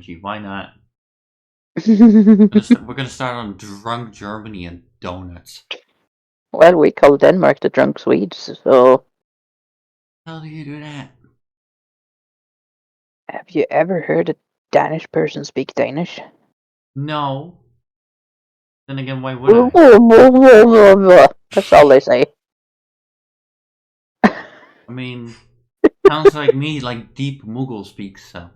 Gee, why not? We're gonna start on drunk Germany and donuts. Well, we call Denmark the drunk Swedes, so How do you do that? have you ever heard a Danish person speak Danish? No. Then again, why would I? That's all they say. I mean, sounds like me, like deep Mughal speaks. So,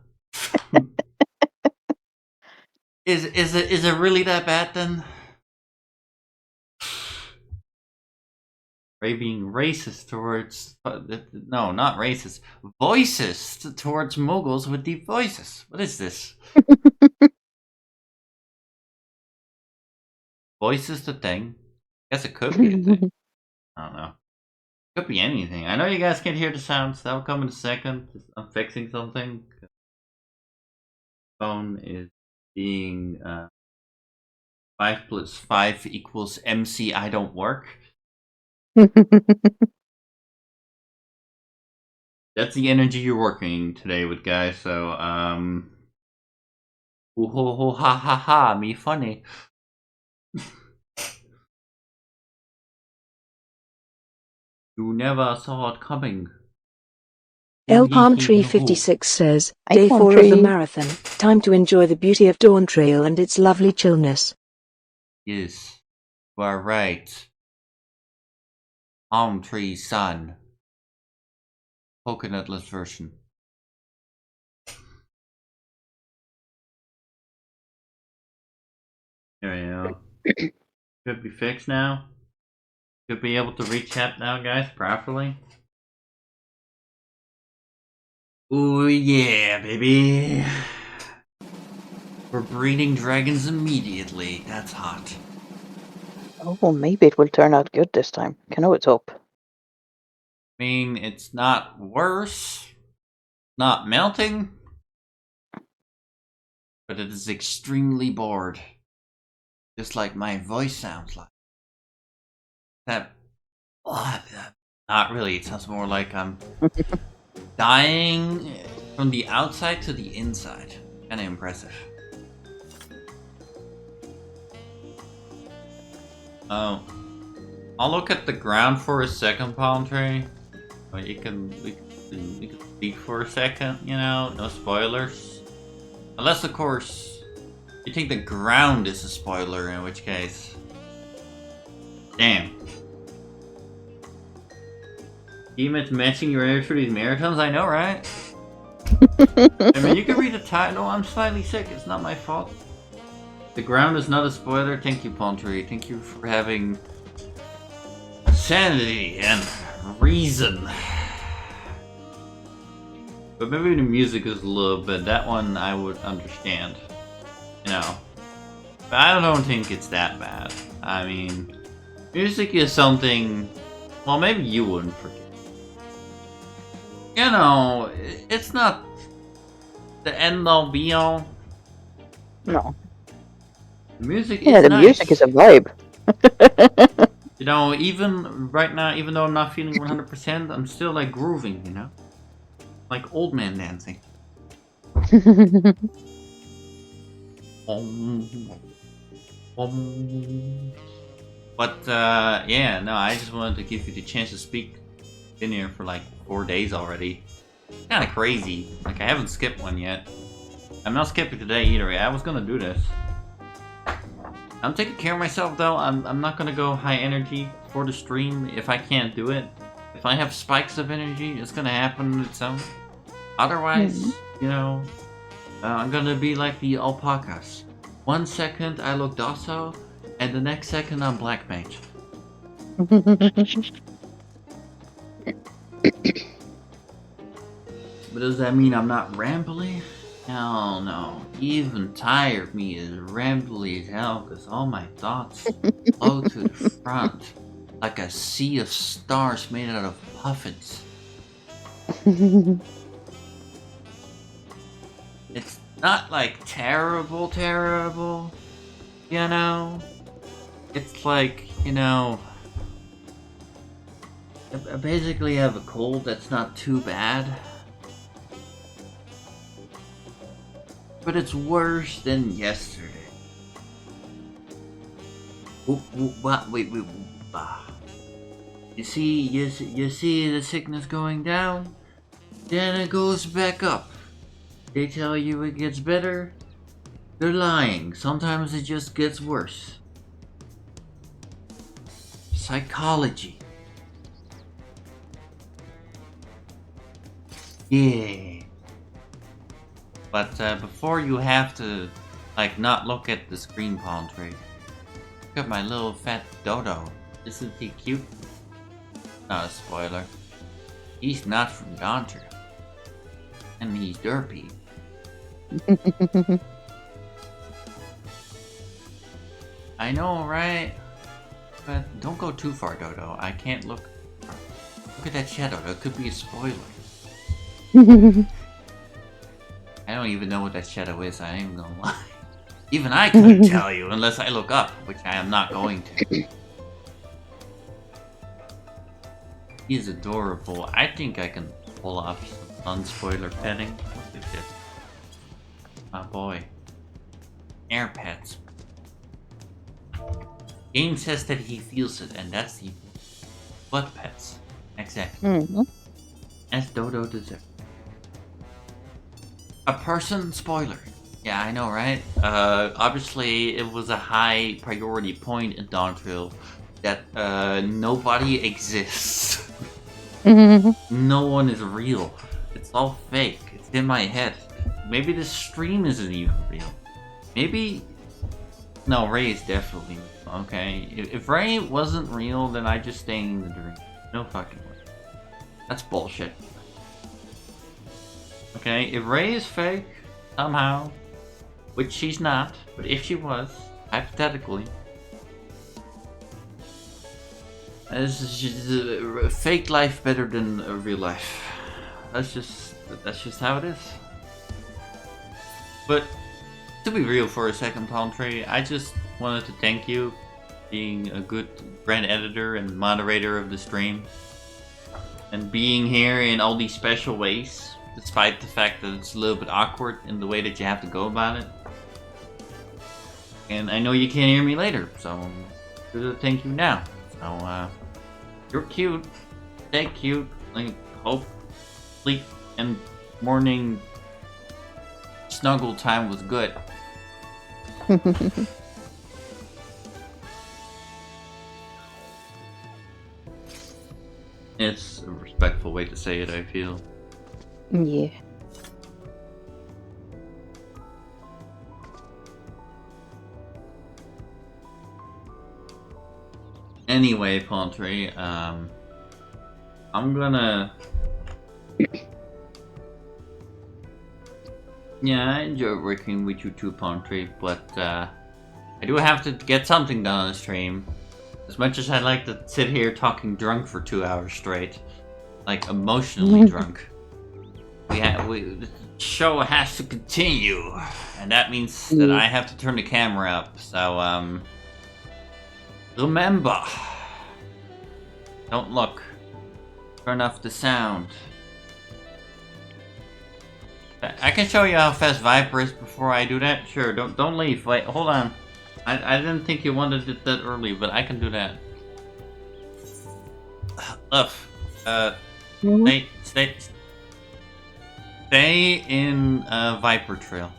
is it really that bad then? Ray being racist towards no, not racist, voicist towards Mughals with deep voices. What is this? Voice is the thing. Guess it could be a thing. I don't know. Could be anything. I know you guys can't hear the sounds. That'll come in a second. I'm fixing something. Phone is being 5 plus 5 equals MC. I don't work. That's the energy you're working today with, guys. So ooh, ho ho ha ha ha, me funny. You never saw it coming. L Palm Tree 56 says, Hi, Day Palm 4 of the Tree. marathon, time to enjoy the beauty of Dawntrail and its lovely chillness. Yes, you are right. Palm tree sun. Coconutless version. There we go. Should be fixed now. Should be able to reach chat now, guys, properly. Ooh yeah, baby. We're breeding dragons immediately. That's hot. Oh, maybe it will turn out good this time. Can know it's up. I mean, it's not worse. Not melting. But it is extremely bored. Just like my voice sounds like. That. Not really. It sounds more like I'm dying from the outside to the inside. Kinda impressive. Oh. I'll look at the ground for a second, Palm Tree. We can speak for a second, you know, no spoilers. Unless, of course, you think the ground is a spoiler, in which case. Damn. Demons matching your energy for these marathons? I know, right? I mean, you can read the title. I'm slightly sick. It's not my fault. The ground is not a spoiler. Thank you, Palm Tree. Thank you for having sanity and reason. But maybe the music is a little bit. That one I would understand. You know. But I don't think it's that bad. I mean, music is something. Well, maybe you wouldn't forget. You know, it's not the end all be all. No. The music Yeah, is the nice. music is a vibe. You know, even right now, even though I'm not feeling 100%, I'm still like grooving, you know? Like old man dancing. But, yeah, no, I just wanted to give you the chance to speak. Been here for like 4 days already. Kinda crazy. Like, I haven't skipped one yet. I'm not skipping today either. I was gonna do this. I'm taking care of myself though. I'm not gonna go high energy for the stream if I can't do it. If I have spikes of energy, it's gonna happen on its own. Otherwise, you know, I'm gonna be like the alpacas. 1 second I look docile, and the next second I'm black mage. But does that mean I'm not rambly? Hell no. Even tired me is rambly as hell because all my thoughts flow to the front like a sea of stars made out of puffins. It's not like terrible, you know? It's like, you know, I basically have a cold that's not too bad. but it's worse than yesterday. What? Wait. You see the sickness going down, then it goes back up. They tell you it gets better. They're lying. Sometimes it just gets worse. Psychology. Yeah. But before you have to, like, not look at the screen, Palm Tree. Look at my little fat dodo. Isn't he cute? Not a spoiler. He's not from dawntrail. And he's derpy. I know, right? But don't go too far, Dodo. I can't look. Look at that shadow. That could be a spoiler. I don't even know what that shadow is. I ain't even gonna lie. Even I couldn't tell you unless I look up, which I am not going to. He's adorable. I think I can pull off some non-spoiler petting. Look at this. My boy. Air pets. Game says that he feels it, and that's the butt pets. Exactly. As Dodo deserves. A person spoiler. Yeah, I know, right? Obviously, it was a high priority point in dawntrail that nobody exists. No one is real. It's all fake. It's in my head. Maybe the stream isn't even real. Maybe... No, Ray is definitely real, okay? If Ray wasn't real, then I'd just stay in the dream. No fucking way. That's bullshit. Okay, if Ray is fake, somehow, which she's not, but if she was, hypothetically, is fake life better than real life? That's just how it is. But to be real for a second, Palm Tree, I just wanted to thank you for being a good brand editor and moderator of the stream, and being here in all these special ways, despite the fact that it's a little bit awkward in the way that you have to go about it. And I know you can't hear me later, so I'm gonna thank you now. So, you're cute. Stay cute. Like, hope, sleep, and morning snuggle time was good. It's a respectful way to say it, I feel. Yeah. Anyway, Palm Tree, I'm gonna... Yeah, I enjoy working with you too, Palm Tree, but I do have to get something done on the stream. As much as I'd like to sit here talking drunk for 2 hours straight, like emotionally drunk, the show has to continue, and that means that I have to turn the camera up. So remember, don't look. Turn off the sound. I can show you how fast Viper is before I do that. Sure, don't leave. Wait, hold on. I didn't think you wanted it that early, but I can do that. Look, stay in Viper Trail.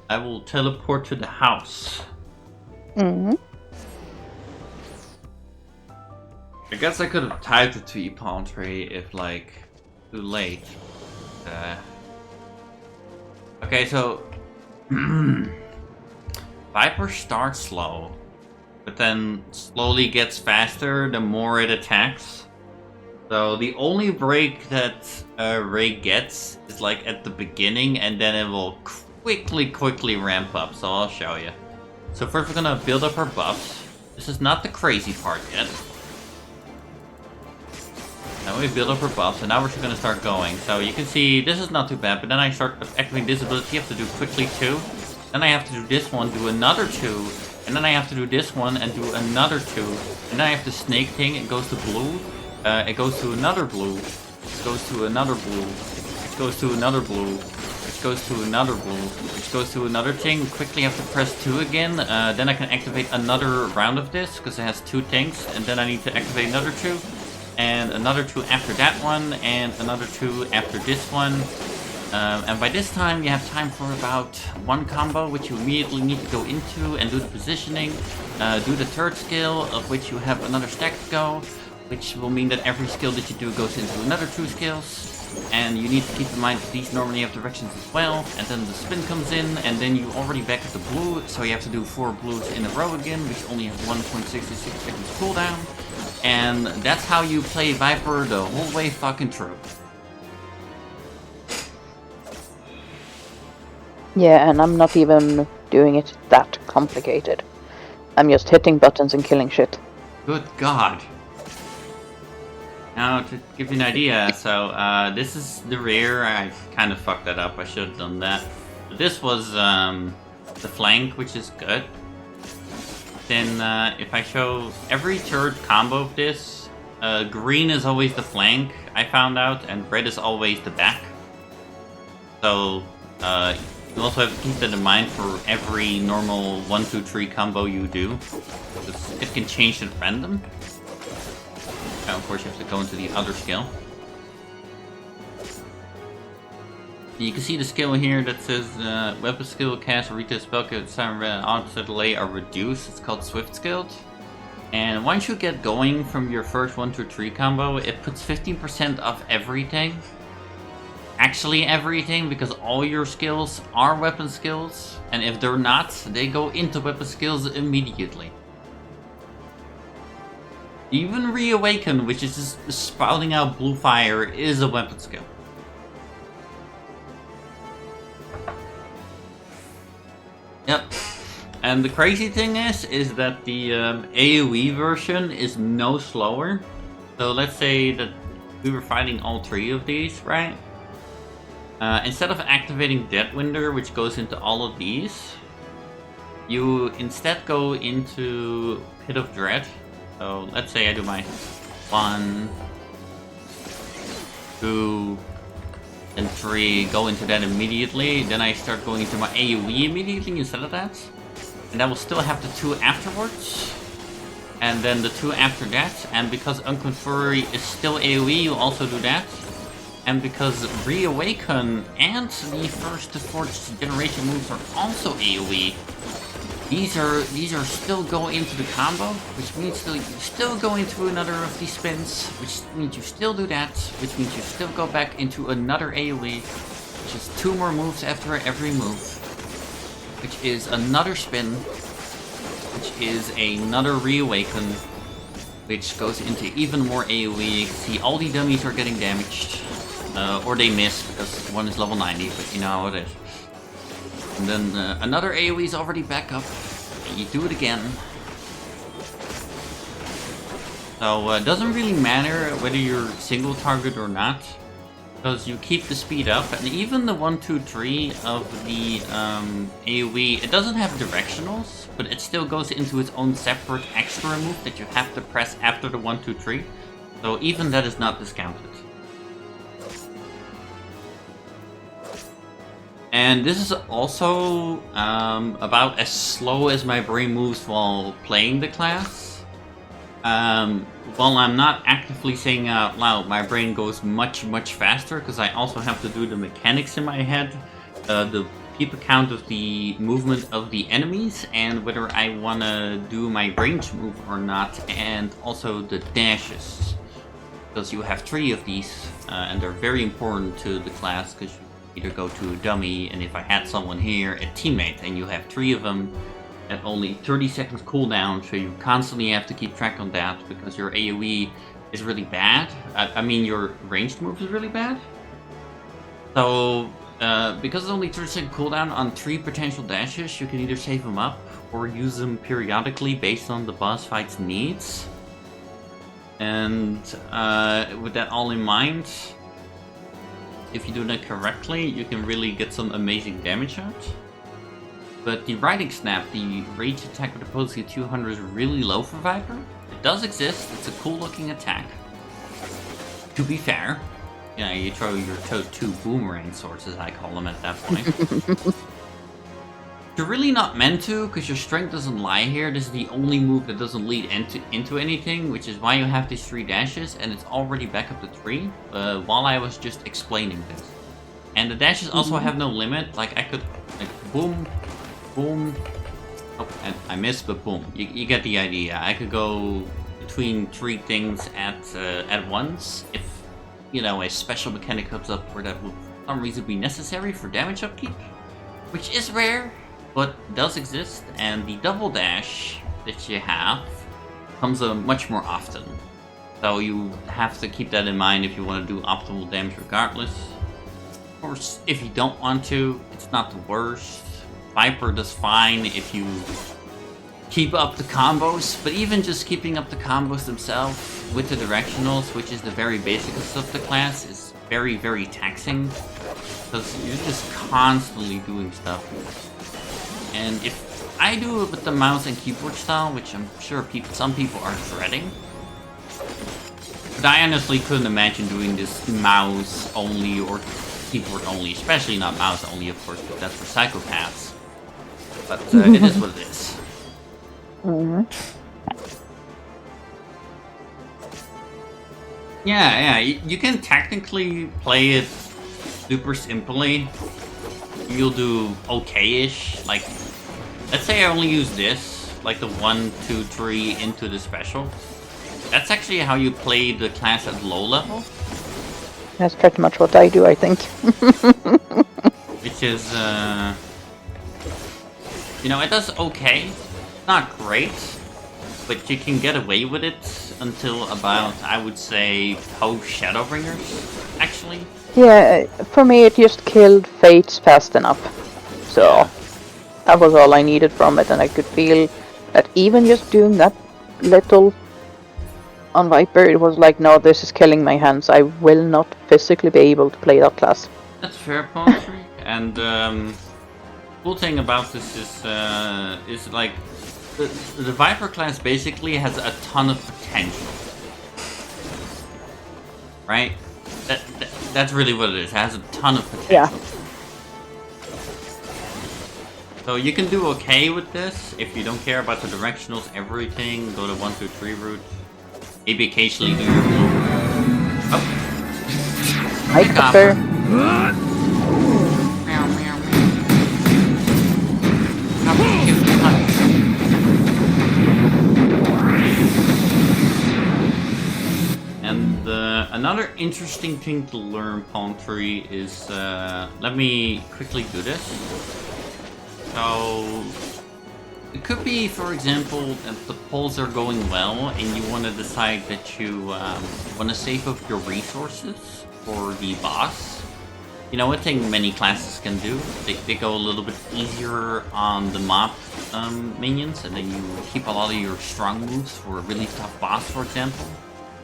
I will teleport to the house. I guess I could have typed it to you, Palm Tree, if like too late. Okay, so Viper starts slow, but then slowly gets faster the more it attacks. So the only break that Ray gets is like at the beginning, and then it will quickly ramp up. So I'll show you. So first we're gonna build up our buffs. This is not the crazy part yet. Now we build up our buffs, and now we're just gonna start going. So you can see this is not too bad, but then I start activating this ability. You have to do quickly 2. Then I have to do this one, do another 2, and then I have to do this one and do another 2. And then I have the snake thing. It goes to blue. It goes to another blue. It goes to another blue. It which goes to another blue, which goes to another blue, which goes to another thing. Quickly have to press 2 again. Then I can activate another round of this, because it has 2 tanks. And then I need to activate another 2. And another 2 after that one. And another 2 after this one. And by this time, you have time for about 1 combo, which you immediately need to go into and do the positioning. Do the third skill, of which you have another stack to go, which will mean that every skill that you do goes into another 2 skills. And you need to keep in mind that these normally have directions as well. And then the spin comes in, and then you already back at the blue, so you have to do 4 blues in a row again, which only have 1.66 seconds cooldown. And that's how you play Viper the whole way fucking through. Yeah, and I'm not even doing it that complicated. I'm just hitting buttons and killing shit. Good God. Now, to give you an idea, so this is the rear. I kind of fucked that up. I should have done that. But this was the flank, which is good. Then if I show every third combo of this, green is always the flank, I found out, and red is always the back. So you also have to keep that in mind for every normal 1, 2, 3 combo you do. Because it can change at random. Now, of course, you have to go into the other skill. You can see the skill here that says weapon skill, cast, retail spell, time, onset delay are reduced. It's called Swift Skilled. And once you get going from your first 1, 2, 3 combo, it puts 15% off everything. Actually everything, because all your skills are weapon skills, and if they're not, they go into weapon skills immediately. Even Reawaken, which is just spouting out blue fire, is a weapon skill. Yep. And the crazy thing is that the AoE version is no slower. So let's say that we were fighting all 3 of these, right? Instead of activating Deathwinder, which goes into all of these, you instead go into Pit of Dread. So let's say I do my 1, 2, and 3, go into that immediately. Then I start going into my AoE immediately instead of that. And I will still have the 2 afterwards. And then the 2 after that. And because Unconfurry is still AoE, you also do that. And because Reawaken and the first to 4th generation moves are also AoE, these are still go into the combo, which means you still go into another of these spins, which means you still do that, which means you still go back into another AoE, which is 2 more moves after every move, which is another spin, which is another Reawaken, which goes into even more AoE. You can see all the dummies are getting damaged. Or they miss, because one is level 90, but you know how it is. And then another AoE is already back up, and you do it again. So it doesn't really matter whether you're single target or not, because you keep the speed up, and even the 1, 2, 3 of the AoE, it doesn't have directionals, but it still goes into its own separate extra move that you have to press after the 1, 2, 3. So even that is not discounted. And this is also about as slow as my brain moves while playing the class. While I'm not actively saying out loud, my brain goes much, much faster, because I also have to do the mechanics in my head. The keep account of the movement of the enemies, and whether I want to do my range move or not, and also the dashes. Because you have 3 of these, and they're very important to the class, because you either go to a dummy, and if I had someone here, a teammate, and you have 3 of them at only 30 seconds cooldown, so you constantly have to keep track on that, because your AoE is really bad. I mean, your ranged move is really bad. So, because it's only 30 second cooldown on 3 potential dashes, you can either save them up, or use them periodically based on the boss fight's needs. And with that all in mind, if you do that correctly, you can really get some amazing damage out. But the Riding Snap, the rage attack with opposing 200, is really low for Viper. It does exist, it's a cool looking attack, to be fair. Yeah, you throw your two boomerang swords, as I call them at that point. You're really not meant to, because your strength doesn't lie here. This is the only move that doesn't lead into anything, which is why you have these 3 dashes, and it's already back up to 3, while I was just explaining this. And the dashes also have no limit. Like, I could, like, boom, boom. Oh, and I missed, but boom. You get the idea. I could go between 3 things at once if, you know, a special mechanic comes up where that would for some reason be necessary for damage upkeep, which is rare, but does exist. And the double dash that you have comes much more often. So you have to keep that in mind if you want to do optimal damage regardless. Of course, if you don't want to, it's not the worst. Viper does fine if you keep up the combos, but even just keeping up the combos themselves with the directionals, which is the very basics of the class, is very, very taxing. Because you're just constantly doing stuff. And if I do it with the mouse and keyboard style, which I'm sure some people are dreading, but I honestly couldn't imagine doing this mouse only or keyboard only, especially not mouse only, of course, because that's for psychopaths. But it is what it is. Yeah, you can technically play it super simply. You'll do okay-ish. Like, let's say I only use this, like the 1, 2, 3 into the special. That's actually how you play the class at low level. That's pretty much what I do, I think. Which is, you know, it does okay. Not great, but you can get away with it until about, I would say, post Shadowbringers, actually. Yeah, for me it just killed Fates fast enough. So, that was all I needed from it, and I could feel that even just doing that little on Viper, it was like, no, this is killing my hands. I will not physically be able to play that class. That's fair, Poetry. And, cool thing about this is like, the Viper class basically has a ton of potential. Right? That's really what it is. It has a ton of potential. Yeah. So you can do okay with this if you don't care about the directionals, everything. Go to 1, 2, 3 route. Maybe occasionally do your blue. Oh. Hi, Copper. Meow, meow, meow. And another interesting thing to learn, Palm Tree, is let me quickly do this. So it could be, for example, that the polls are going well, and you want to decide that you want to save up your resources for the boss. You know, a thing many classes can do. They go a little bit easier on the mob minions, and then you keep a lot of your strong moves for a really tough boss, for example,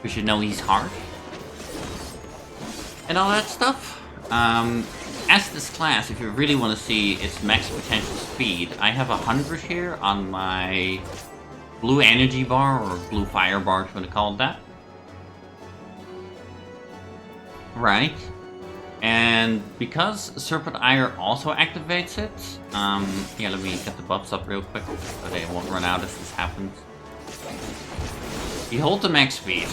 because you know he's hard. And all that stuff. As this class, if you really want to see its max potential speed, I have 100 here on my blue energy bar, or blue fire bar, if you want to call it that. Right. And because Serpent Ire also activates it, yeah, let me get the buffs up real quick so they won't run out as this happens. You hold the max speed.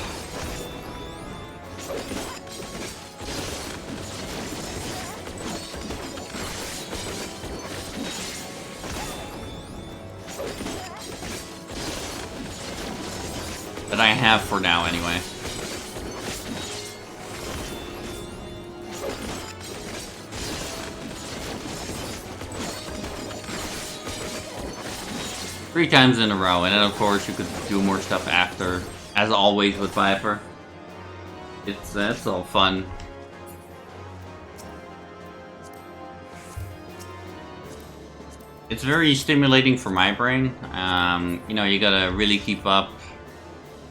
That I have for now, anyway. Three times in a row, and then of course you could do more stuff after, as always with Viper. That's all fun. It's very stimulating for my brain. You know, you gotta really keep up,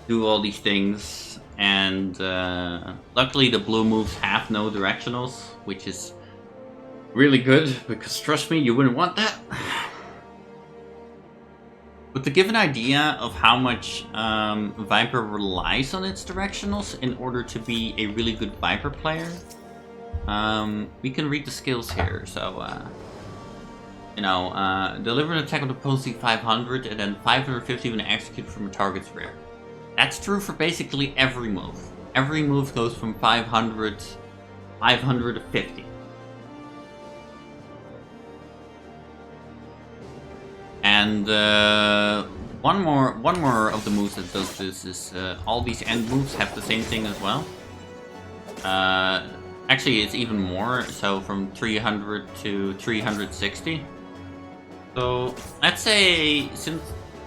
do all these things, and luckily the blue moves have no directionals, which is really good, because trust me, you wouldn't want that. But to give an idea of how much Viper relies on its directionals in order to be a really good Viper player, we can read the skills here. So, deliver an attack with a potency 500 and then 550 when executed from a target's rear. That's true for basically every move. Every move goes from 500 to 50. And one more of the moves that does this is all these end moves have the same thing as well. Actually, it's even more. So from 300 to 360. So let's say since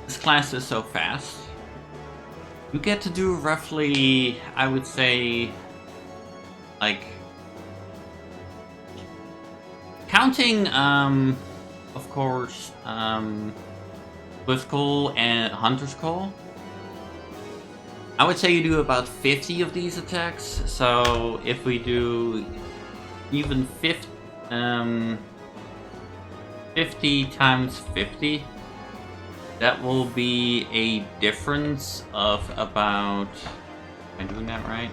this class is so fast, you get to do roughly, I would say, like counting, of course, Swift Call and Hunter's Call. I would say you do about 50 of these attacks. So if we do even 50 times 50, that will be a difference of about, am I doing that right?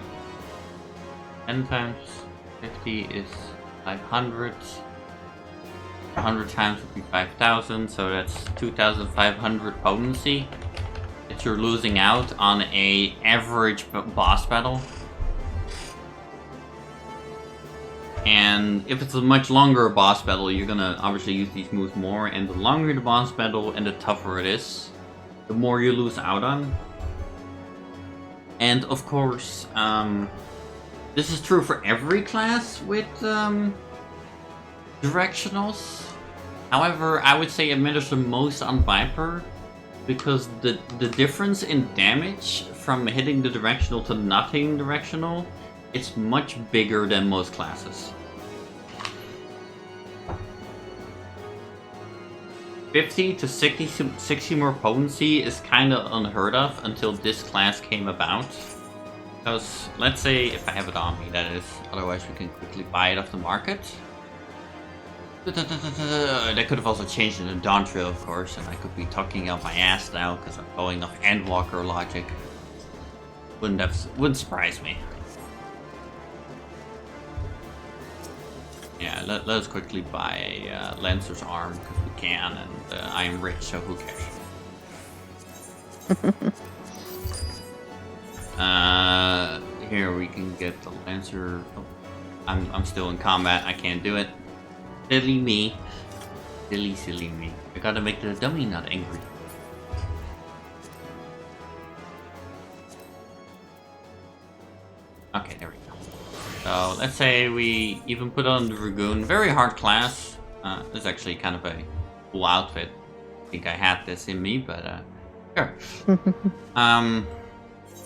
10 times 50 is 500. 100 times would be 5,000, so that's 2,500 potency that you're losing out on a average boss battle. And if it's a much longer boss battle, you're gonna obviously use these moves more, and the longer the boss battle and the tougher it is, the more you lose out on. And of course, this is true for every class with directionals. However, I would say it matters the most on Viper, because the difference in damage from hitting the directional to not hitting directional, it's much bigger than most classes. 50 to 60 more potency is kind of unheard of until this class came about. Because let's say if I have it on me, that is, otherwise we can quickly buy it off the market. That could have also changed in the dawntrail, of course, and I could be talking out my ass now because I'm going off Endwalker logic. Wouldn't surprise me. Yeah, let us quickly buy Lancer's arm because we can, and I am rich, so who cares? Here we can get the Lancer. Oh, I'm still in combat. I can't do it. Silly me. Silly me. I gotta make the dummy not angry. Okay, there we go. So let's say we even put on the Dragoon. Very hard class. This is actually kind of a cool outfit. I think I had this in me, but sure.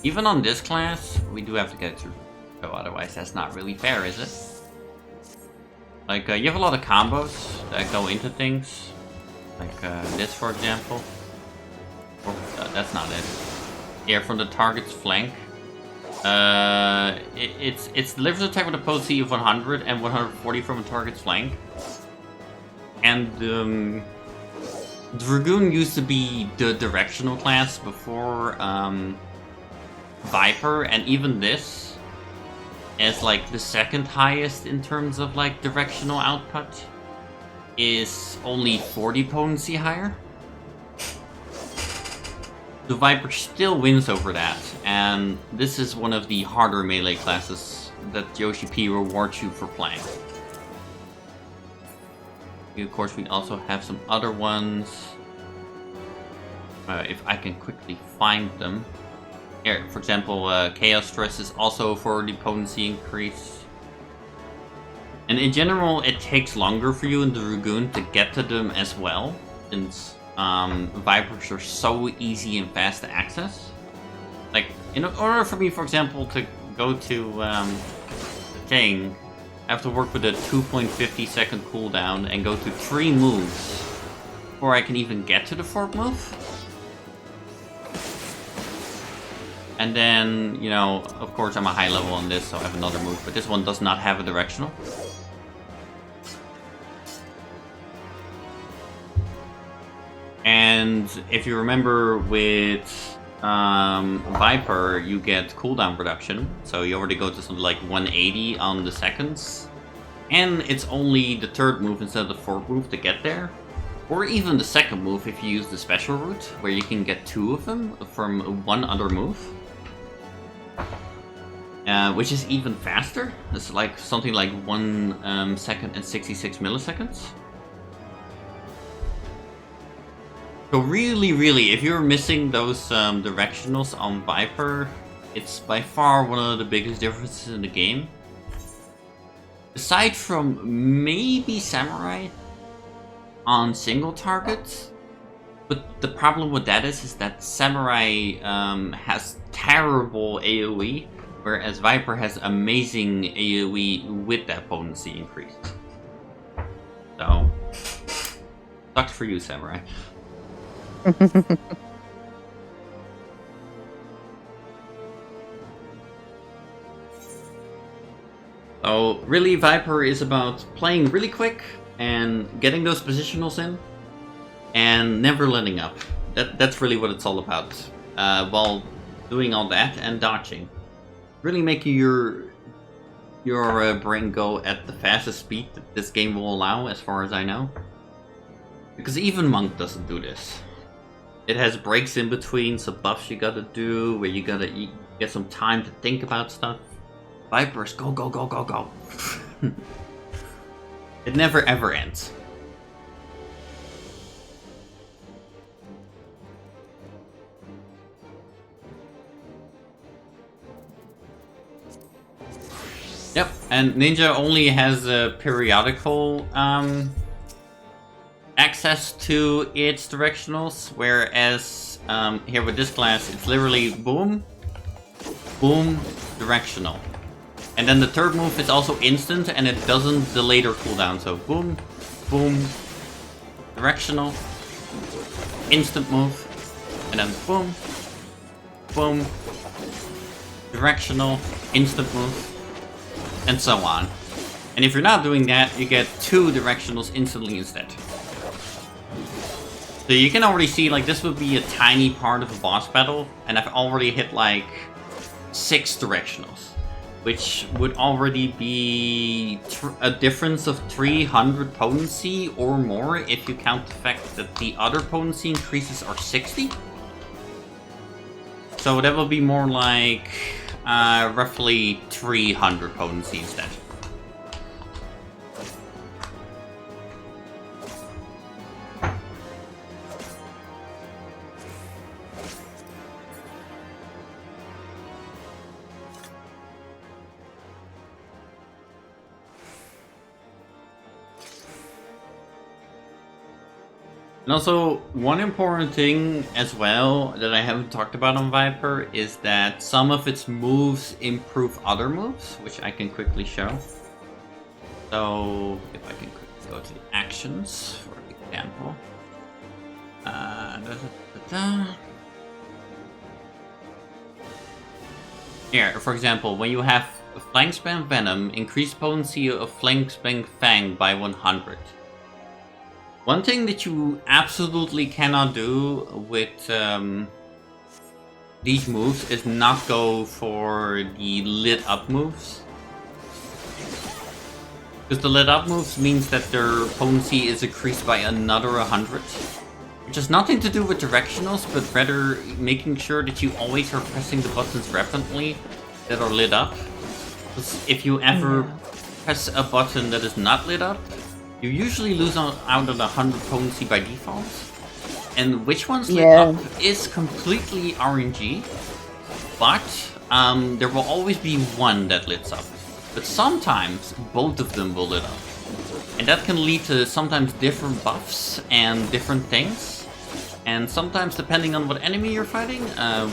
Even on this class, we do have to get through. So otherwise, that's not really fair, is it? Like, you have a lot of combos that go into things. Like this, for example. Oh, that's not it. Here, from the target's flank. It's delivers attack with a potency of 100 and 140 from a target's flank. And Dragoon used to be the directional class before Viper, and even this is like the second highest in terms of like directional output is only 40 potency higher. The Viper still wins over that, and this is one of the harder melee classes that Yoshi P rewards you for playing. Of course, we also have some other ones. If I can quickly find them. Here, for example, Chaos Stress is also for the potency increase. And in general, it takes longer for you in the Dragoon to get to them as well, since Vipers are so easy and fast to access. Like, in order for me, for example, to go to the thing, I have to work with a 2.50 second cooldown and go through 3 moves before I can even get to the 4th move. And then, you know, of course I'm a high level on this, so I have another move, but this one does not have a directional. And if you remember with Viper, you get cooldown reduction, so you already go to something like 180 on the seconds. And it's only the third move instead of the fourth move to get there. Or even the second move if you use the special route, where you can get 2 of them from one other move. Which is even faster. It's like something like 1 second and 66 milliseconds. So really, if you're missing those directionals on Viper, it's by far one of the biggest differences in the game. Aside from maybe Samurai on single targets, but the problem with that is that Samurai has terrible AoE, whereas Viper has amazing AoE with that potency increase. So, sucks for you, Samurai. So really, Viper is about playing really quick and getting those positionals in and never letting up. That's really what it's all about. While doing all that and dodging, really making your brain go at the fastest speed that this game will allow, as far as I know. Because even Monk doesn't do this. It has breaks in between, some buffs you gotta do, where you gotta get some time to think about stuff. Vipers, go, go, go, go, go. It never ever ends. Yep, and Ninja only has a periodical access to its directionals, whereas here with this class, it's literally boom, boom, directional. And then the third move is also instant, and it doesn't delay their cooldown. So boom, boom, directional, instant move, and then boom, boom, directional, instant move, and so on. And if you're not doing that, you get 2 directionals instantly instead. So you can already see, like, this would be a tiny part of a boss battle, and I've already hit like 6 directionals, which would already be a difference of 300 potency or more if you count the fact that the other potency increases are 60. So that will be more like roughly 300 potency instead. And also, one important thing as well that I haven't talked about on Viper is that some of its moves improve other moves, which I can quickly show. So, if I can quickly go to the actions, for example. Here, for example, when you have Flank Spam Venom, increase potency of Flank Spam Fang by 100. One thing that you absolutely cannot do with these moves is not go for the lit up moves. Because the lit up moves means that their potency is increased by another 100. Which has nothing to do with directionals, but rather making sure that you always are pressing the buttons rapidly that are lit up. Because if you ever press a button that is not lit up, you usually lose out on 100 potency by default. And which one's lit up is completely RNG. But there will always be one that lights up. But sometimes both of them will lit up. And that can lead to sometimes different buffs and different things. And sometimes, depending on what enemy you're fighting,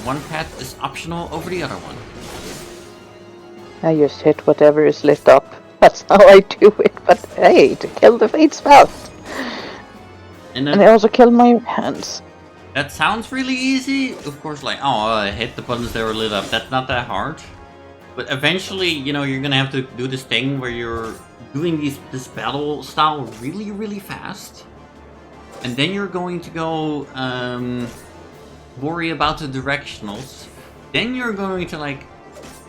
one path is optional over the other one. I just hit whatever is lit up. That's how I do it, but hey, to kill the fates fast. And I also kill my hands. That sounds really easy. Of course, like, oh, hit the buttons that were lit up. That's not that hard. But eventually, you know, you're gonna have to do this thing where you're doing this battle style really, really fast. And then you're going to go worry about the directionals. Then you're going to like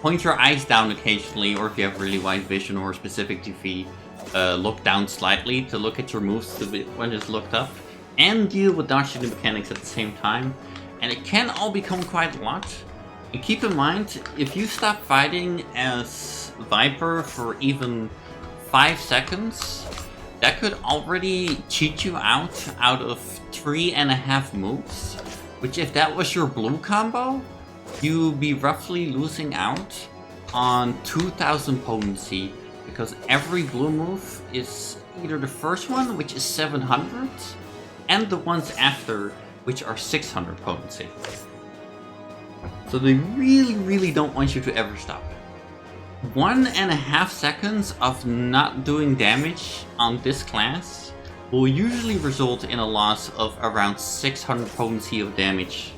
point your eyes down occasionally, or if you have really wide vision or specific TV, look down slightly to look at your moves when it's looked up, and deal with dodging the mechanics at the same time. And it can all become quite a lot. And keep in mind, if you stop fighting as Viper for even 5 seconds, that could already cheat you out of 3.5 moves. Which, if that was your blue combo, you'd be roughly losing out on 2000 potency. Because every blue move is either the first one, which is 700, and the ones after, which are 600 potency. So they really, really don't want you to ever stop. 1.5 seconds of not doing damage on this class will usually result in a loss of around 600 potency of damage.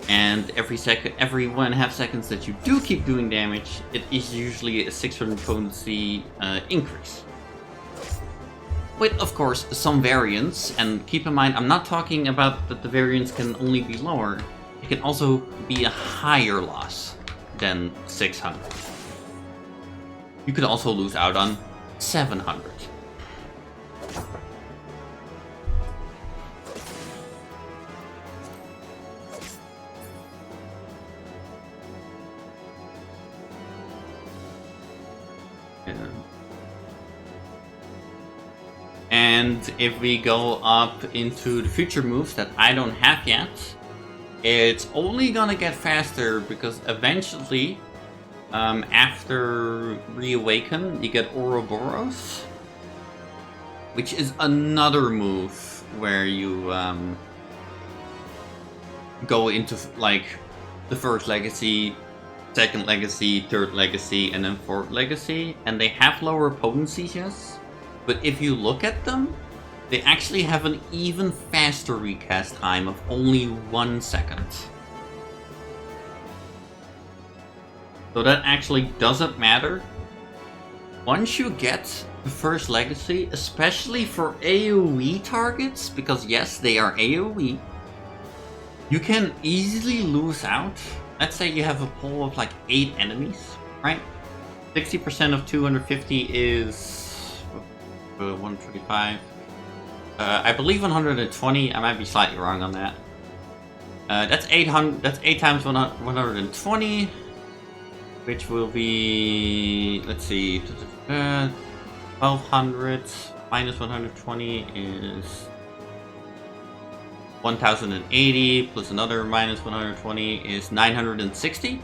And every 1.5 seconds that you do keep doing damage, it is usually a 600 potency increase. With, of course, some variance, and keep in mind, I'm not talking about that the variance can only be lower. It can also be a higher loss than 600. You could also lose out on 700. And if we go up into the future moves that I don't have yet, it's only gonna get faster because eventually, after Reawaken, you get Ouroboros, which is another move where you go into like the first legacy, second legacy, third legacy, and then fourth legacy, and they have lower potencies, yes. But if you look at them, they actually have an even faster recast time of only 1 second. So that actually doesn't matter. Once you get the first legacy, especially for AoE targets, because yes, they are AoE, you can easily lose out. Let's say you have a pool of like 8 enemies, right? 60% of 250 is 135. I believe 120. I might be slightly wrong on that. That's 800. That's 8 times 120, which will be, let's see, 1200 minus 120 is 1080 plus another minus 120 is 960.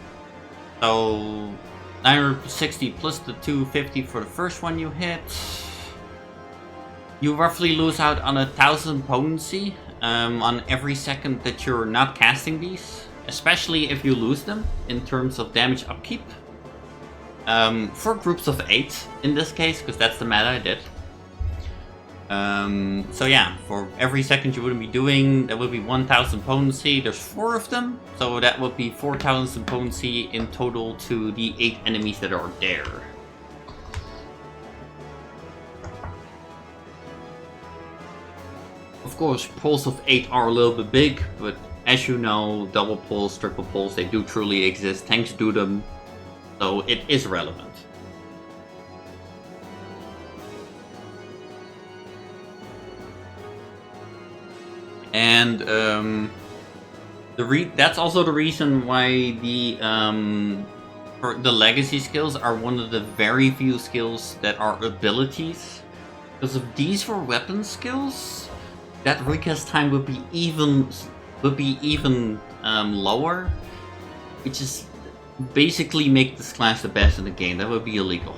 So 960 plus the 250 for the first one you hit. You roughly lose out on 1000 potency on every second that you're not casting these, especially if you lose them in terms of damage upkeep. For groups of 8 in this case, because that's the meta I did. So yeah, for every second you wouldn't be doing, that would be 1000 potency. There's 4 of them, so that would be 4000 potency in total to the 8 enemies that are there. Of course, pulls of 8 are a little bit big, but as you know, double pulls, triple pulls, they do truly exist. Tanks do them, so it is relevant. And that's also the reason why the legacy skills are one of the very few skills that are abilities. Because if these were weapon skills, that recast time would be even lower, which is basically make this class the best in the game. That would be illegal.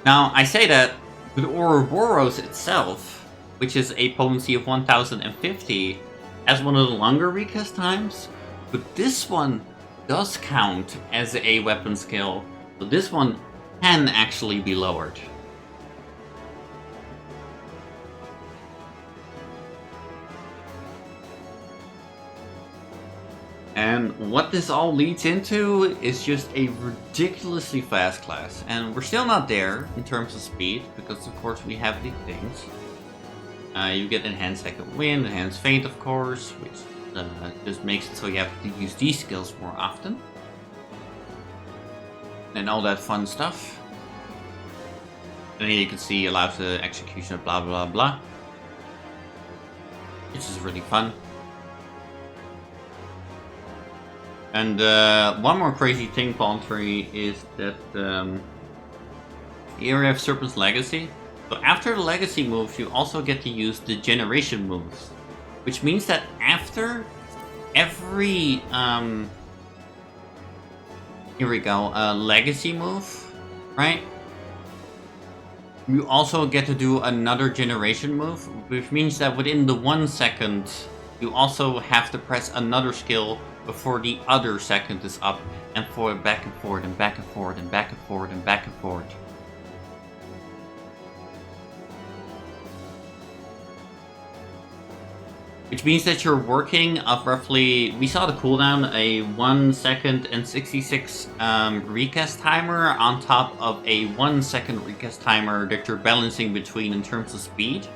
Now, I say that with Ouroboros itself, which is a potency of 1050, as one of the longer recast times, but this one does count as a weapon skill, so this one can actually be lowered. And what this all leads into is just a ridiculously fast class. And we're still not there in terms of speed, because of course we have these things. You get Enhanced Second Wind, Enhanced Feint of course, which just makes it so you have to use these skills more often. And all that fun stuff. And here you can see allows the execution of blah blah blah. Which is really fun. And one more crazy thing, Palm Tree, is that here we have Serpent's Legacy. So after the Legacy moves, you also get to use the Generation moves. Which means that after every, here we go, Legacy move, right? You also get to do another Generation move, which means that within the 1 second, you also have to press another skill before the other second is up, and forward, back and forward, and back and forward, and back and forward, and back and forward. Which means that you're working of roughly, we saw the cooldown, a 1 second and 66 recast timer on top of a 1 second recast timer that you're balancing between in terms of speed.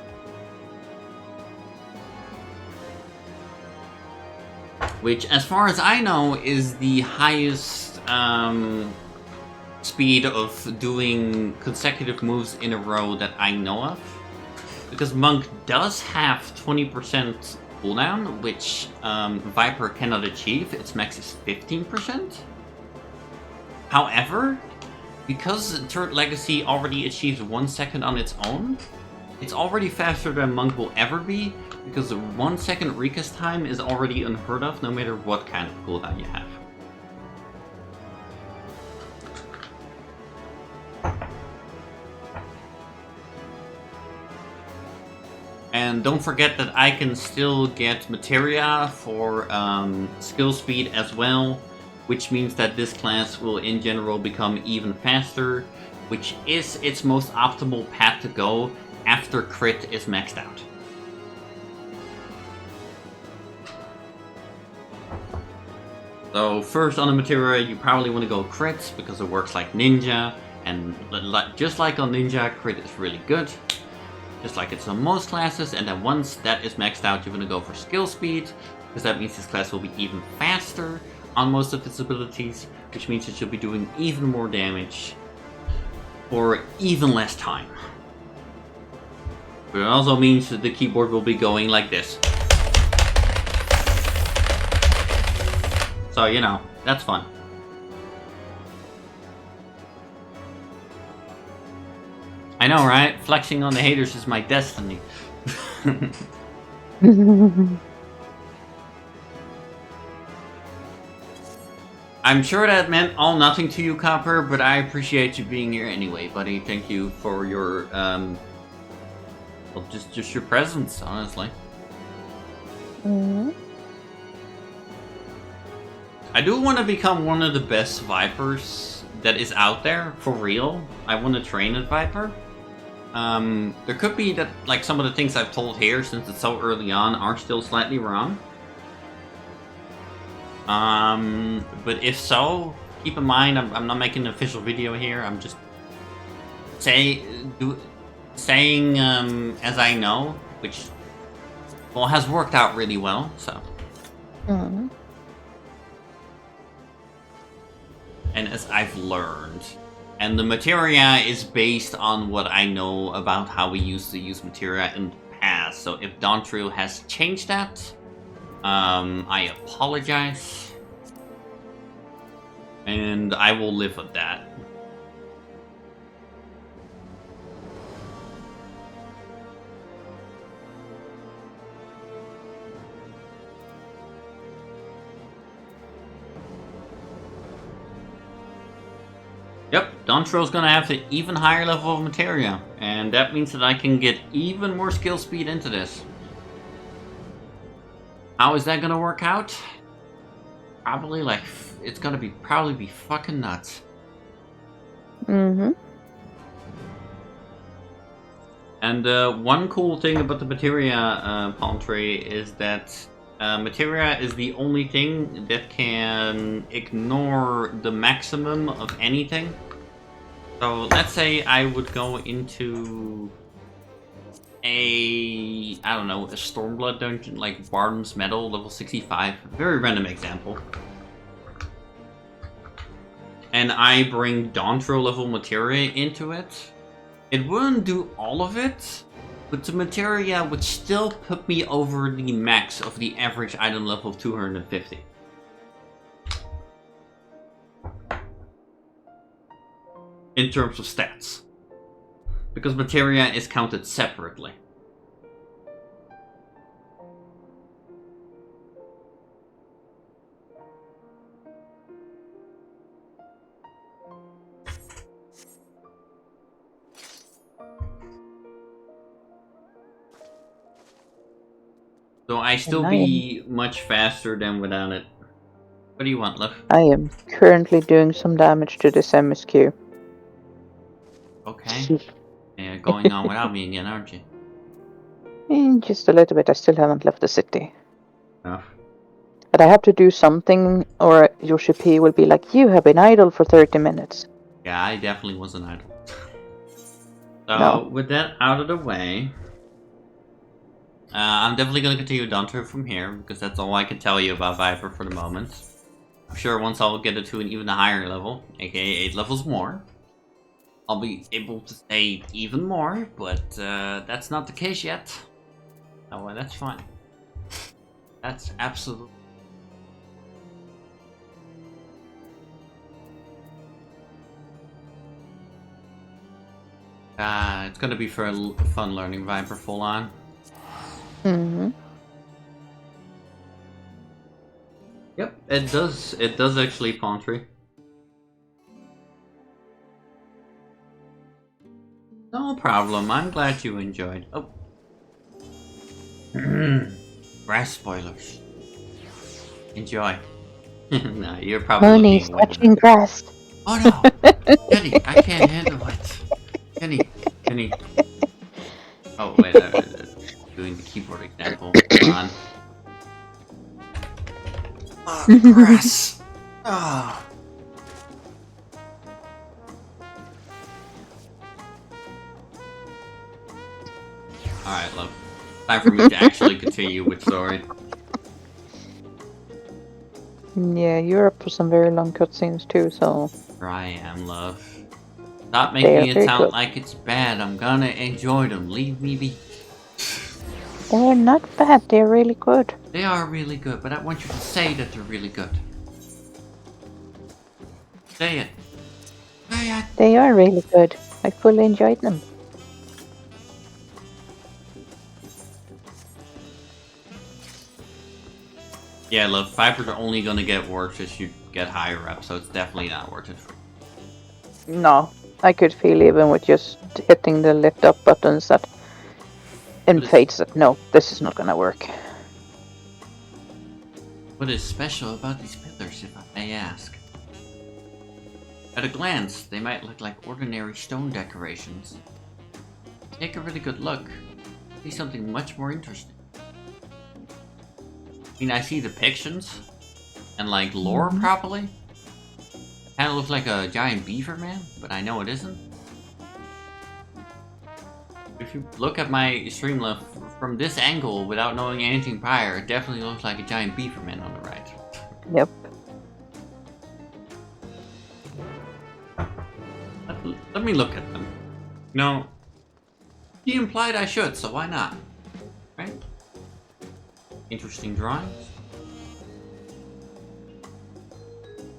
Which, as far as I know, is the highest speed of doing consecutive moves in a row that I know of. Because Monk does have 20% cooldown, which Viper cannot achieve. Its max is 15%. However, because Third Legacy already achieves 1 second on its own, it's already faster than Monk will ever be, because the 1 second recast time is already unheard of no matter what kind of cooldown you have. And don't forget that I can still get Materia for skill speed as well, which means that this class will in general become even faster, which is its most optimal path to go after crit is maxed out. So first on the Materia, you probably want to go crit because it works like Ninja, and just like on Ninja, crit is really good. Just like it's on most classes, and then once that is maxed out, you're going to go for skill speed, because that means this class will be even faster on most of its abilities, which means that you'll be doing even more damage for even less time. But it also means that the keyboard will be going like this. So, you know, that's fun. I know, right? Flexing on the haters is my destiny. I'm sure that meant all nothing to you, Copper, but I appreciate you being here anyway, buddy. Thank you for your, well, just your presence, honestly. Mm-hmm. I do want to become one of the best Vipers that is out there, for real. I want to train at Viper. There could be that, like, some of the things I've told here, since it's so early on, are still slightly wrong. But if so, keep in mind, I'm not making an official video here. I'm just saying as I know, which, well, has worked out really well, so. Mm-hmm. And as I've learned. And the materia is based on what I know about how we used to use materia in the past. So if dawntrail has changed that, I apologize. And I will live with that. Yep, dawntrail's gonna have an even higher level of materia, and that means that I can get even more skill speed into this. How is that gonna work out? Probably like, it's gonna be probably be fucking nuts. Mm-hmm. And one cool thing about the materia palm tree is that Materia is the only thing that can ignore the maximum of anything. So let's say I would go into I don't know, a Stormblood dungeon like Barton's Metal, level 65. Very random example. And I bring dawntrail level materia into it. It wouldn't do all of it, but the materia would still put me over the max of the average item level of 250. In terms of stats. Because materia is counted separately. So I still be much faster than without it. What do you want, Liv? I am currently doing some damage to this MSQ. Okay. Yeah, going on without me again, aren't you? Just a little bit. I still haven't left the city. Oh. But I have to do something, or Yoshi P will be like, "You have been idle for 30 minutes." Yeah, I definitely wasn't idle. So, No. with that out of the way, I'm definitely going to continue dawntrail from here, because that's all I can tell you about Viper for the moment. I'm sure once I'll get it to an even higher level, aka 8 levels more, I'll be able to say even more, but that's not the case yet. Oh, that's fine. That's absolutely... it's gonna be for fun learning Viper full on. Mm-hmm. Yep, it does actually Pantry. No problem, I'm glad you enjoyed. Oh. Grass spoilers. Enjoy. No, you're probably Money looking away. touching grass. Oh no! Jenny, I can't handle it. Jenny. Oh wait, doing the keyboard example. Come on. Grass. Ah. Alright, love. Time for me to actually continue with story. Yeah, you're up for some very long cutscenes too, so... Here I am, love. Stop making it sound good. like it's bad. I'm gonna enjoy them. Leave me be. They're not bad, they're really good. They are really good, but I want you to say that they're really good. Say it. Say it. They are really good. I fully enjoyed them. Yeah, look, Vipers are only gonna get worse as you get higher up, so it's definitely not worth it for you. No, I could feel even with just hitting the lift up buttons that indicates that no, this is not gonna work. What is special about these pillars, if I may ask? At a glance, they might look like ordinary stone decorations. Take a really good look. See something much more interesting. I mean, I see depictions and like lore properly. Kind of looks like a giant beaver man, but I know it isn't. If you look at my stream left from this angle without knowing anything prior, it definitely looks like a giant beaver man on the right. Yep. Let me look at them. No, he implied I should, so why not? Right? Interesting drawings. I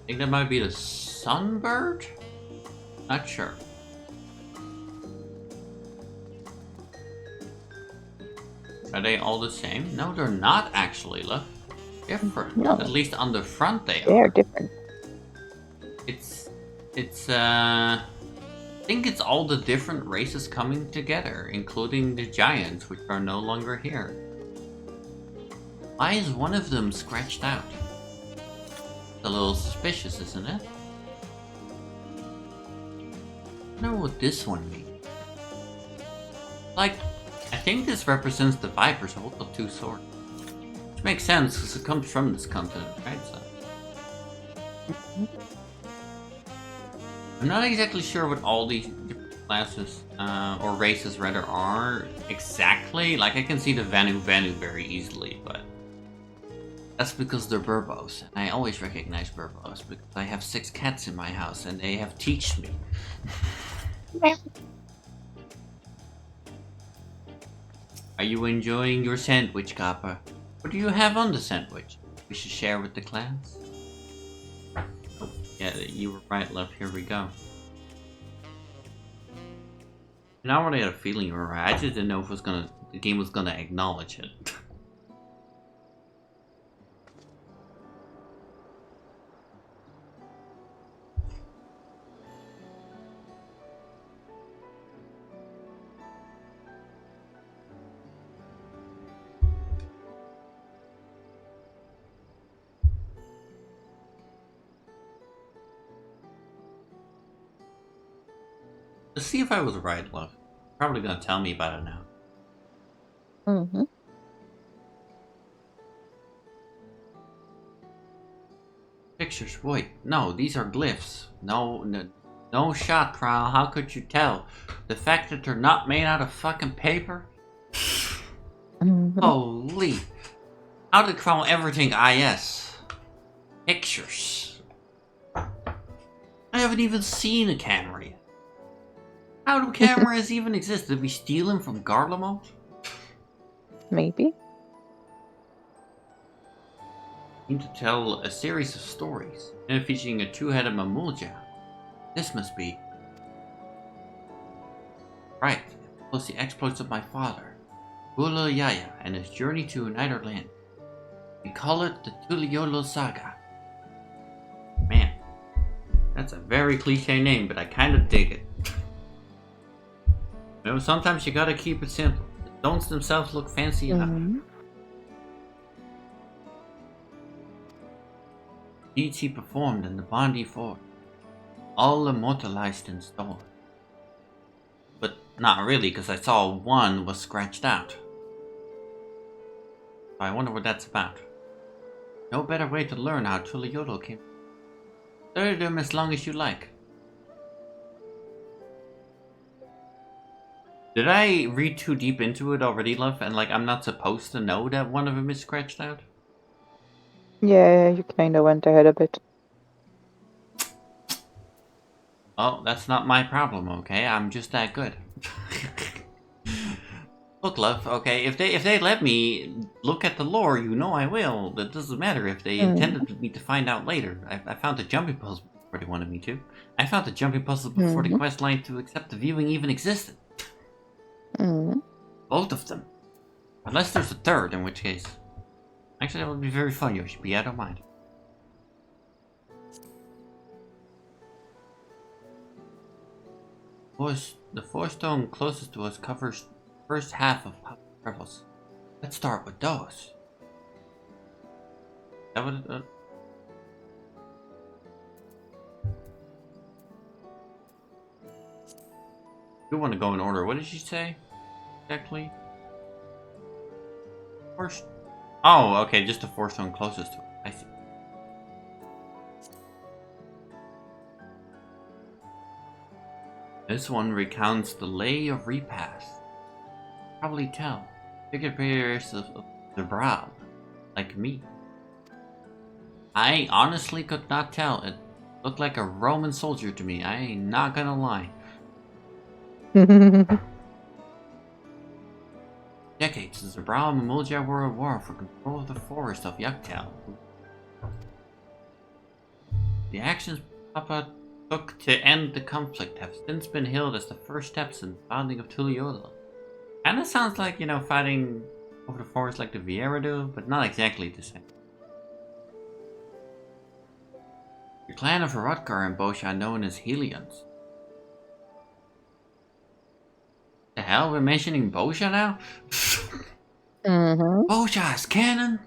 think that might be the sunbird? Not sure. Are they all the same? No, they're not actually, look. Different. No. At least on the front they They're are. different. I think it's all the different races coming together, including the giants, which are no longer here. Why is one of them scratched out? It's a little suspicious, isn't it? I don't know what this one means. Like, I think this represents the Vipers hold the two swords. Which makes sense, because it comes from this continent, right? So. I'm not exactly sure what all these different classes, or races rather, are exactly. Like, I can see the Vanu very easily, but that's because they're Burbos, and I always recognize Burbos because I have 6 cats in my house, and they have teached me. Are you enjoying your sandwich, Kappa? What do you have on the sandwich? We should share with the class. Oh, yeah, you were right, love. Here we go. And I already had a feeling you were right. I just didn't know if the game was gonna acknowledge it. Let's see if I was right, love. Probably gonna tell me about it now. Mm-hmm. Pictures, wait, no, these are glyphs. No shot, Trial, how could you tell? The fact that they're not made out of fucking paper? Mm-hmm. Holy. How did Crown ever think IS? Pictures. I haven't even seen a camera yet. How do cameras even exist? Did we steal them from Garlemald? Maybe. Need to tell a series of stories, and featuring a 2-headed Mamulja. This must be right. Plus the exploits of my father, Bula Yaya, and his journey to a Nighter land. We call it the Tuliolo Saga. Man, that's a very cliche name, but I kind of dig it. You know, sometimes you gotta keep it simple. The stones themselves look fancy enough. Deeds he performed in the Bondi Fort, all immortalized in stone. But not really, because I saw one was scratched out. I wonder what that's about. No better way to learn how Tuliolo came. Study them as long as you like. Did I read too deep into it already, love? And like, I'm not supposed to know that one of them is scratched out? Yeah, you kind of went ahead a bit. Oh, that's not my problem, okay? I'm just that good. Look, love, okay, if they let me look at the lore, you know I will. That doesn't matter if they intended me to find out later. I found the jumping puzzle before they wanted me to. I found the jumping puzzle before the quest line to accept the viewing even existed. Both of them. Unless there's a third, in which case. Actually, that would be very fun, Yoshi. I don't mind. The 4-stone closest to us covers the first half of Papa Travels. Let's start with those. That would. You want to go in order. What did she say? Exactly? First. Oh, okay, just the 4-stone closest to it. I see. This one recounts the lay of Repass. Probably tell. Figure players of the brow, like me. I honestly could not tell. It looked like a Roman soldier to me. I ain't not gonna lie. Decades since the Brow and Mamulja were at war for control of the forest of Yaktal. The actions Papa took to end the conflict have since been hailed as the first steps in the founding of Tuliolo. Kinda sounds like, you know, fighting over the forest like the Vieira do, but not exactly the same. The clan of Hrothgar and Bosha are known as Helions. The hell, we're mentioning Bosha now? Bosha's canon?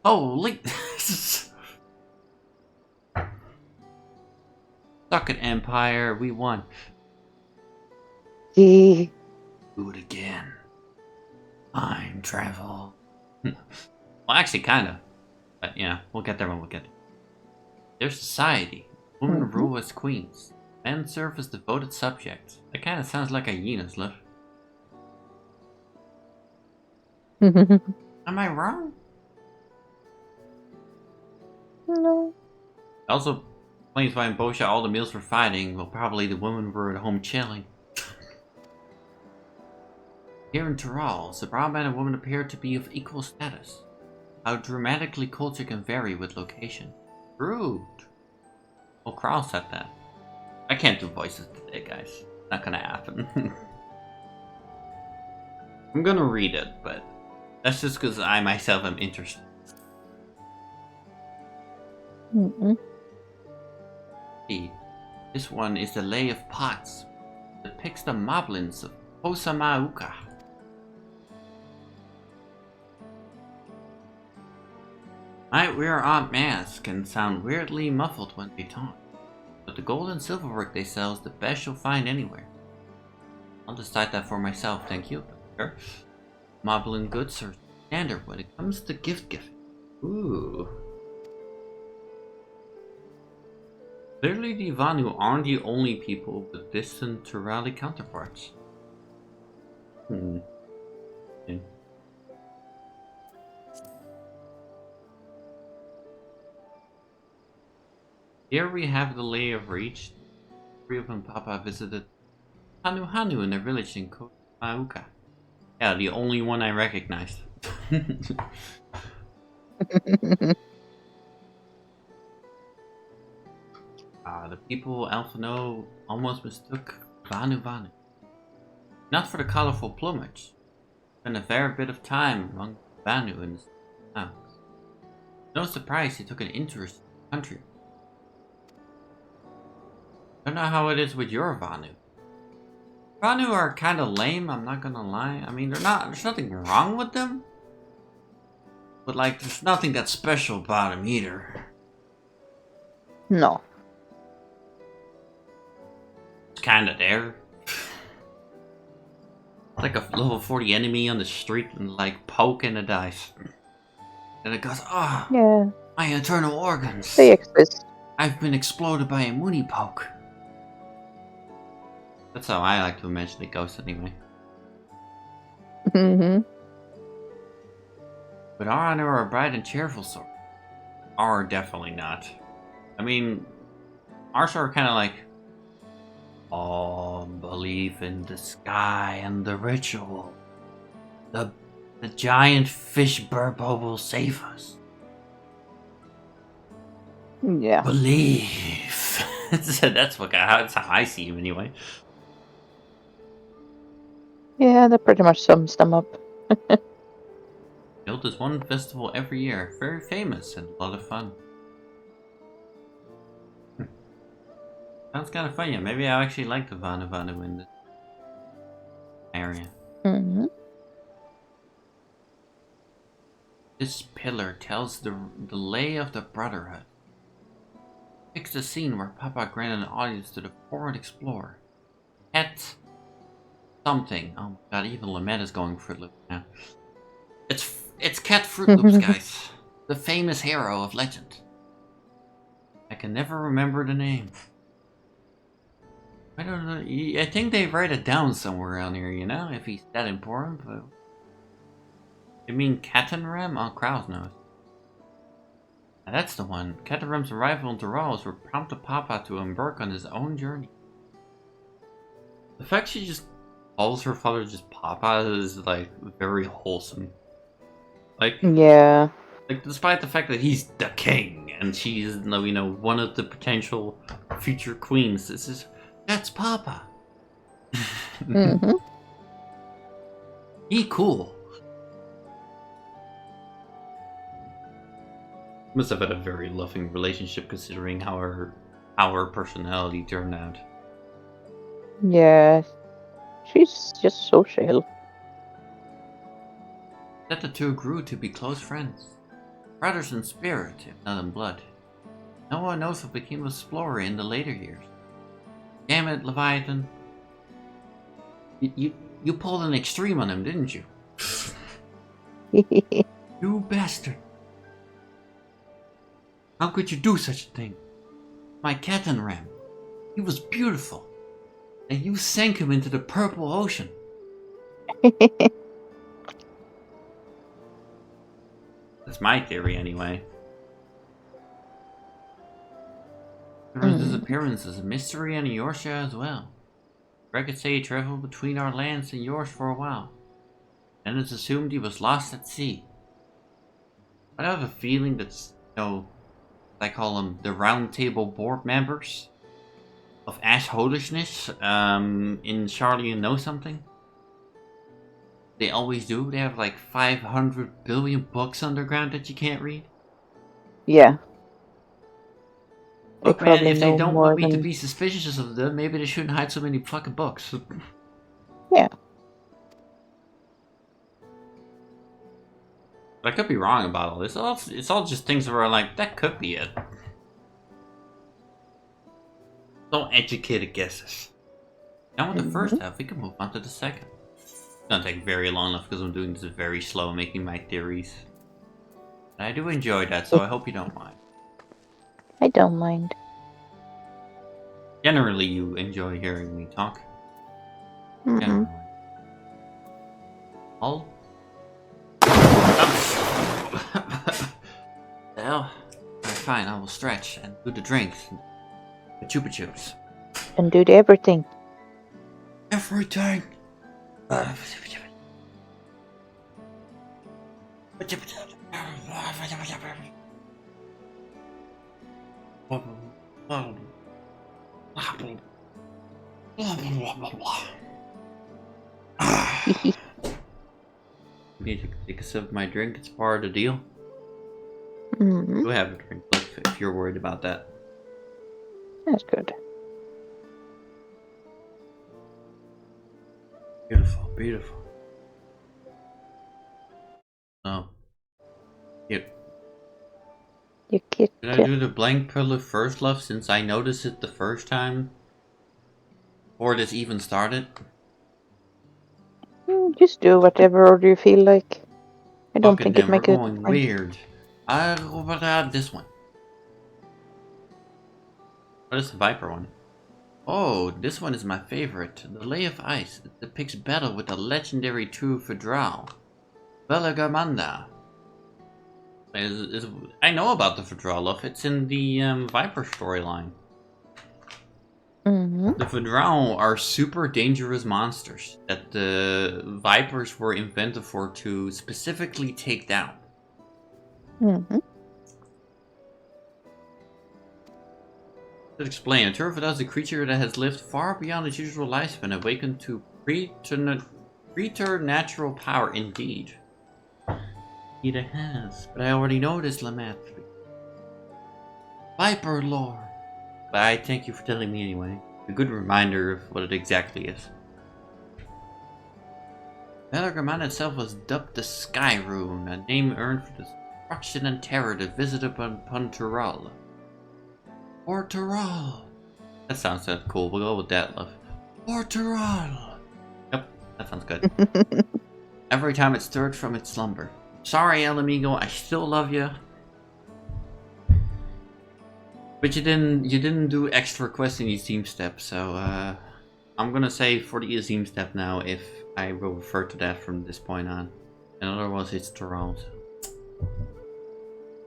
Holy... Suck it, Empire, we won. Do it again. Time travel. Well, actually, kind of. But, yeah, we'll get there when we get there. Their society. Women rule as queens. Men serve as devoted subjects. That kind of sounds like a Yena's life. Am I wrong? No. Also, explains why in Bosha all the males were fighting, while probably the women were at home chilling. Here in Tyrol, the brown man and woman appear to be of equal status. How dramatically culture can vary with location. Rude. Well, Krall said that. I can't do voices today, guys. Not gonna happen. I'm gonna read it, but that's just because I myself am interested. This one is the Lay of Pots. It depicts the moblins of Posamauka. Might wear odd masks can sound weirdly muffled when they talk, but the gold and silver work they sell is the best you'll find anywhere. I'll decide that for myself, thank you. Sure. Moblin goods are standard when it comes to gift giving. Ooh. Clearly the Vanu aren't the only people with distant Turali counterparts. Okay. Here we have the Lay of Reach. Three of them Papa visited Hanu in their village in Komauka. Yeah, the only one I recognized. The people Alphino almost mistook Vanu. Not for the colorful plumage. Spent a fair bit of time among Vanu in the towns. No surprise he took an interest in the country. Don't know how it is with your Vanu. Vanu are kind of lame, I'm not gonna lie. I mean, there's nothing wrong with them. But like, there's nothing that special about them either. No. It's kinda there. Like a level 40 enemy on the street and like poking the dice. And it goes, oh, Yeah. my internal organs. They exist. I've been exploded by a Mooney poke. That's how I like to imagine the ghost anyway. But Arana are a bright and cheerful sort. Are definitely not. I mean, ours are kind of like, oh, belief in the sky and the ritual. The giant fish burpo will save us. Yeah. Believe. That's how I see him anyway. Yeah, that pretty much sums them up. Held this one festival every year. Very famous and a lot of fun. Sounds kind of fun, yeah. Maybe I actually like the Vanu in this area. This pillar tells the lay of the Brotherhood. Picks the scene where Papa granted an audience to the foreign explorer. Cat something. Oh my god, even Lamet is going Fruit Loops now. It's Cat Fruit Loops, guys. The famous hero of legend. I can never remember the name. I don't know. I think they write it down somewhere around here, you know, if he's that important, but... You mean Catanram? Oh, Krause knows. Now that's the one. Catanram's arrival in Tyrol would prompt Papa to embark on his own journey. The fact she just calls her father just Papa is, like, very wholesome. Like... Yeah. Like, despite the fact that he's the king, and she's, you know, one of the potential future queens, that's Papa. He cool. Must have had a very loving relationship considering how her personality turned out. Yeah. She's just so chill. That the two grew to be close friends. Brothers in spirit, if not in blood. No one knows what became of Explorer in the later years. Damn it, Leviathan. You pulled an extreme on him, didn't you? You bastard! How could you do such a thing? My Catan ram. He was beautiful. And you sank him into the purple ocean. That's my theory, anyway. His disappearance is a mystery and Yorsha as well. I could say he traveled between our lands and yours for a while. Then it's assumed he was lost at sea. I have a feeling that's, I call them the round table board members of assholishness in Charlie You Know Something. They always do. They have like 500 billion books underground that you can't read. Yeah. Look, man, if they know don't more want me to than- be suspicious of them, maybe they shouldn't hide so many fucking books. Yeah. But I could be wrong about all this. It's all just things where I'm like, that could be it. Don't educated guesses. Now with the first half, we can move on to the second. It's gonna take very long enough because I'm doing this very slow, making my theories. And I do enjoy that, so I hope you don't mind. I don't mind. Generally, you enjoy hearing me talk. Mm-mm. Generally. All? Well, fine, I will stretch and do the drinks. The chupa chups. And do everything. Everything! Need to take a sip of my drink, it's part of the deal. Mm-hmm. Go have a drink if you're worried about that. That's good. Beautiful, beautiful. Oh. Cute. You kid. Did I do the blank pillar first, love, since I noticed it the first time? Before this even started? Just do whatever order you feel like. I don't Fucking think it damn, makes we're it going weird. This one. What is the Viper one? Oh, this one is my favorite. The Lay of Ice. It depicts battle with the legendary true Fedral. Belagamanda. I know about the Fedral, love. It's in the Viper storyline. The Fedral are super dangerous monsters that the Vipers were invented for to specifically take down. To explain, a Turfida is a creature that has lived far beyond its usual lifespan, awakened to preternatural power indeed. It has, but I already know this, Lamat. Viper lore. But I thank you for telling me anyway. A good reminder of what it exactly is. Bellergaman itself was dubbed the Sky Rune, a name earned for the destruction and terror that visited upon Tural. Or Tural. That sounds cool. We'll go with that, love. Or Tural. Yep, that sounds good. Every time it stirred from its slumber. Sorry, El Amigo, I still love you. But you didn't do extra quests in the Azim step, so I'm gonna say for the Azim step now if I will refer to that from this point on. And otherwise it's Tural.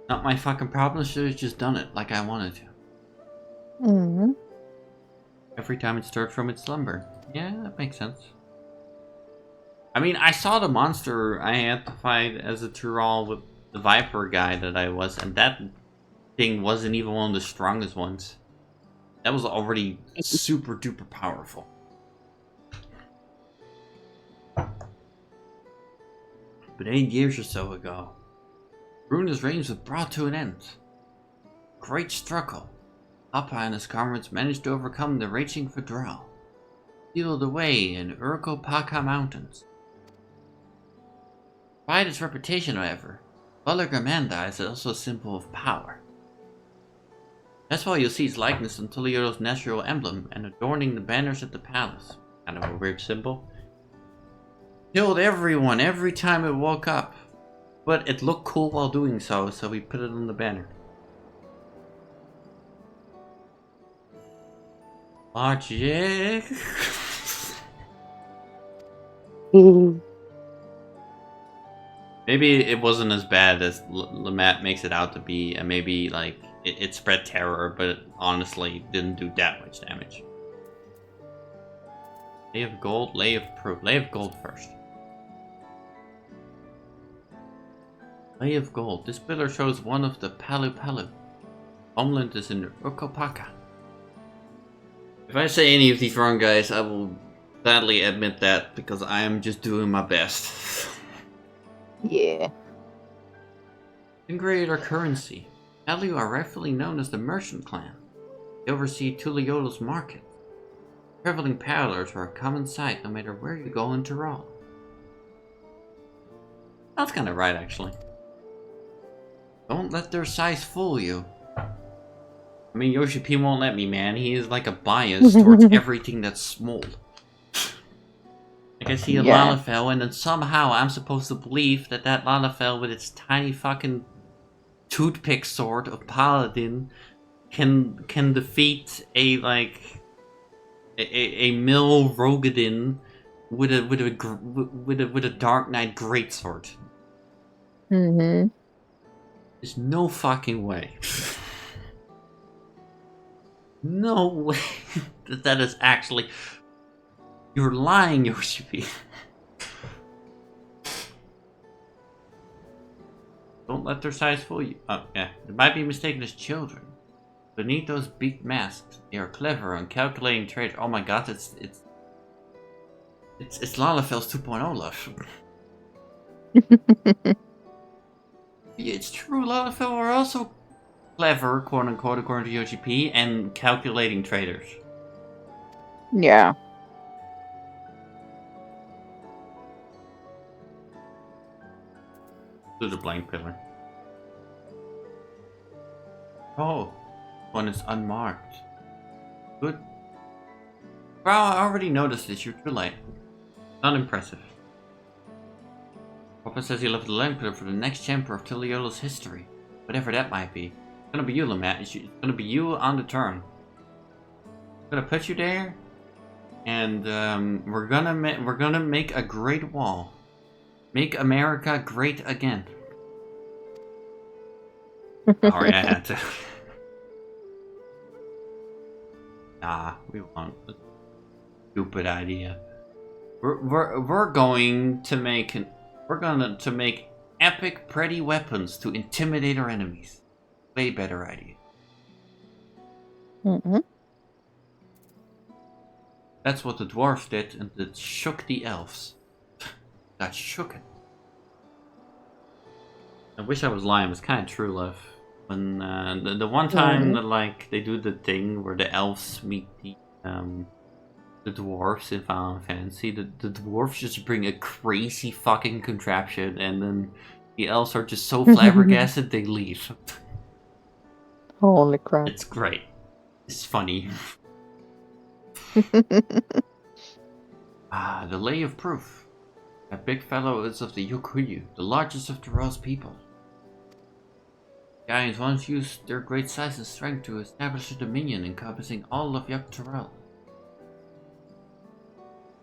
Not my fucking problem, should have just done it like I wanted to. Every time it stirred from its slumber. Yeah, that makes sense. I mean, I saw the monster I had to fight as a Tural with the Viper guy that I was, and that thing wasn't even one of the strongest ones. That was already super duper powerful. But 8 years or so ago, Runa's reign was brought to an end. Great struggle. Appa and his comrades managed to overcome the raging Fedral, sealed away in Urkopaka Mountains. Despite its reputation, however, Balagamanda is also a symbol of power. That's why you'll see its likeness on Tulio's natural emblem and adorning the banners at the palace. Kind of a weird symbol. Killed everyone every time it woke up. But it looked cool while doing so, so we put it on the banner. Logic. Maybe it wasn't as bad as Lamat makes it out to be, and maybe like it spread terror, but it honestly didn't do that much damage. Lay of gold, lay of proof. Lay of gold first. Lay of gold. This pillar shows one of the Palu Palu. Homeland is in Ukopaka. If I say any of these wrong, guys, I will gladly admit that because I am just doing my best. Yeah. Integrate our currency. Palu are rightfully known as the Merchant Clan. They oversee Tuliola's market. Traveling paddlers are a common sight no matter where you go in Tyrol. That's kind of right, actually. Don't let their size fool you. I mean, Yoshi P won't let me, man. He is like a bias towards everything that's small. Like I see a Lalafell, and then somehow I'm supposed to believe that that Lalafell with its tiny fucking toothpick sword of Paladin can defeat a like a Mill Rogadin with a Dark Knight greatsword. Mm-hmm. There's no fucking way. No way that is actually. You're lying, Yoshi. Don't let their size fool you. Oh, yeah. They might be mistaken as children. Beneath those beaked masks, they are clever and calculating trade. Oh my god, it's Lalafell's 2.0, love. Yeah, it's true, Lalafell are also clever, quote unquote, according to Yoshi P, and calculating traders. Yeah. To the blank pillar. Oh, one is unmarked. Good. Well, I already noticed this. You're too late. Not impressive. Papa says he left the lamp pillar for the next champion of Tuliola's history. Whatever that might be. It's gonna be you, Lamat. It's gonna be you on the turn. I'm gonna put you there, and we're gonna make a great wall. Make America great again. Sorry, I had to. Nah, we won't. Stupid idea. We're going to make epic, pretty weapons to intimidate our enemies. Way better idea. Mm-hmm. That's what the dwarf did, and it shook the elves. Got shooken. I wish I was lying. It was kind of true, love. When the one time that like they do the thing where the elves meet the dwarves in Final Fantasy, the dwarves just bring a crazy fucking contraption, and then the elves are just so flabbergasted they leave. Holy crap. It's great. It's funny. The Lay of Proof. That big fellow is of the Yokuyu, the largest of Tyrell's people. Giants once used their great size and strength to establish a dominion encompassing all of Yak Tyrell.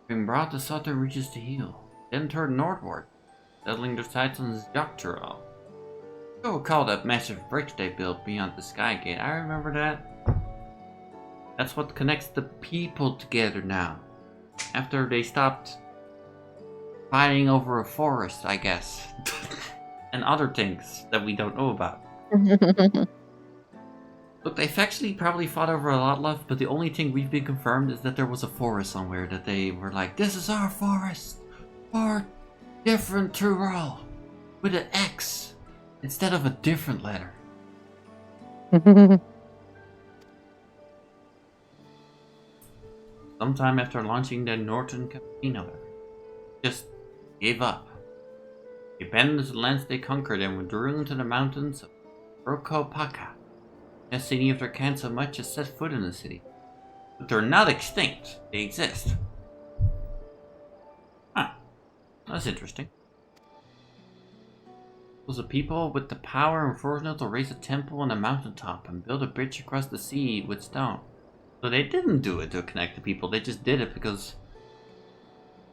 Having brought the southern reaches to heal, then turned northward, settling their sights on Yak Tyrell. You'll recall that massive bridge they built beyond the Sky Gate. I remember that. That's what connects the people together now. After they stopped fighting over a forest, I guess. And other things that we don't know about. Look, they've actually probably fought over a lot, love, but the only thing we've been confirmed is that there was a forest somewhere that they were like, this is our forest! Our different Tyrell! With an X! Instead of a different letter. Sometime after launching their northern campaign, however, just gave up. They abandoned the lands they conquered and withdrew into the mountains of Rokopaka, testing any of their can so much as set foot in the city. But they're not extinct. They exist. Huh. That's interesting. Was the people with the power and fortune to raise a temple on a mountaintop and build a bridge across the sea with stone. So they didn't do it to connect the people, they just did it because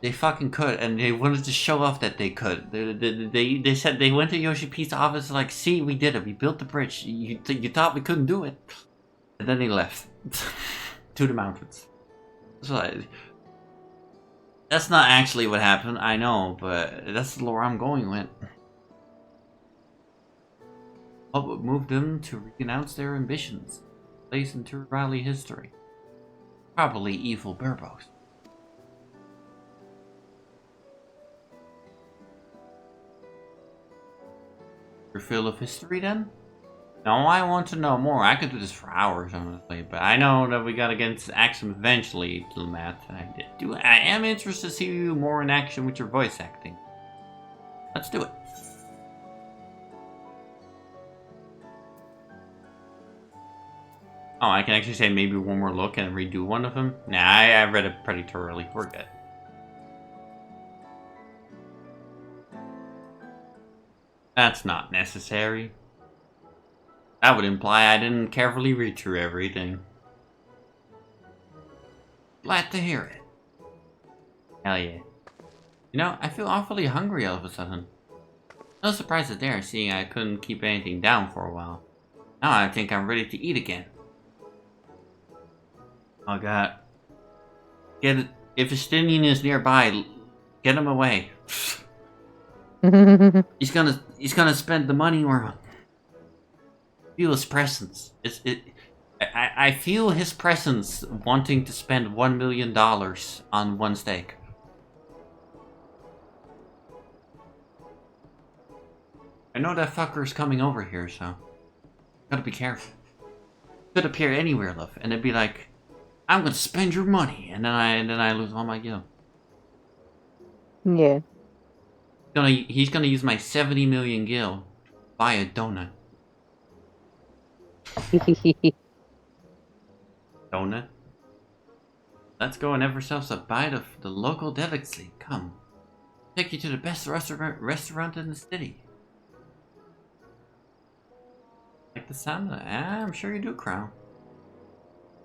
they fucking could, and they wanted to show off that they could. They said they went to Yoshi P's office like, see, we did it, we built the bridge, you thought we couldn't do it. And then they left. To the mountains. So, that's not actually what happened, I know, but that's the lore I'm going with. What moved them to renounce their ambitions, place into rally history? Probably evil Burbos. Your fill of history then? No, I want to know more. I could do this for hours, honestly, but I know that we gotta get into action eventually, Matt. I am interested to see you more in action with your voice acting. Let's do it. Oh, I can actually say maybe one more look and redo one of them? Nah, I read it pretty thoroughly. We're good. That's not necessary. That would imply I didn't carefully read through everything. Glad to hear it. Hell yeah. You know, I feel awfully hungry all of a sudden. No surprises there, seeing I couldn't keep anything down for a while. Now I think I'm ready to eat again. Oh god. Get it. If Justinian is nearby, get him away. He's gonna spend the money or feel his presence. I feel his presence wanting to spend $1 million on one steak. I know that fucker's coming over here, so gotta be careful. Could appear anywhere, love, and it'd be like, I'm gonna spend your money, and then I lose all my gil. Yeah. He's gonna use my 70 million gil, buy a donut. Donut? Let's go and have ourselves a bite of the local delicacy. Come. Take you to the best restaurant in the city. Like the sound of that? I'm sure you do, Crown.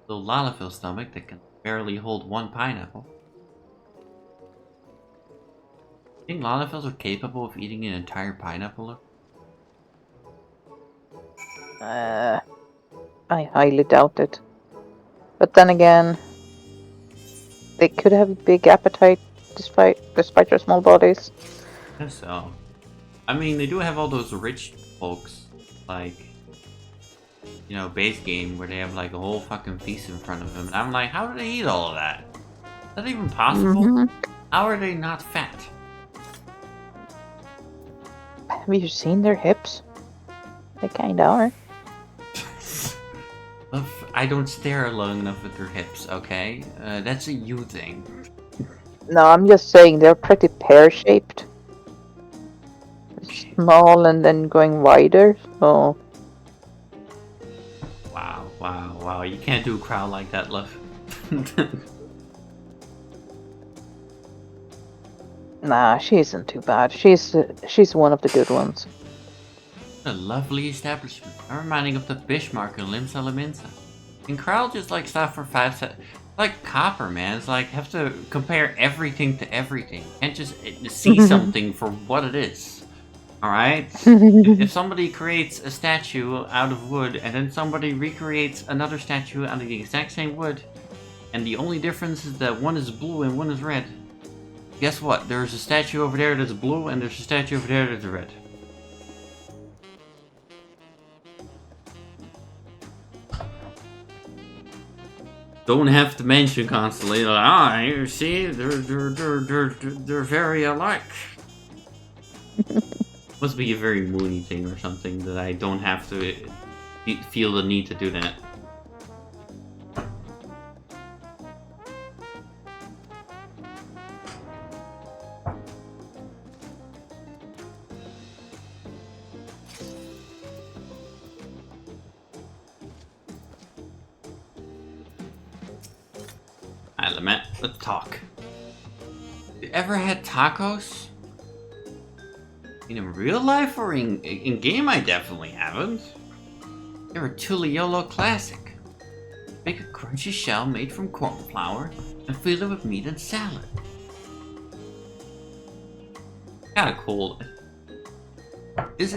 Little Lalafell stomach that can barely hold one pineapple. Think Lalafells are capable of eating an entire pineapple? I highly doubt it. But then again, they could have a big appetite despite their small bodies. I guess so. I mean, they do have all those rich folks, like, you know, base game where they have like a whole fucking feast in front of them. And I'm like, how do they eat all of that? Is that even possible? How are they not fat? Have you seen their hips? They kinda are. I don't stare long enough at their hips, okay? That's a you thing. No, I'm just saying they're pretty pear-shaped. Small and then going wider, so... Wow. You can't do a crowd like that, love. Nah, she isn't too bad. She's one of the good ones. A lovely establishment. I'm reminding of the Bismarck in Lim Salaminsa. And Krell just like stuff for 5 cents. Like copper, man. It's like have to compare everything to everything. Can't just see something for what it is. Alright? If somebody creates a statue out of wood and then somebody recreates another statue out of the exact same wood, and the only difference is that one is blue and one is red, guess what? There's a statue over there that's blue and there's a statue over there that's red. Don't have to mention constantly, like, you see, they're very alike. Must be a very moony thing or something that I don't have to feel the need to do that. Alright, Lament, let's talk. You ever had tacos? In real life or in game, I definitely haven't. They're a Tuliolo classic. Make a crunchy shell made from corn flour and fill it with meat and salad. Kinda cool. Is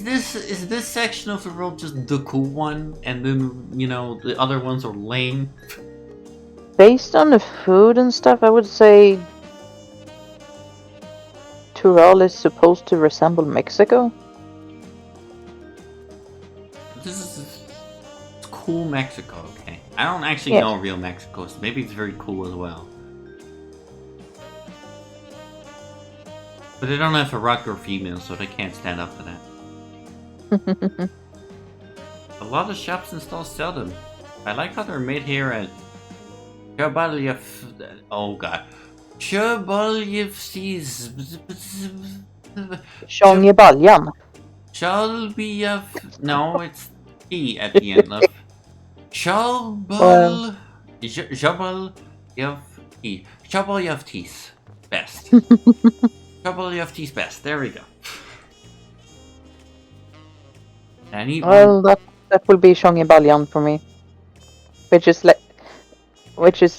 this section of the world just the cool one, and then the other ones are lame? Based on the food and stuff, I would say Tural is supposed to resemble Mexico. This is cool Mexico, okay? I don't actually Yes. know real Mexico, so maybe it's very cool as well. But they don't have a rock or female, so they can't stand up to that. A lot of shops and stalls sell them. I like how they're made here at Chabalyev. Oh god. Chabalyev's. Tjongebaljan. Shalbyev. No, it's T at the end of. Well. Shabalyevti. Shabalyevti's best. Shabalyevti's best. There we go. And eat Well, that will be Tjongebaljan for me. Which is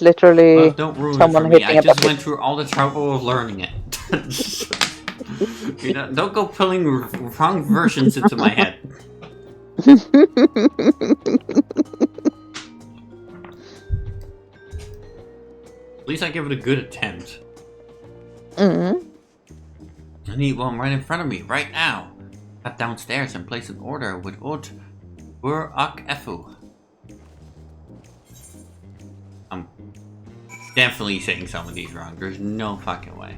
literally Well, don't ruin it for someone me. hitting I a just bucket. went through all the trouble of learning it. Don't go pulling wrong versions into my head. At least I give it a good attempt. Mm-hmm. I need one right in front of me, right now. Cut downstairs and place an order with Ut Burak Efu. I'm definitely saying some of these wrong. There's no fucking way.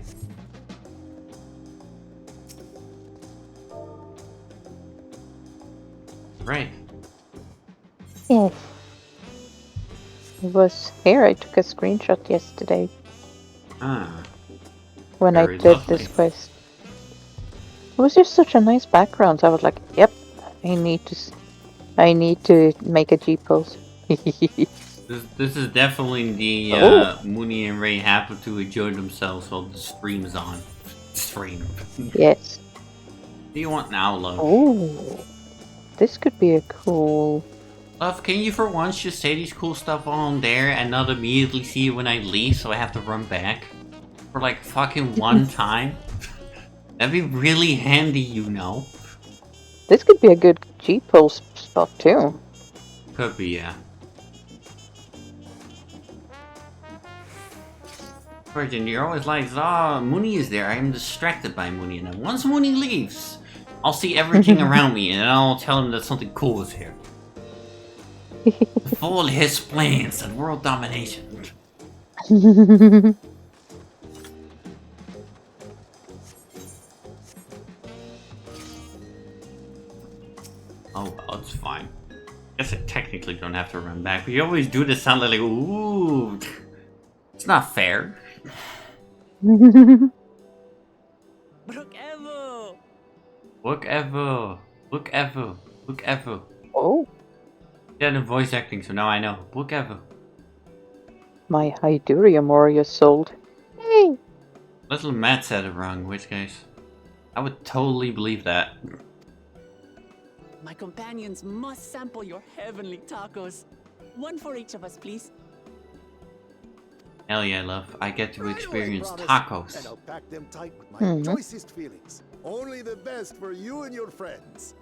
Right. Yes. It was here. I took a screenshot yesterday Ah. when I Very did lovely. this quest. It was just such a nice background. So I was like, "Yep, I need to make a G pose." This is definitely the Mooney and Ray happen to enjoy themselves while the stream is on. Stream. Yes. What do you want now, love? Oh, this could be a cool. Love, can you for once just say these cool stuff on there and not immediately see it when I leave so I have to run back? For like fucking one time? That'd be really handy, you know. This could be a good G pose spot too. Could be, yeah. Virgin, you're always like, Mooney is there. I'm distracted by Mooney. And then once Mooney leaves, I'll see everything around me and I'll tell him that something cool is here. Full his plans and world domination. Oh well, it's fine. Guess I technically don't have to run back, but you always do this sound like, ooh. It's not fair. Brook Evo! Look ever. Look ever. Look ever. Oh, Yeah, the voice acting, so now I know. Look ever. my Hydurium Moria sold. Hey. Little Matt said it wrong, in which case I would totally believe that. My companions must sample your heavenly tacos. One for each of us, please. Hell yeah, love. I get to Right away, experience promise. tacos. And I'll pack them tight with my Mhm. choicest feelings. Only the best for you and your friends.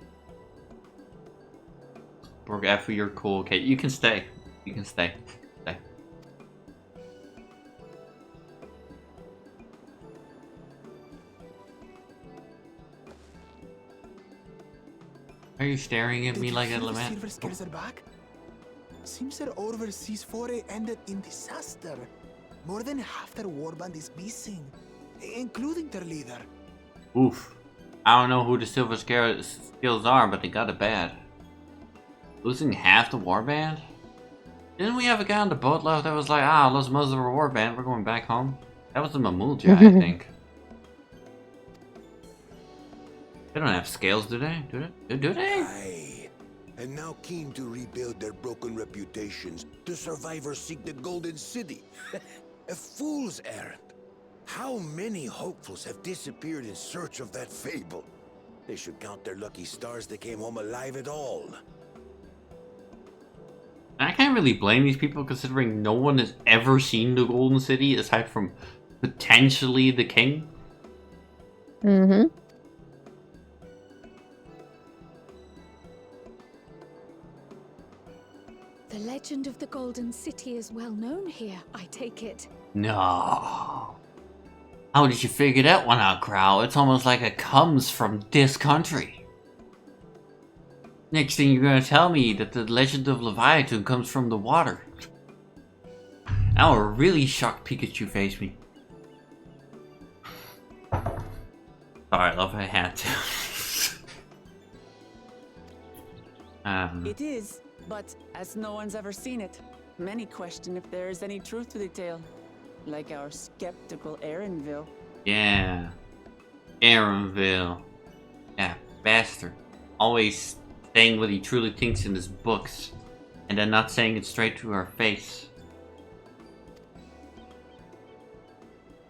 Brooke F, you're cool. Okay, you can stay. You can stay. Stay. Are you staring at me like a The lament? Silver Scales are back? Seems their overseas foray ended in disaster. More than half their warband is missing, including their leader. Oof. I don't know who the Silver Skills are, but they got it bad. Losing half the warband? Didn't we have a guy on the boat left that was like, I lost most of our warband, we're going back home? That was the Mamulja, I think. They don't have scales, do they? Do they? Aye. And now keen to rebuild their broken reputations, the survivors seek the Golden City. A fool's errand. How many hopefuls have disappeared in search of that fable? They should count their lucky stars they came home alive at all. I can't really blame these people considering no one has ever seen the Golden City aside from potentially the king. Mm-hmm. The legend of the Golden City is well known here, I take it. No. How did you figure that one out, Crow? It's almost like it comes from this country. Next thing you're gonna tell me that the legend of Leviathan comes from the water. Now a really shocked Pikachu face me. Sorry, love, I had to. It is, but as no one's ever seen it, many question if there is any truth to the tale. Like our skeptical Aaronville. Yeah. Aaronville. Yeah, bastard. Always saying what he truly thinks in his books, and then not saying it straight to our face.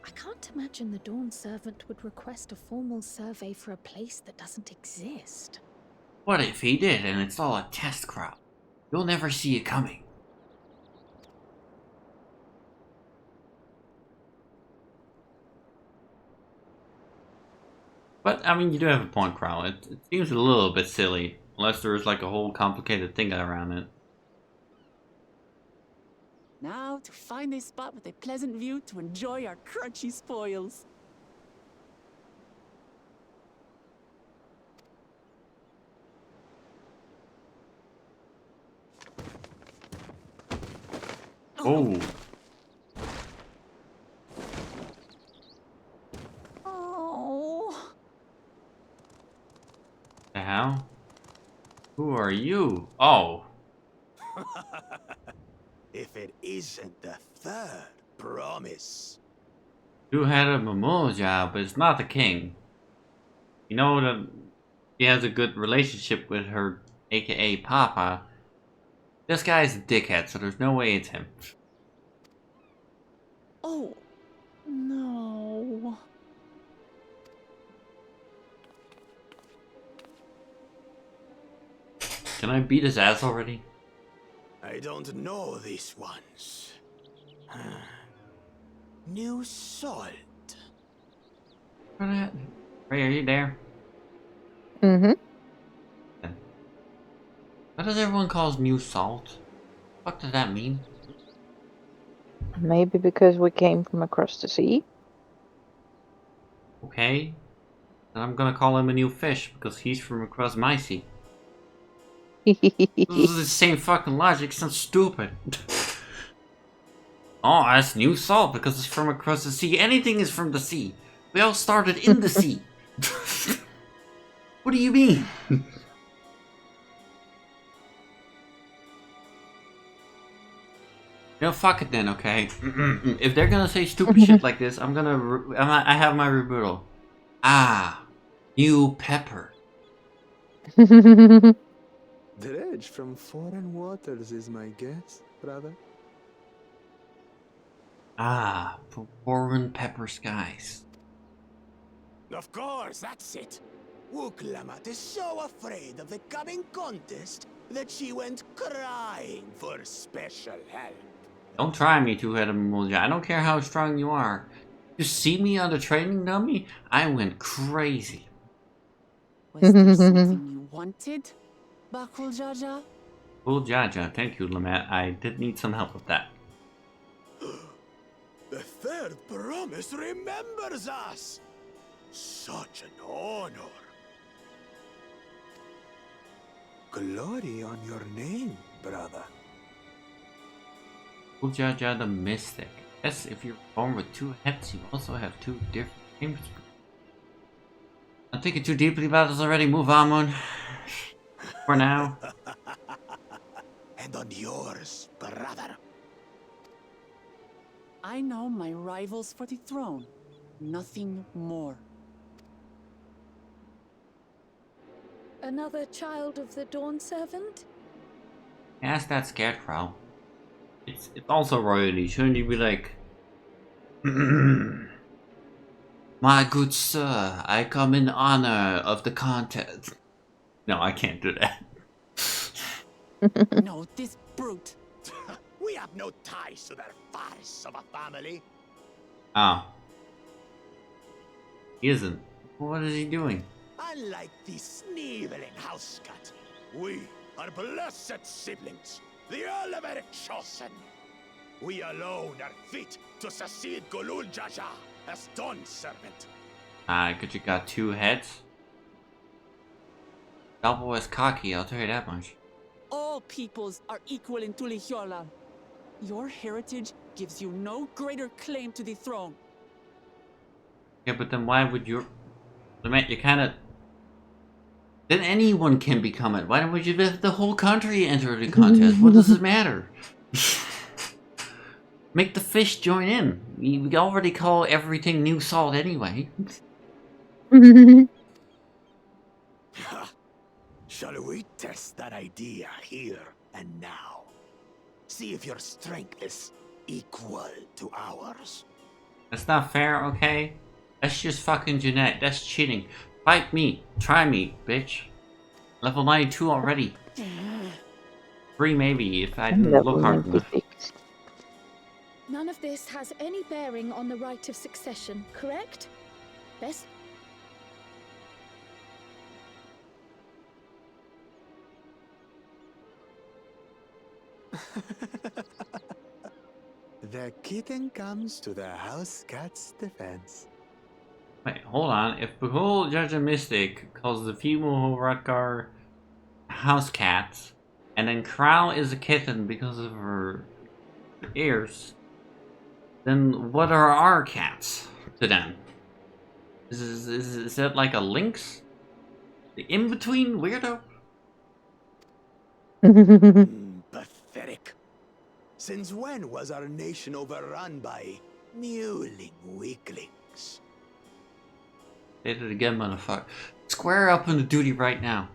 I can't imagine the Dawn Servant would request a formal survey for a place that doesn't exist. What if he did and it's all a test crowd? You'll never see it coming. But, I mean, you do have a point, Crow. It seems a little bit silly, unless there is like a whole complicated thing around it. Now to find a spot with a pleasant view to enjoy our crunchy spoils. Oh. Oh. The hell? Who are you? Oh. If it isn't the third promise. You had a Mimoja, but it's not the king. You know that he has a good relationship with her, aka Papa. This guy's a dickhead, so there's no way it's him. Oh. No. Can I beat his ass already? I don't know these ones. New salt. Ray, are you there? Mm-hmm. What does everyone call new salt? What does that mean? Maybe because we came from across the sea. Okay. And I'm gonna call him a new fish because he's from across my sea. This is the same fucking logic, it's not stupid. Oh, that's new salt because it's from across the sea. Anything is from the sea. We all started in the sea. What do you mean? Fuck it then, okay? If they're gonna say stupid shit like this, I have my rebuttal. Ah, new pepper. Dredge from foreign waters is my guess, brother. Ah, foreign pepper skies. Of course, that's it. Wooklamat is so afraid of the coming contest that she went crying for special help. Don't try me, two-headed Mimoja. I don't care how strong you are. You see me on the training dummy? I went crazy. Was there something you wanted, Bakul Jaja? Cool, Jaja. Thank you, Lamat. I did need some help with that. The third promise remembers us. Such an honor. Glory on your name, brother. Cool, Jaja the Mystic. Yes, if you're born with two heads, you also have two different names. I'm thinking too deeply about this already. Move on, Moon. For now. And on yours, brother. I know my rivals for the throne. Nothing more. Another child of the Dawn Servant? Ask that scarecrow. It's also royalty. Shouldn't you be like, My good sir, I come in honor of the contest. No, I can't do that. No, this brute. We have no ties to their farce of a family. Oh. He isn't. What is he doing? Unlike the sneevling house cat, we are blessed siblings, the Oliver chosen. We alone are fit to succeed Golul Jaja as Dawn servant. Cause you got 2 heads? Double as cocky, I'll tell you that much. All peoples are equal in Tulihiola. Your heritage gives you no greater claim to the throne. Yeah, but then why would you... you kinda... Then anyone can become it. Why don't you let the whole country enter the contest? What does it matter? Make the fish join in. We already call everything new salt anyway. Shall we test that idea here and now? See if your strength is equal to ours. That's not fair, okay? That's just fucking genetic. That's cheating. Fight me. Try me, bitch. Level 92 already. 3 maybe, if I didn't look hard enough. None of this has any bearing on the right of succession, correct? Best. The kitten comes to the house cat's defense. Wait, hold on. If Behul Judge a Mystic calls the female Rutgar house cat, and then Crow is a kitten because of her ears, then what are our cats to them? Is that like a lynx? The in-between weirdo? Pathetic. Since when was our nation overrun by mewling weaklings? Did it again, motherfucker. Square up into duty right now.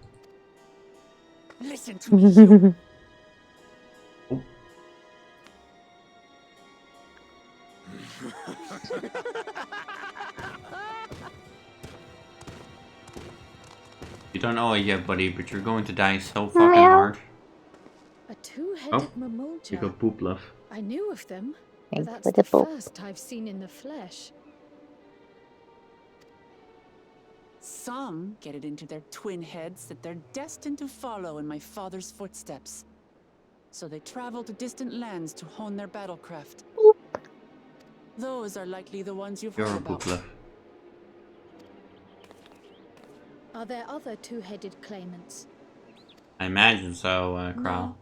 Listen to me, you. Oh. You don't know it yet, buddy, but you're going to die so fucking hard. A two-headed You mamulja. got poop love. I knew of them, Thanks but for that's the the boop. first I've seen in the flesh. Some get it into their twin heads that they're destined to follow in my father's footsteps. So they travel to distant lands to hone their battlecraft. Those are likely the ones you've You're heard a about. poop love. Are there other two-headed claimants? I imagine so, Crow. No,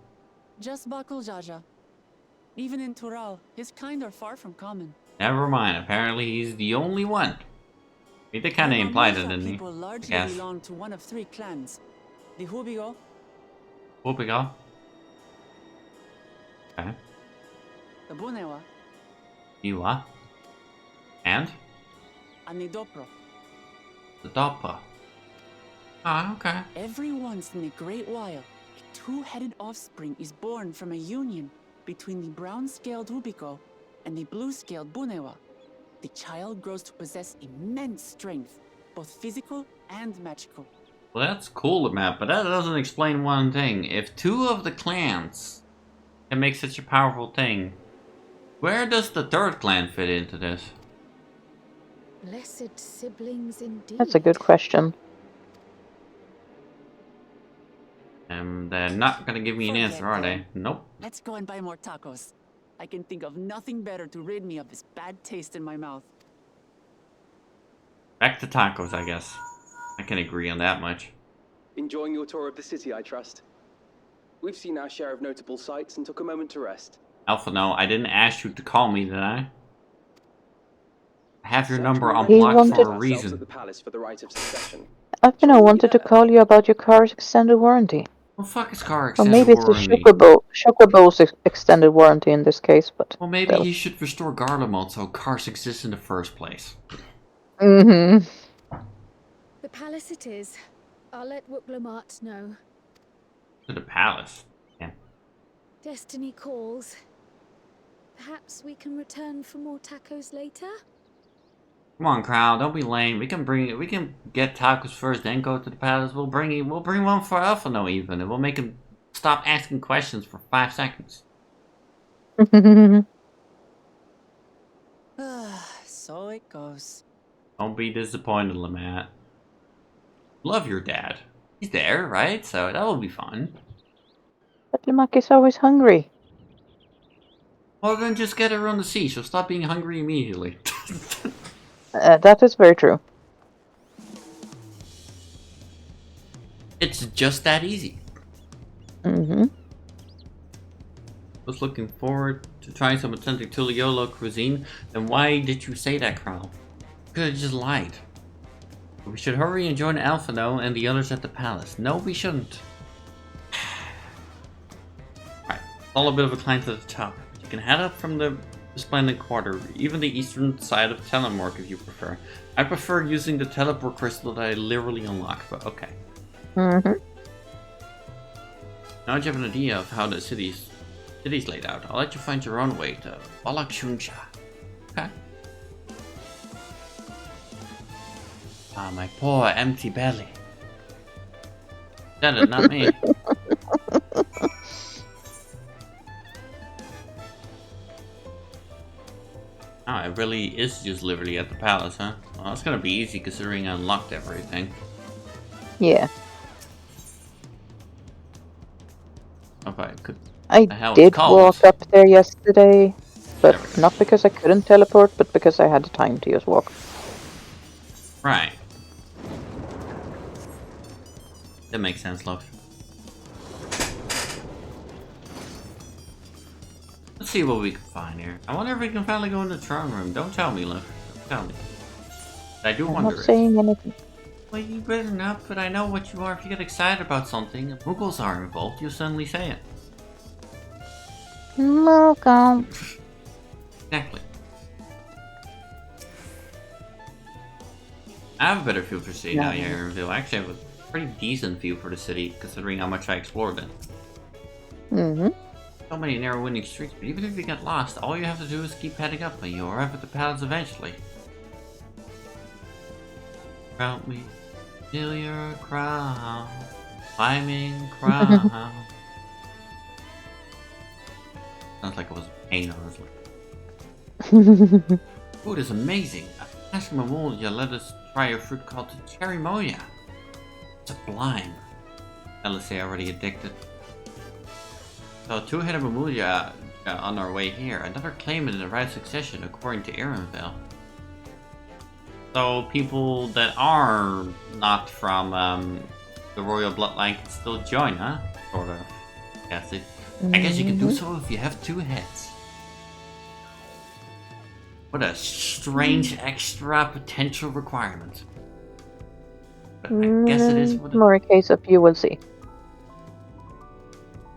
just Bakul Jaja. Even in Tural, his kind are far from common. Never mind, apparently he's the only one. He did kind of The implied it, Mamulja didn't he? people largely Yes. belong to one of 3 clans. The Hubigo, Whoop we go. Okay. the Bunewa, You are. And? and the Dopro. The Doppa. Ah, okay. Every once in a great while, a 2-headed offspring is born from a union between the brown-scaled Hubico and the blue-scaled Bunewa. The child grows to possess immense strength, both physical and magical. Well, that's cool, Matt, but that doesn't explain one thing. If 2 of the clans can make such a powerful thing, where does the 3rd clan fit into this? Blessed siblings indeed. That's a good question. They're not gonna give me an Forget answer, are they? them. Nope. Let's go and buy more tacos. I can think of nothing better to rid me of this bad taste in my mouth. Back to tacos, I guess. I can agree on that much. Enjoying your tour of the city, I trust. We've seen our share of notable sights and took a moment to rest. Alpha, no, I didn't ask you to call me, did I? I have your Such number we unblocked wanted- for a ourselves reason. At the palace for the rite of succession. I wanted to call you about your car's extended warranty. Well, fuck his car Or extended maybe it's warranty. a Chocobo's extended warranty in this case, but Well, maybe still. he should restore Garlemald so cars exist in the first place. Mm-hmm. The palace it is. I'll let Wuklamart know. To the palace. Yeah. Destiny calls. Perhaps we can return for more tacos later? Come on, crowd, don't be lame. We can get tacos first, then go to the palace. We'll bring one for Alphino even, and we'll make him stop asking questions for 5 seconds. So it goes. Don't be disappointed, Lamat. Love your dad. He's there, right? So that will be fun. But Limak is always hungry. Well, then just get her on the sea. She'll stop being hungry immediately. That is very true. It's just that easy. Mm-hmm. Was looking forward to trying some authentic Tuliolo cuisine. Then why did you say that, Crow? You could have just lied. We should hurry and join Alphino and the others at the palace. No, we shouldn't. Alright, all a bit of a climb to the top. You can head up from the Splendid Quarter, even the eastern side of Telemork if you prefer. I prefer using the teleport crystal that I literally unlocked, but okay. Mm-hmm. Now that you have an idea of how the city's laid out, I'll let you find your own way to Balakshuncha. Okay. Ah, my poor empty belly. That is not me. Oh, it really is just literally at the palace, huh? Well, that's gonna be easy considering I unlocked everything. Yeah. If I could. I The hell, did it's cold. walk up there yesterday, but There we go. not because I couldn't teleport, but because I had the time to just walk. Right. That makes sense, love. Let's see what we can find here. I wonder if we can finally go in the throne room. Don't tell me, love. Don't tell me. I do I'm wonder. not saying anything. Well, you better not, but I know what you are. If you get excited about something and Muggles are involved, you'll suddenly say it. Welcome. Exactly. I have a better feel for city now, Yarenville. I actually have a pretty decent view for the city, considering how much I explored it. Mm-hmm. So many narrow winding streets, but even if you get lost, all you have to do is keep heading up and you'll arrive at the palace eventually. Round me, feel your crown, climbing crown. Sounds like it was pain, honestly. Food is amazing. Ask Mamolia, let us try a fruit called the cherry moya. Sublime. LSA already addicted. So, 2-headed Mamolia on our way here. Another claimant in the right succession, according to Erenville. So, people that are not from the royal bloodline can still join, huh? Sort of. Yes, I guess you can do so if you have 2 heads. What a strange extra potential requirement. But I guess it is what it... More a case of you will see.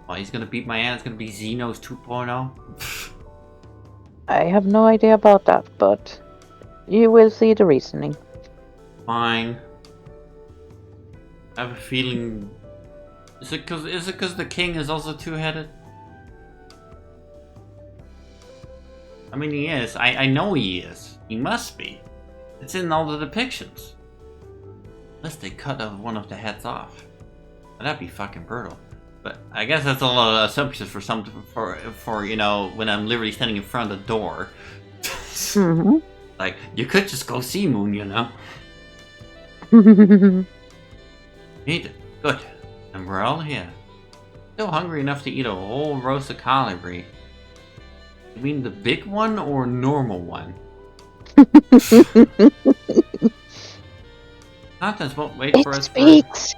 Well, he's gonna beat my ass. It's gonna be Xenos 2.0. I have no idea about that, but you will see the reasoning. Fine. I have a feeling... Is it cause the king is also 2-headed? I mean, he is. I know he is. He must be. It's in all the depictions. Unless they cut one of the heads off. That'd be fucking brutal. But I guess that's a lot of assumptions for you know, when I'm literally standing in front of the door. Mm-hmm. Like, you could just go see Moon, you know? Eat it. Good. And we're all here. Still hungry enough to eat a whole roast of colibri. You mean the big one or normal one? Contents won't wait for us. Speaks.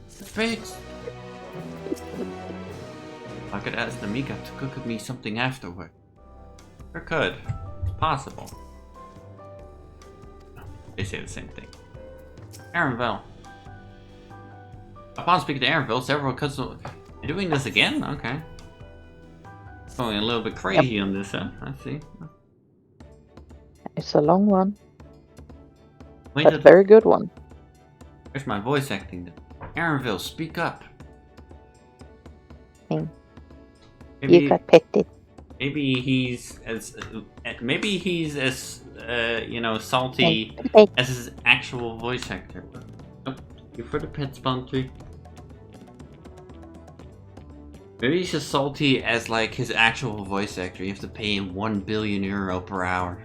Speaks. I could ask Namika to cook me something afterward. Or could. It's possible. They say the same thing. Erenville. Upon speaking to Erenville, several cousins... You're doing this again? Okay. Going a little bit crazy on this, huh? I see. It's a long one, Wait but a very good one. Where's my voice acting? Erenville, speak up. Thing. Maybe, You got petted. Maybe he's as you know, salty Hey. as his actual voice actor. Oh, thank you for the pet sponsor. Maybe he's as salty as like his actual voice actor. You have to pay him €1 billion per hour.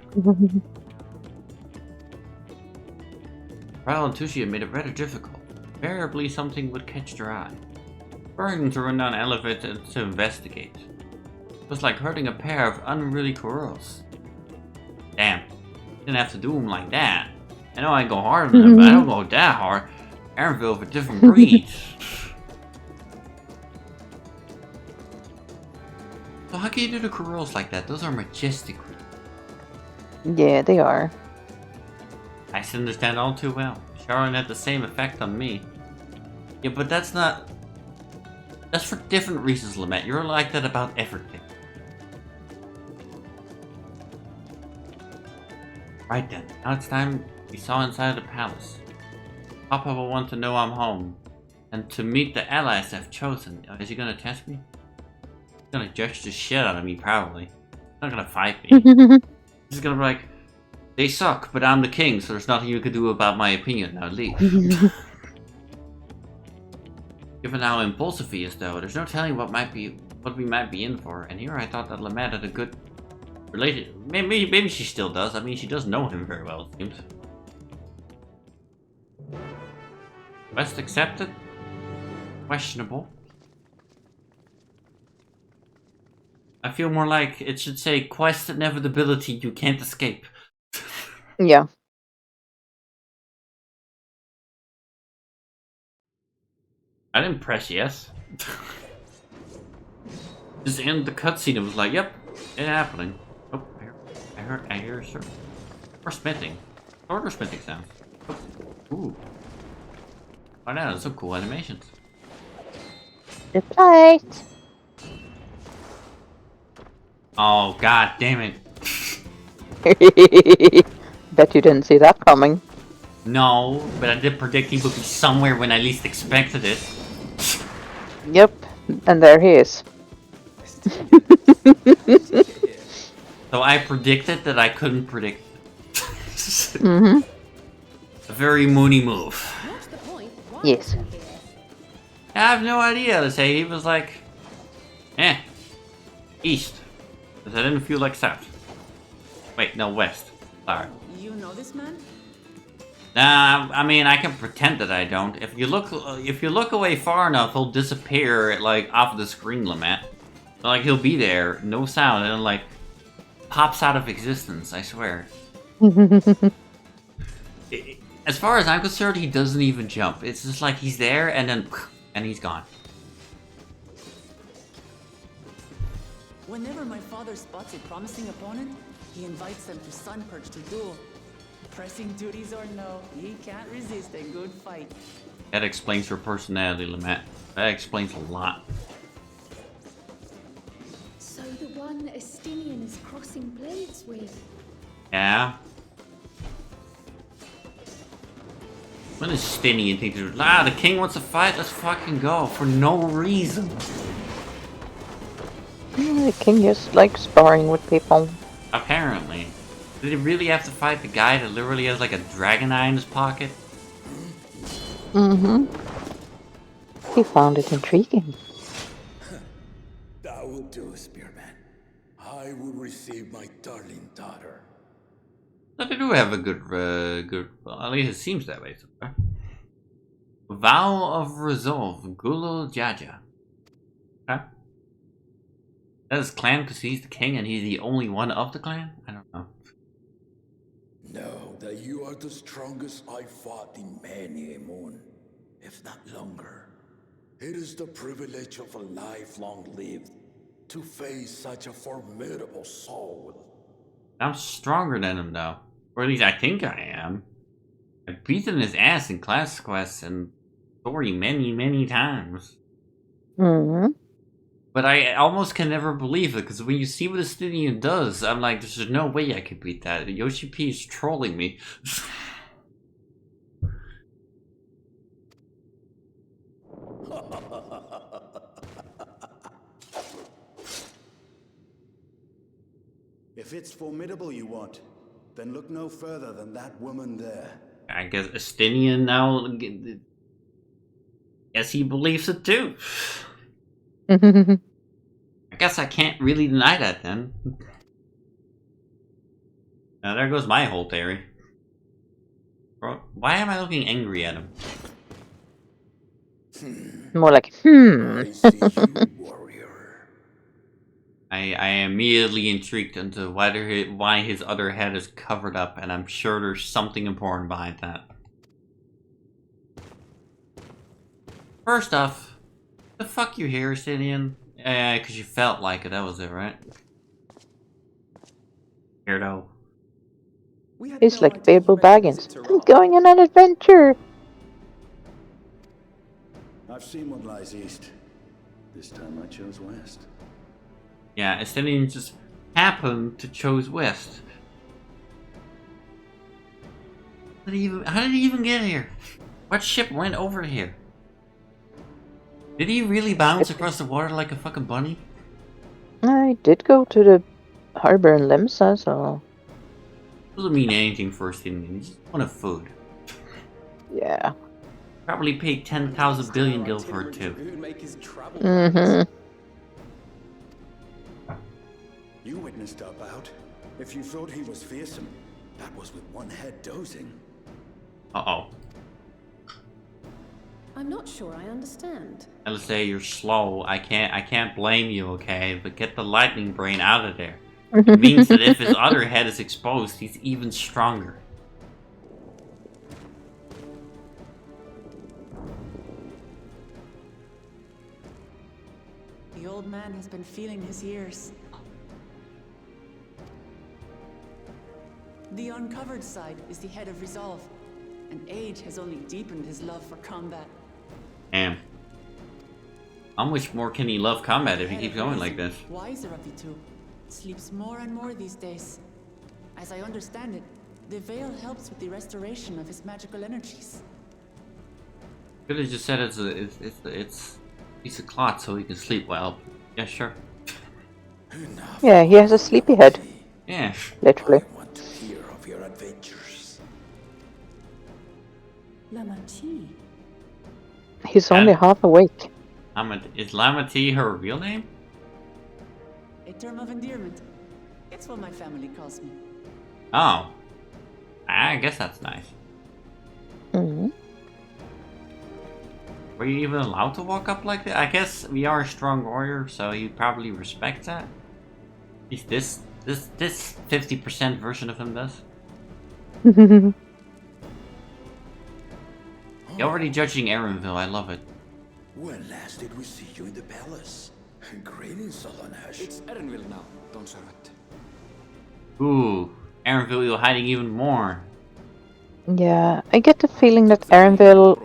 Trial and Tushia made it rather difficult. Invariably something would catch their eye. Burden to run down an elevator to investigate. It was like hurting a pair of unruly corals. Damn. Didn't have to do them like that. I know I go hard on them, but I don't go that hard. Aaronville of a different breed. So how can you do the corals like that? Those are majestic. Yeah, they are. I still understand all too well. Sharon had the same effect on me. Yeah, but that's not... That's for different reasons, Lamette. You're like that about everything. Right then, now it's time we saw inside the palace. Papa will want to know I'm home. And to meet the allies I've chosen. Is he gonna test me? He's gonna judge the shit out of me, probably. He's not gonna fight me. He's gonna be like, they suck, but I'm the king, so there's nothing you can do about my opinion. Now leave. Given how impulsive he is, though, there's no telling what we might be in for. And here I thought that Lamette had a good related. Maybe she still does. I mean, she does know him very well, it seems. Quest accepted? Questionable. I feel more like it should say quest inevitability you can't escape. Yeah. I didn't press yes. Just end the cutscene. It was like, yep, it's happening. Oh, I hear, sir. Or smithing. Order smithing sounds. Oh, ooh. Oh, no, that's some cool animations. The plate. Oh, god damn it. Bet you didn't see that coming. No, but I did predict he would be somewhere when I least expected it. Yep, and there he is. So I predicted that I couldn't predict. Mm-hmm. A very Mooney move. What's the point? Why Yes. are you here? I have no idea to say. He was like, east. Because I didn't feel like south. Wait, no, west. Sorry. You know this man? Nah, I mean, I can pretend that I don't. If you look away far enough, he'll disappear, like, off the screen, Lamette. So, like, he'll be there, no sound, and then, like, pops out of existence, I swear. As far as I'm concerned, he doesn't even jump. It's just like he's there, and then, and he's gone. Whenever my father spots a promising opponent, he invites them to Sunperch to duel. Pressing duties or no, he can't resist a good fight. That explains her personality, Lamette. That explains a lot. So the one Estinian is crossing blades with. Yeah? When is Stinny and thinks, the king wants to fight, let's fucking go, for no reason. The king just likes sparring with people. Apparently. Did he really have to fight the guy that literally has like a dragon eye in his pocket? Mm-hmm. He found it intriguing. That will do, Spearman. I will receive my darling daughter. But they do have a good, well, at least it seems that way. Vow of Resolve, Gulu Jaja. Okay. That is clan because he's the king and he's the only one of the clan? I don't know. Know that you are the strongest I fought in many a moon, if not longer. It is the privilege of a life long lived to face such a formidable soul. I'm stronger than him though. Or at least I think I am. I've beaten his ass in class quests and story many, many times. Mm-hmm. But I almost can never believe it, because when you see what Estinian does, I'm like, there's no way I could beat that. Yoshi P is trolling me. If it's formidable you want, then look no further than that woman there. I guess Estinian now. Guess he believes it too. I guess I can't really deny that then. Now there goes my whole theory. Bro, why am I looking angry at him? More like, I see you, warrior. I immediately intrigued into why his other head is covered up, and I'm sure there's something important behind that. First off, the fuck you here, Estinian? Yeah, because you felt like it, that was it, right? Weirdo. We had he's no like idea you Bilbo meant to visit Baggins. I'm Tyrol. going on an adventure. I've seen what lies east. This time I chose west. Yeah, Estinian just happened to choose west. How did he even get here? What ship went over here? Did he really bounce across the water like a fucking bunny? I did go to the harbor in Lemsa, so Doesn't mean anything for Estinian, he just wanted food. yeah. Probably paid 10,000 billion gil for it too. Dragoon make his travel Mm-hmm. plans. You witnessed our bout. If you thought he was fearsome, that was with one head dozing. Uh-oh. I'm not sure I understand. Let's say you're slow. I can't blame you, okay? But get the lightning brain out of there. It means that if his other head is exposed, he's even stronger. The old man has been feeling his years. The uncovered side is the head of resolve, and age has only deepened his love for combat. Damn. How much more can he love combat if he Head keeps of going reason, like this? Wiser of the two, sleeps more and more these days. As I understand it, the veil helps with the restoration of his magical energies. Could have just said it's a piece of cloth so he can sleep well. Yeah, sure. Enough Yeah, he has a sleepy head, Yeah. literally. I want to hear of your adventures. Lamati. He's only half awake. Is Lamati her real name? A term of endearment. It's what my family calls me. Oh. I guess that's nice. Mm-hmm. Were you even allowed to walk up like that? I guess we are a strong warrior, so you probably respect that. At least this 50% version of him does. You're already judging Aaronville, I love it. When last did we see you in the palace? Greetings, Solanash. It's Erenville now, don't you it? Ooh, Aaronville, you're hiding even more. Yeah, I get the feeling that Erenville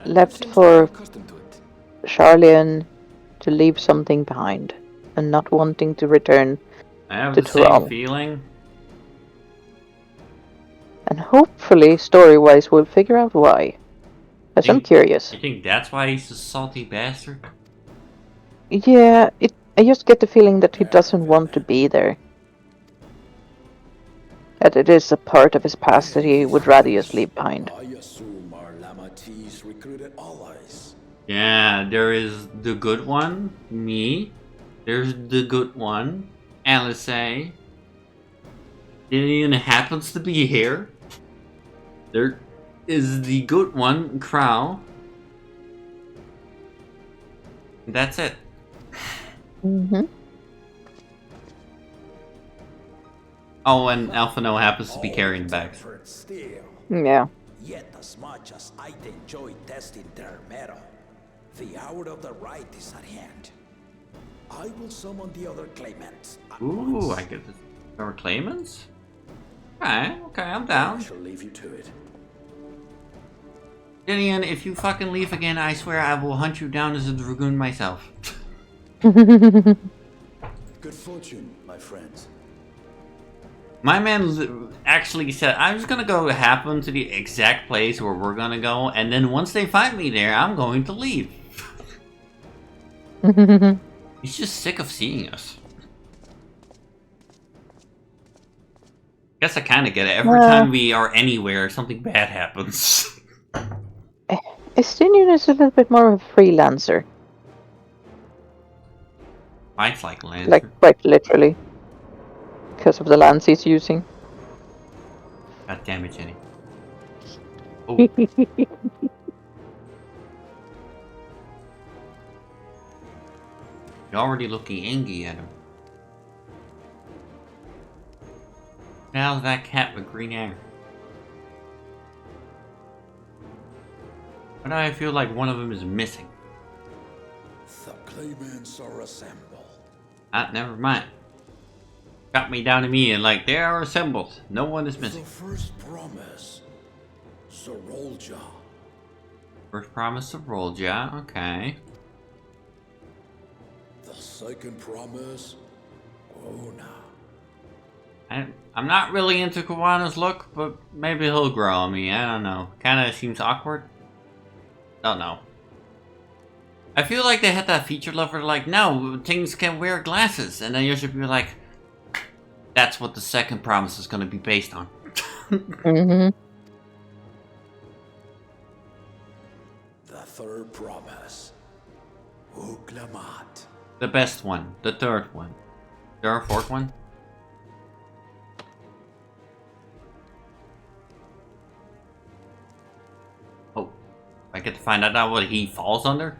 left for Accustomed to it. Charlian to leave something behind and not wanting to return. I have The the same Tyrol. feeling. And hopefully, story-wise, we'll figure out why. Because I'm curious. You think that's why he's a salty bastard? Yeah, I just get the feeling that he doesn't want to be there. That it is a part of his past that he would rather just leave behind. I assume our Lamatis recruited allies. Yeah, there is the good one, me. There's the good one, LSA. Gideon happens to be here. There is the good one, Crow. That's it. Mm-hmm. Oh, and Alphano happens to be carrying the bags. Still, Yeah. yet as much as I'd enjoy testing their metal, the hour of the right is at hand. I will summon the other claimants at Ooh, once. I get this. Our claimants? Okay, I'm I down. shall leave you to it. Gideon, if you fucking leave again, I swear I will hunt you down as a dragoon myself. Good fortune, my friends. My man actually said, I'm just gonna go happen to the exact place where we're gonna go, and then once they find me there, I'm going to leave. He's just sick of seeing us. Guess I kind of get it. Every time we are anywhere, something bad happens. Estinian is a little bit more of a freelancer. Fights like Lancer. Like, quite literally. Because of the lands he's using. God damn it, Jenny. Oh. You're already looking angry at him. How's that cat with green hair? Why do I feel like one of them is missing? The claimants are assembled. Ah, never mind. Got me down to me and like, they are assembled. No one is missing. The first promise, Zorolja. First promise of Rolja, okay. The second promise, Ona. I'm not really into Kawana's look, but maybe he'll grow on me. I don't know. Kinda seems awkward. Don't know. I feel like they had that feature lover like, no, things can wear glasses. And then you should be like, that's what the second promise is gonna be based on. Mm-hmm. The third promise, Uklamat. The best one. The third one. There a fourth one? Oh. I get to find out what he falls under?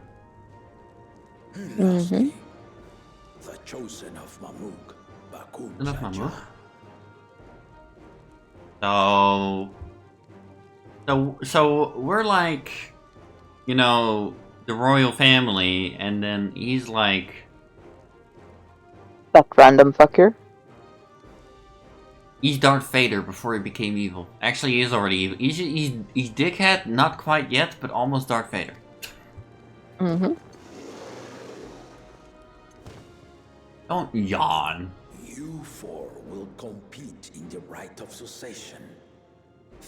And lastly, the chosen of Mamuk, Bakun Enough, Jaja. Mamuk. So we're like, you know, the royal family, and then he's like, That random fucker. he's Darth Vader before he became evil. Actually, he is already evil. He's dickhead, not quite yet, but almost Darth Vader. Mm-hmm. Don't yawn. You four will compete in the right of succession,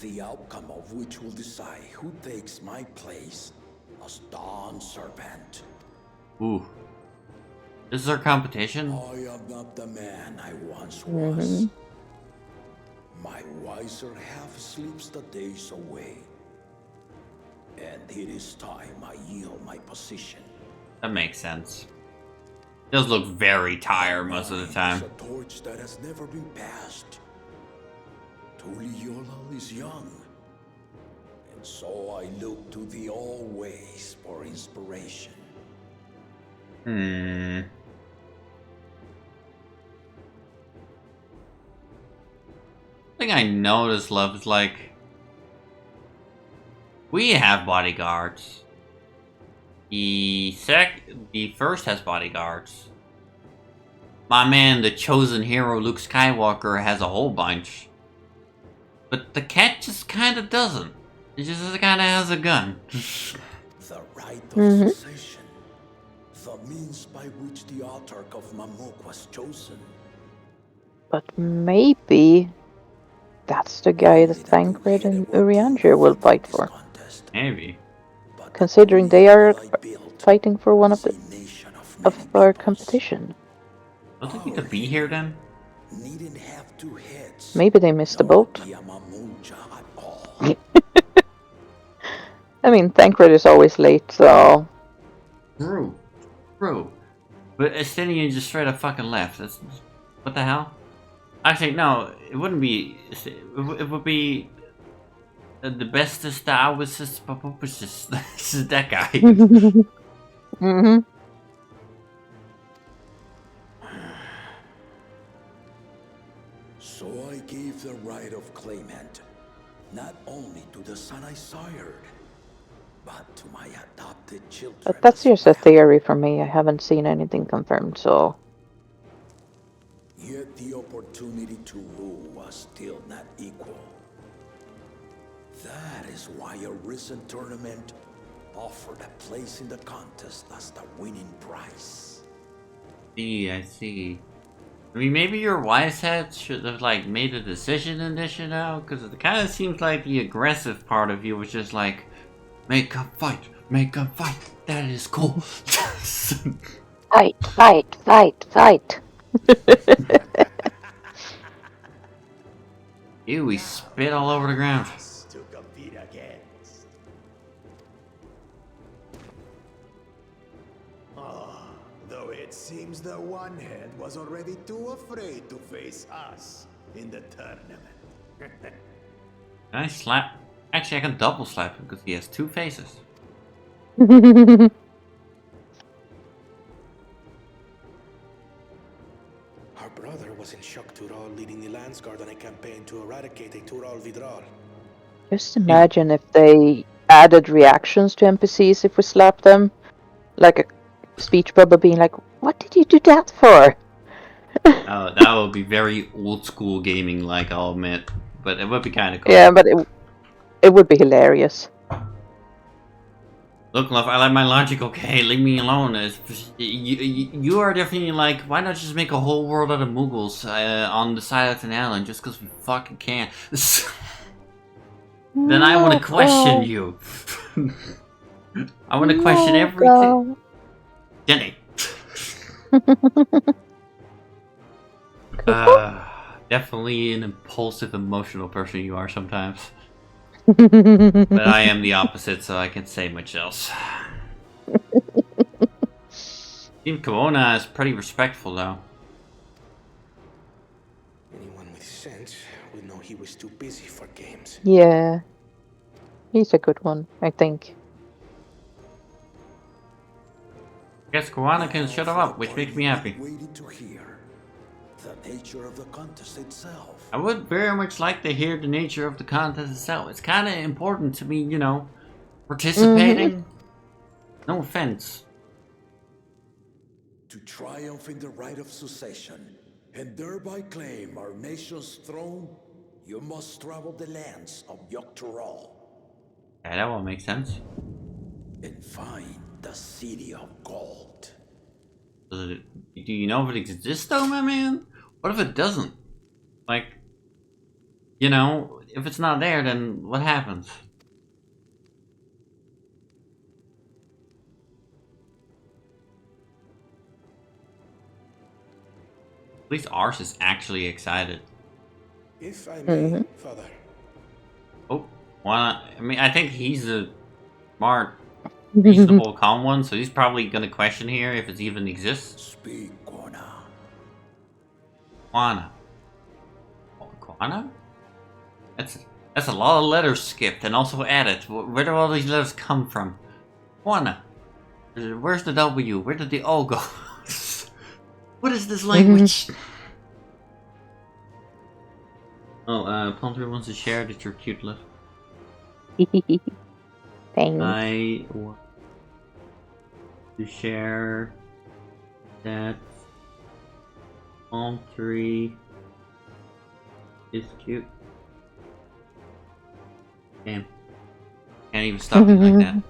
the outcome of which will decide who takes my place as Dawn Servant. Ooh. This is our competition? I am not the man I once was. My wiser half sleeps the days away. And it is time I yield my position. That makes sense. Does look very tired most of the time. It's a torch that has never been passed. Tuliyola is young. And so I look to the always for inspiration. Thing I noticed, love, is like, we have bodyguards. The first has bodyguards. My man, the chosen hero, Luke Skywalker, has a whole bunch. But the cat just kind of doesn't. It just kind of has a gun. The right of succession. The means by which the autarch of Mamuk was chosen. But maybe that's the guy that Thancred and Urianger will fight for. Maybe. Considering they are fighting for one of our competition. Don't think we could be here then? Needn't have two heads. Maybe they missed the boat. I mean, Thancred is always late, so... True. But Estinian just straight up fucking left. That's... What the hell? Actually, no, it wouldn't be... It would be... The bestest that was just... This is that guy. So I gave the right of claimant, not only to the son I sired, but to my adopted children. But that's just a theory for me. I haven't seen anything confirmed, so... Yet the opportunity to rule was still not equal. That is why a recent tournament offered a place in the contest as the winning prize. I see. I mean, maybe your wise head should have, like, made a decision in this, you know? Because it kind of seems like the aggressive part of you was just like, make a fight. That is cool. Fight. Ew, he spit all over the ground. Us to compete against. Ah, though it seems the one head was already too afraid to face us in the tournament. Can I slap? Actually, I can double slap him because he has two faces. Our brother was in Shock Tural leading the Landsguard on a campaign to eradicate a Tural Vidral. Just imagine if they added reactions to NPCs if we slap them. Like a speech bubble being like, what did you do that for? That would be very old school gaming, like, I'll admit. But it would be kind of cool. Yeah, but it would be hilarious. Look, love, I like my logic, okay? Leave me alone. You are definitely like, why not just make a whole world out of Muggles on the side of an island just because we fucking can? Then I want to question you. I want to question everything. Jenny. Definitely an impulsive, emotional person you are sometimes. But I am the opposite, so I can't say much else. Team Kimona is pretty respectful, though. Anyone with sense would know he was too busy for games. Yeah. He's a good one, I think. I guess Kiwana can shut him up, which makes me happy. Waited to hear the nature of the contest itself. I would very much like to hear the nature of the contest itself. It's kind of important to me, you know, participating. No offense. To triumph in the right of succession, and thereby claim our nation's throne, you must travel the lands of Yogg-Tural. Yeah, that won't make sense. And find the City of Gold. Do you know if it exists though, my man? What if it doesn't? Like, you know, if it's not there, then what happens? At least Ars is actually excited. If I may, Father. Oh, I mean, I think he's a smart, reasonable, calm one, so he's probably gonna question here if it even exists. Speak, Quana. Quana. Oh, Quana? That's a lot of letters skipped and also added. Where do all these letters come from? Quana. Where's the W? Where did the O go? What is this language? Oh, Plumtree wants to share that you're cute, love. Thanks. I want to share that Plumtree is cute. Damn. Can't even stop me like that.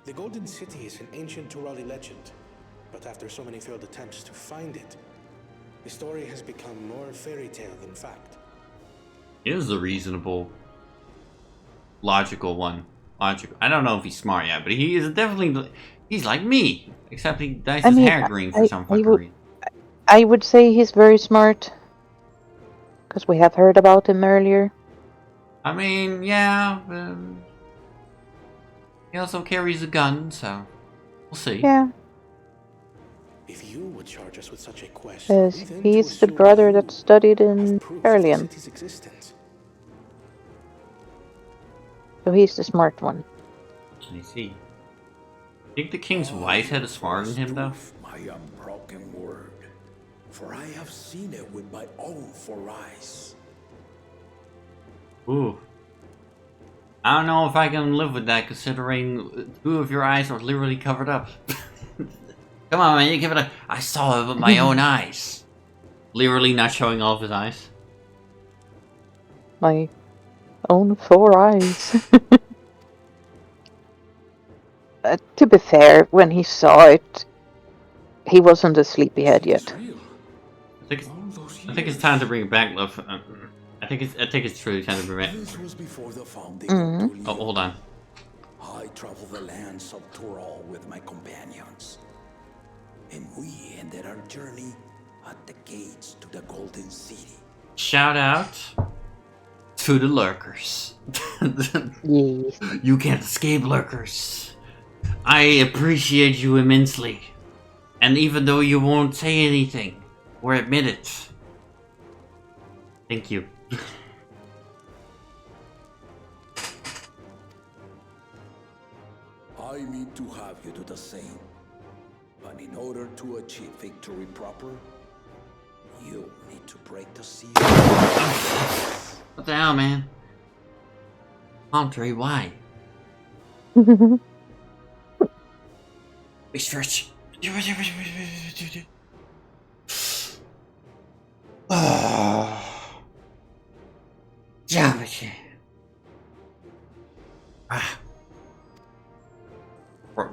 The Golden City is an ancient Turali legend, but after so many failed attempts to find it, the story has become more fairy tale than fact. It is a reasonable, logical one. Logical. I don't know if he's smart yet, but he is definitely. He's like me, except he dyes his hair green for some fucking reason. I would say he's very smart, because we have heard about him earlier. I mean, yeah. He also carries a gun, so we'll see. Yeah. If you would charge us with such a quest, he's the brother that studied in Fairlian. So he's the smart one. Let me see. Think the king's wife had a smarter than him, though? My unbroken word, for I have seen it with my own 4 eyes. Ooh. I don't know if I can live with that, considering 2 of your eyes are literally covered up. Come on, man, you give it a... I saw it with my own eyes. Literally not showing all of his eyes. My own 4 eyes. To be fair, when he saw it, he wasn't a sleepyhead yet. I think it's time to bring it back, love. I think it's truly time to bring it This was before the founding of Tural. Oh, hold on. I traveled the lands of Tural with my companions, and we ended our journey at the gates to the Golden City. shout out to the lurkers. Yes. You can't escape lurkers. I appreciate you immensely. And even though you won't say anything or admit it, thank you. I need to have you do the same. But in order to achieve victory proper, you need to break the seal. What the hell, man? Andre, why? We stretch.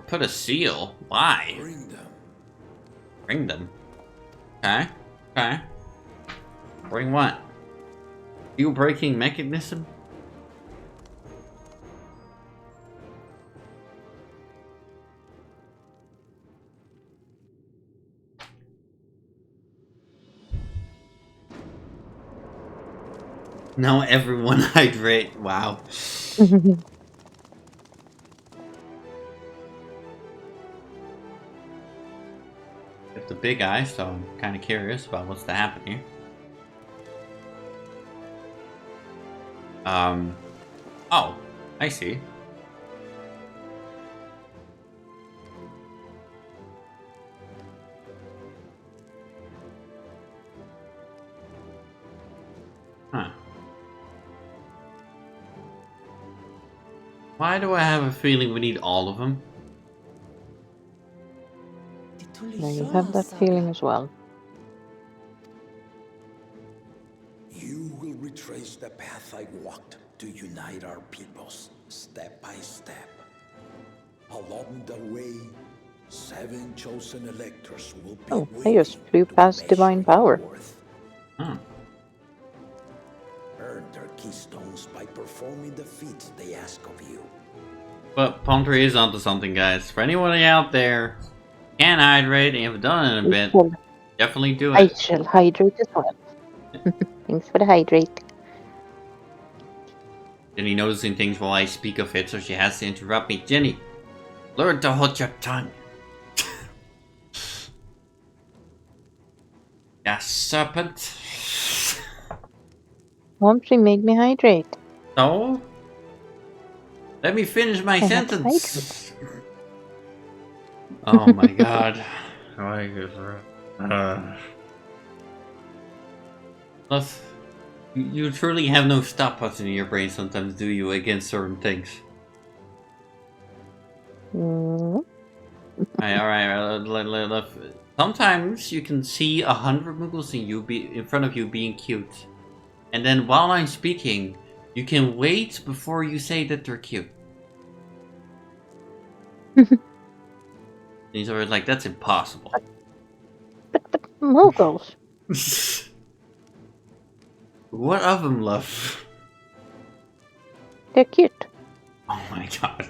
Put a seal? Why? Bring them. Bring them. Okay. Okay. Bring what? Seal breaking mechanism? Now everyone hydrate. Wow. It's the big eye, so I'm kind of curious about what's to happen here. Oh, I see. Huh. Why do I have a feeling we need all of them? Yeah, you have that feeling as well. You will retrace the path I walked to unite our peoples, step by step. Along the way, 7 chosen electors will be Oh, I just flew past divine power. Hmm. Earn their keystones by performing the feats they ask of you. But Pontre is onto something, guys. For anybody out there can hydrate and have done it in a bit, definitely do I it. shall hydrate as well. Thanks for the hydrate. Jenny noticing things while I speak of it, so she has to interrupt me. Jenny, learn to hold your tongue. Ya serpent. Momsy made me hydrate. So? Let me finish my I had to sentence. Oh my god. Plus, you truly have no stop button in your brain sometimes, do you, against certain things? Alright, sometimes you can see 100 Muggles in front of you being cute. And then while I'm speaking, you can wait before you say that they're cute. He's always like, that's impossible. But Muggles. What of them, love? They're cute. Oh my god.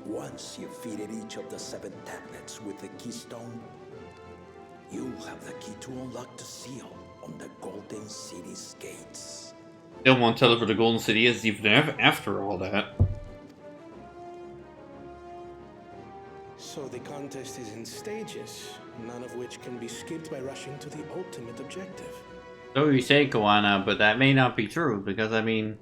Once you've fitted each of the 7 tablets with the keystone, you have the key to unlock the seal on the Golden City's gates. Still won't tell her where the Golden City is even after all that. So the contest is in stages, none of which can be skipped by rushing to the ultimate objective. So you say, Koana, but that may not be true, because I mean,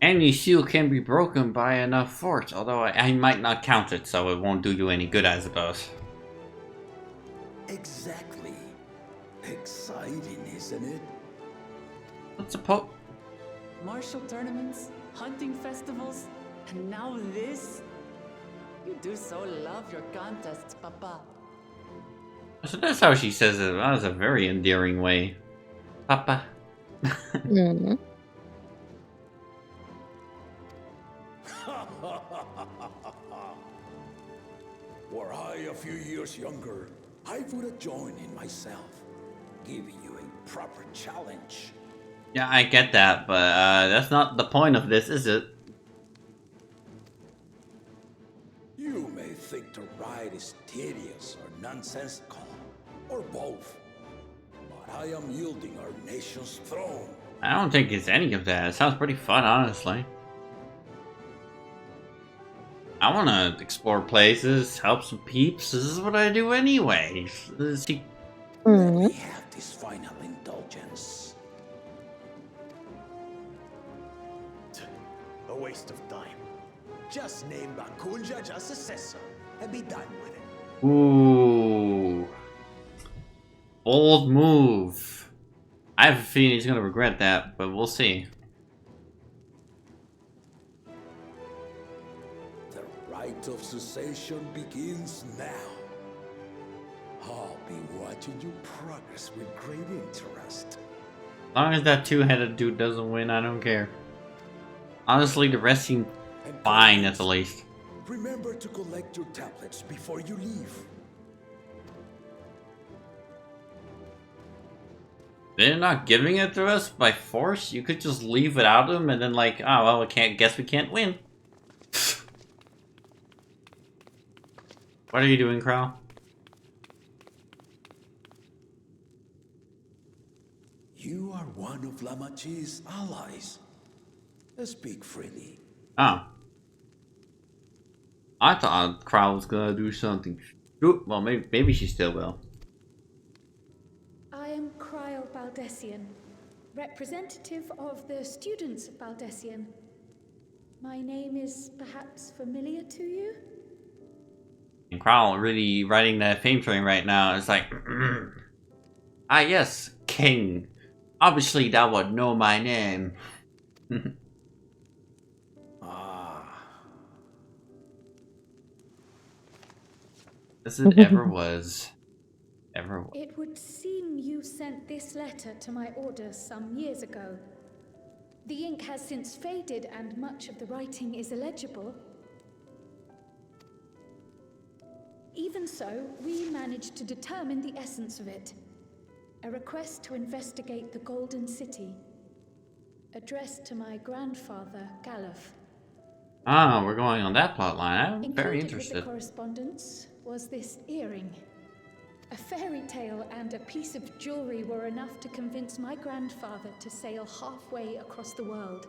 any seal can be broken by enough force, although I might not count it, so it won't do you any good, I suppose. Exactly. Exciting, isn't it? What's a Martial tournaments, hunting festivals, and now this? You do so love your contests, Papa. So that's how she says it. That was a very endearing way. Papa. Were I a few years younger, I would have joined in myself, giving you a proper challenge. Yeah, I get that, but that's not the point of this, is it? You may think to fight is tedious or nonsensical, or both. But I am yielding our nation's throne. I don't think it's any of that. It sounds pretty fun, honestly. I want to explore places, help some peeps. This is what I do anyway. See, Let me have this final indulgence. A waste of time. Just name Bakunja just successor and be done with it. ooh, bold move. I have a feeling he's gonna regret that, but we'll see. The rite of cessation begins now. I'll be watching your progress with great interest. As long as that two-headed dude doesn't win, I don't care. Honestly, the rest seem fine at the least. Remember to collect your tablets before you leave. They're not giving it to us by force. You could just leave without them, and then like, oh well, guess we can't win. What are you doing, Crow? You are one of Lamachi's allies. Speak freely. Oh. I thought Crow was gonna do something. Well, maybe she still will. I am Cryle Baldessian, representative of the students of Baldessian. My name is perhaps familiar to you? And Crow really riding that fame train right now. It's like, ah yes, King. Obviously, thou would know my name. As it ever was. Ever was. It would seem you sent this letter to my orders some years ago. The ink has since faded and much of the writing is illegible. Even so, we managed to determine the essence of it. A request to investigate the Golden City. Addressed to my grandfather, Galuf. Ah, we're going on that plot line. I'm very Included with interested. the correspondence was this earring. A fairy tale and a piece of jewelry were enough to convince my grandfather to sail halfway across the world.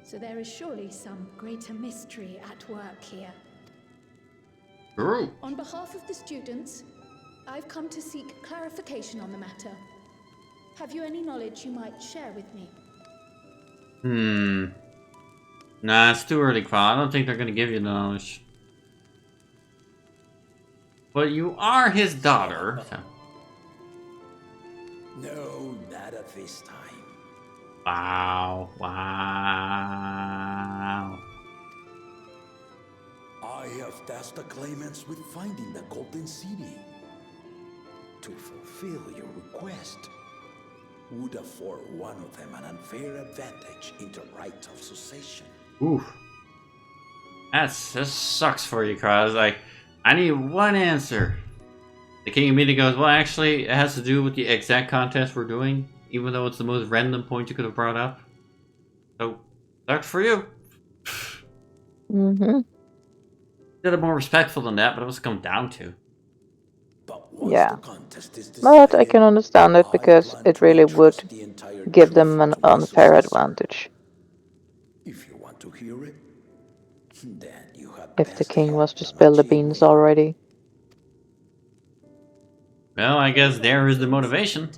So there is surely some greater mystery at work here. True. On behalf of the students, I've come to seek clarification on the matter. Have you any knowledge you might share with me? Nah, it's too early, Crow. I don't think they're gonna give you the knowledge. But you are his daughter. So. No, not at this time. Wow. Wow. I have tasked the claimants with finding the Golden City. To fulfill your request would afford one of them an unfair advantage in the right of succession. Oof. That sucks for you, Crow. It's like, I need one answer. The king immediately goes, well, actually, it has to do with the exact contest we're doing, even though it's the most random point you could have brought up. So, sucks for you. Did it more respectful than that, but it was come down to. Yeah. But I can understand it because it really would give them an unfair advantage. If you want to hear it, then you have If the king was to spill the beans already. Well, I guess there is the motivation.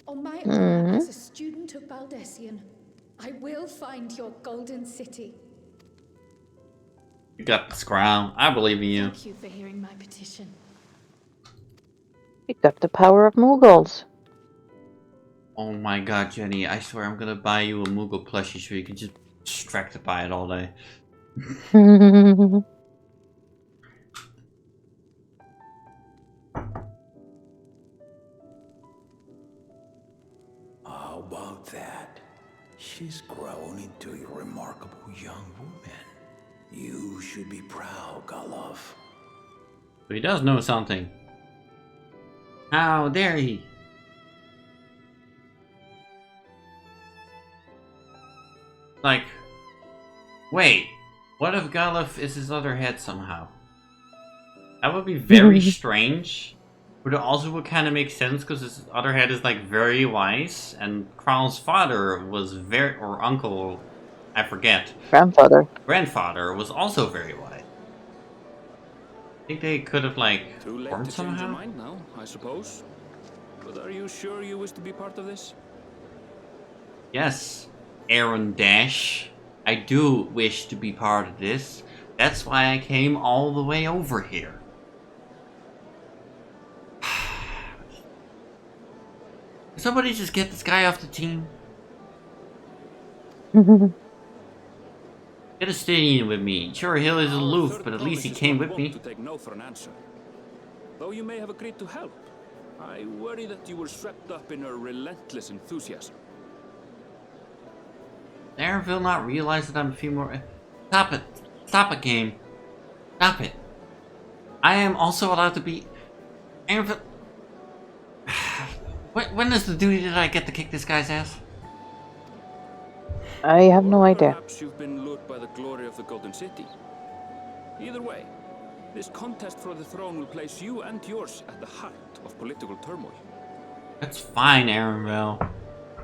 On my honor as a student of Baldessian, I will find your Golden City. You got this, Crow. I believe in you. Thank you for hearing my petition. You got the power of Mughals. Oh my god, Jenny, I swear I'm gonna buy you a Moogle plushie so you can just distract it by it all day. How about that? She's grown into a remarkable young woman. You should be proud, Galuf. But he does know something. How dare he? Like, wait, what if Galuf is his other head somehow? That would be very strange. But it also would kind of make sense because his other head is like very wise, and Kral's father was or uncle, I forget. Grandfather was also very wise. I think they could have like Too late formed to change your somehow. mind now, I suppose. But are you sure you wish to be part of this? Yes, Aaron Dash. I do wish to be part of this. That's why I came all the way over here. Somebody just get this guy off the team. Get a stay with me. Sure, Hill is aloof, but at least he came with me. To take no for an answer. Though you may have agreed to help, I worry that you were swept up in her relentless enthusiasm. Darrenville not realize that I'm a few more... Stop it. Stop it, game. Stop it. I am also allowed to be... Darrenville... When is the duty that I get to kick this guy's ass? I have no idea. Perhaps you've been lured by the glory of the Golden City. Either way, this contest for the throne will place you and yours at the heart of political turmoil. That's fine, Darrenville.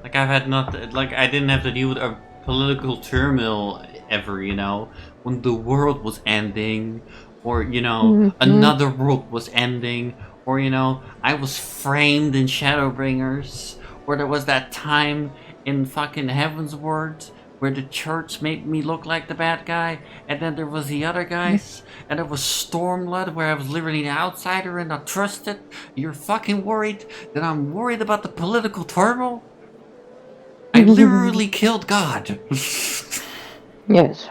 Like, I've had nothing... Like, I didn't have to deal with a political turmoil ever, you know? When the world was ending, or, you know, another world was ending, or, you know, I was framed in Shadowbringers, or there was that time in fucking Heaven's Word where the church made me look like the bad guy, and then there was the other guys, and there was Stormblood where I was literally an outsider and not trusted. You're fucking worried that I'm worried about the political turmoil? I literally killed God. Yes.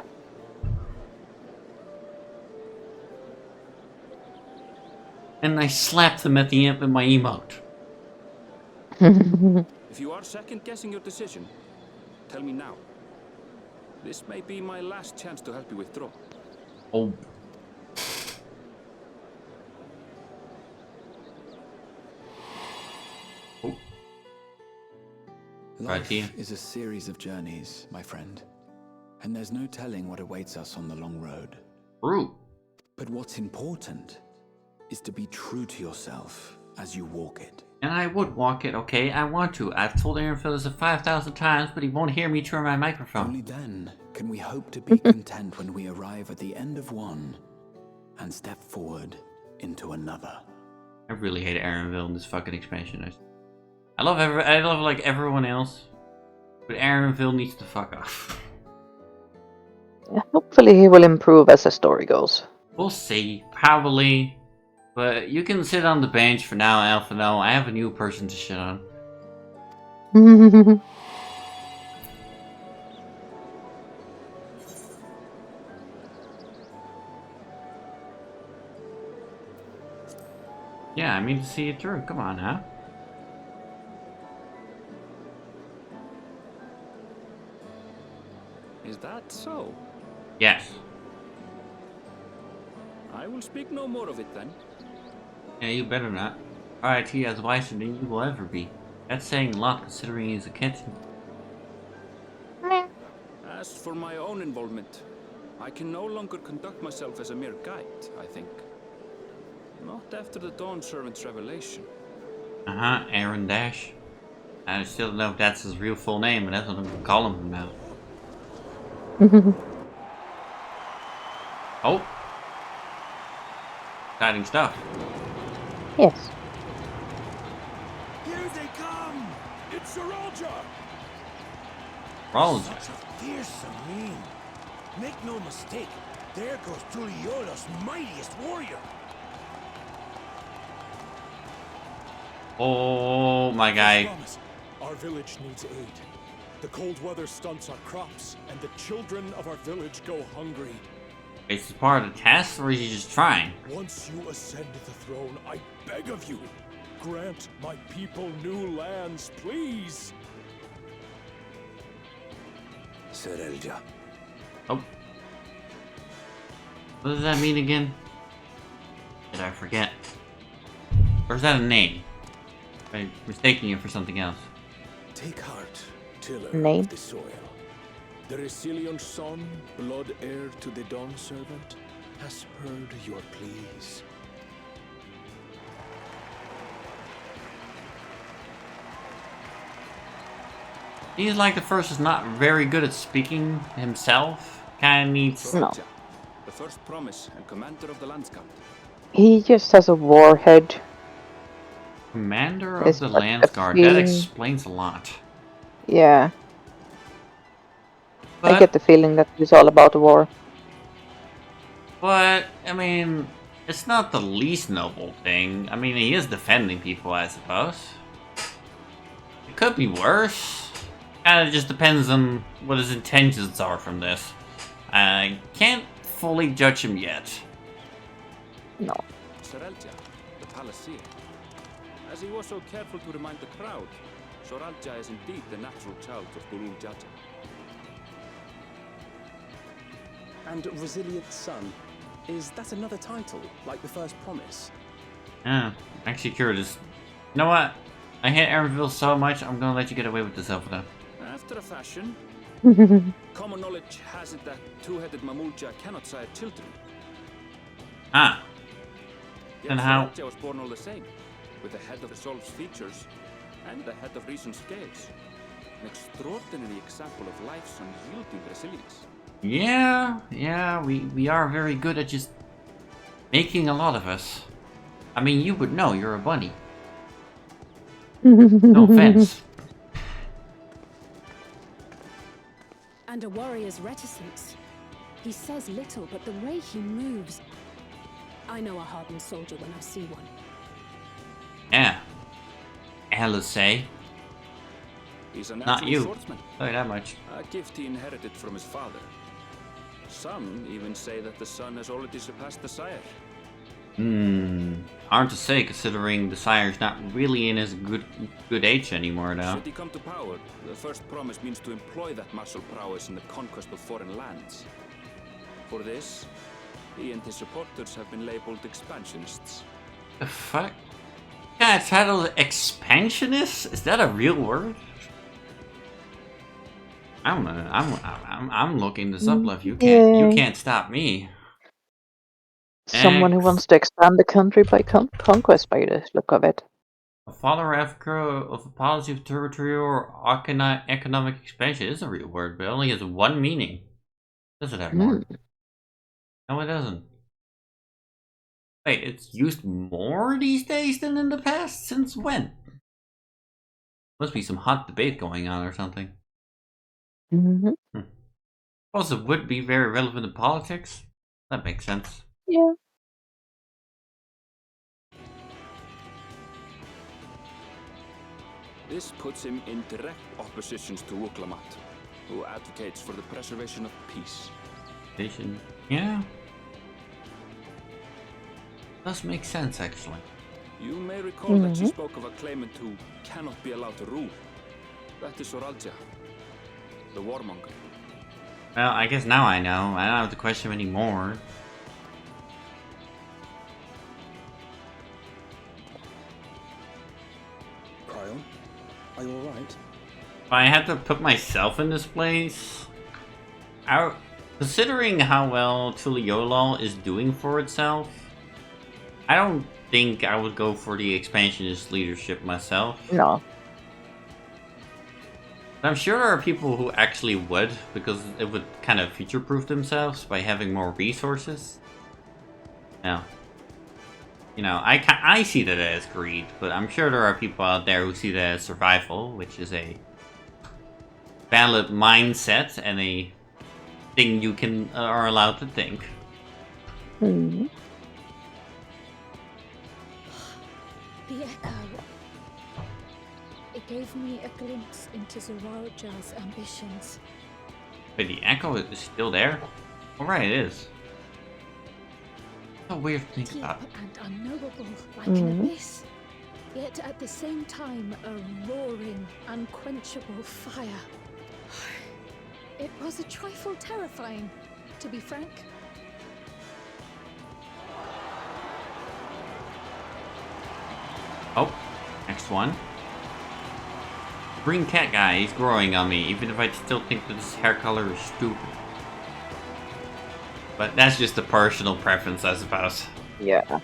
And I slapped him at the end with my emote. If you are second-guessing your decision, tell me now. This may be my last chance to help you withdraw. Oh. Life is a series of journeys, my friend. And there's no telling what awaits us on the long road. True. But what's important is to be true to yourself as you walk it. And I would walk it, okay? I want to. I've told Aaron Phillips this 5,000 times, but he won't hear me turn my microphone. Only then can we hope to be content when we arrive at the end of one and step forward into another. I really hate Aaronville in this fucking expansion. I love like everyone else, but Aaronville needs to fuck off. Yeah, hopefully he will improve as the story goes. We'll see, probably. But you can sit on the bench for now, Alpha. No, I have a new person to shit on. Yeah, I mean to see it through. Come on, huh? Is that so? Yes. I will speak no more of it then. Yeah, you better not. Alright, he is wiser than you will ever be. That's saying a lot considering he's a kitten. As for my own involvement, I can no longer conduct myself as a mere guide, I think. Not after the Dawn Servant's revelation. Aaron Dash. I still don't know if that's his real full name, but that's what I'm gonna call him now. Oh. Exciting stuff. Yes. Here they come! It's Saralja! Rollins. Such a fearsome mien. Make no mistake, there goes Tuliola's mightiest warrior. Oh, my guy. Our village needs aid. The cold weather stunts our crops, and the children of our village go hungry. Is this part of the test, or is he just trying? Once you ascend the throne, I beg of you, grant my people new lands, please. Saralja. Oh. What does that mean again? Did I forget? Or is that a name? I'm mistaking it for something else. Take heart, tiller Name? of the soil. The Resilion son, blood heir to the Dawn Servant, has heard your pleas. He's like the first is not very good at speaking himself. Kinda needs... No. The first promise and commander of the Landscape. He just has a warhead. Commander of It's the like a Landsguard. That feeling- explains a lot. Yeah. I But- get the feeling that it's all about the war. But, I mean, it's not the least noble thing. I mean, he is defending people, I suppose. It could be worse. Kinda just depends on what his intentions are from this. I can't fully judge him yet. No. Sorelja, the Palaceer. As he was so careful to remind the crowd, Sorelja is indeed the natural child of Gulul Jaja. And Resilient Son. Is that another title, like the first promise? Yeah, actually curious. You know what? I hate Aaronville so much, I'm gonna let you get away with this, Elfida. After a fashion, common knowledge has it that two-headed Mamulja cannot sire children. Ah. Yet And how? Sorelja was born all the same, with the head of Resolve's features and the head of Reason's scales. An extraordinary example of life's unyielding resilience. Yeah, we are very good at just making a lot of us. I mean, you would know, you're a bunny. No offense. And a warrior's reticence. He says little, but the way he moves... I know a hardened soldier when I see one. Yeah. Alisay. He's a Not natural you. swordsman. Tell you that much. A gift he inherited from his father. Some even say that the son has already surpassed the sire. Hard to say, considering the sire's not really in his good age anymore now. Should he come to power, the first promise means to employ that martial prowess in the conquest of foreign lands. For this, he and his supporters have been labeled expansionists. The fuck? Yeah, titled expansionist? Is that a real word? I'm looking this up, love. You can't stop me. Someone who wants to expand the country by conquest by the look of it. A father Africa of a policy of territorial or economic expansion is a real word, but it only has one meaning. Does it have more? No, it doesn't. Wait, it's used more these days than in the past? Since when? Must be some hot debate going on or something. Suppose it would be very relevant in politics. That makes sense. Yeah. This puts him in direct opposition to Wuklamat, who advocates for the preservation of peace. Yeah. Does make sense, actually. You may recall that she spoke of a claimant who cannot be allowed to rule. That is Sorelja, the warmonger. Well, I guess now I know. I don't have to question him anymore. Kyle, are you alright? If I had to put myself in this place, considering how well Tuliolol is doing for itself, I don't think I would go for the expansionist leadership myself. No. I'm sure there are people who actually would, because it would kind of future-proof themselves by having more resources. Now, you know, I see that as greed, but I'm sure there are people out there who see that as survival, which is a valid mindset and a thing you are allowed to think. The echo. It gave me a glimpse into Zoralja's ambitions. But the echo is still there? Alright, it is. A weird thing Deep about. and unknowable, like an abyss. Yet at the same time, a roaring, unquenchable fire. It was a trifle terrifying, to be frank. Oh, next one. Green cat guy, he's growing on me, even if I still think that his hair color is stupid. But that's just a personal preference, I suppose. Yeah.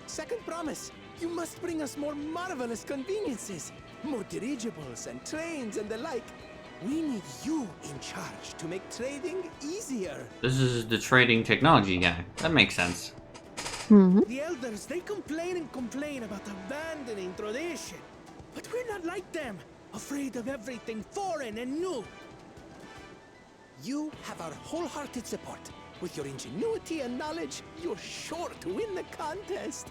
Second promise. You must bring us more marvelous conveniences. more dirigibles and trains and the like. We need you in charge to make trading easier. This is the trading technology guy. That makes sense. The elders, they complain and complain about abandoning tradition. But we're not like them, afraid of everything foreign and new. You have our wholehearted support. With your ingenuity and knowledge, you're sure to win the contest.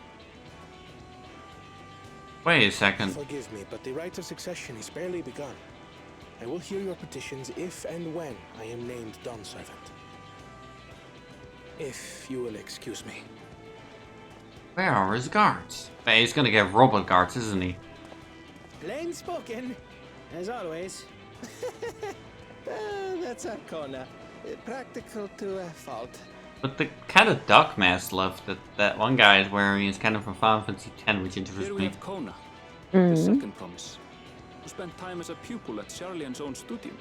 Wait a second. Forgive me, but the right of succession is barely begun. I will hear your petitions if and when I am named Dawn Servant. If you will excuse me. Where are his guards? Hey, he's gonna get robot guards, isn't he? Plain spoken, as always. That's Arcona. Practical to a fault. But the kind of duck mask left that one guy is wearing is kind of from Final Fantasy X, which interests Here we me. have Kona, the second promise, who spent time as a pupil at Charlian's own studio.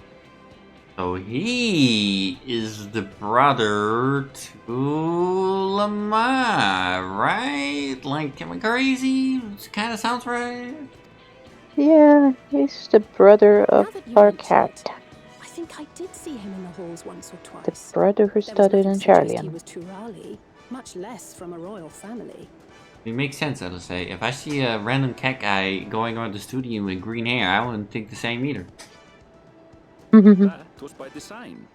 So he is the brother to Lamar, right? Like, am I crazy? It kind of sounds right. Yeah, he's the brother of our cat. I think I did see him in the halls once or twice. The brother who studied in He Charlian. was Turali, much less from a royal family. It makes sense, I'll say. If I see a random cat guy going around the studio with green hair, I wouldn't think the same either. That was by design.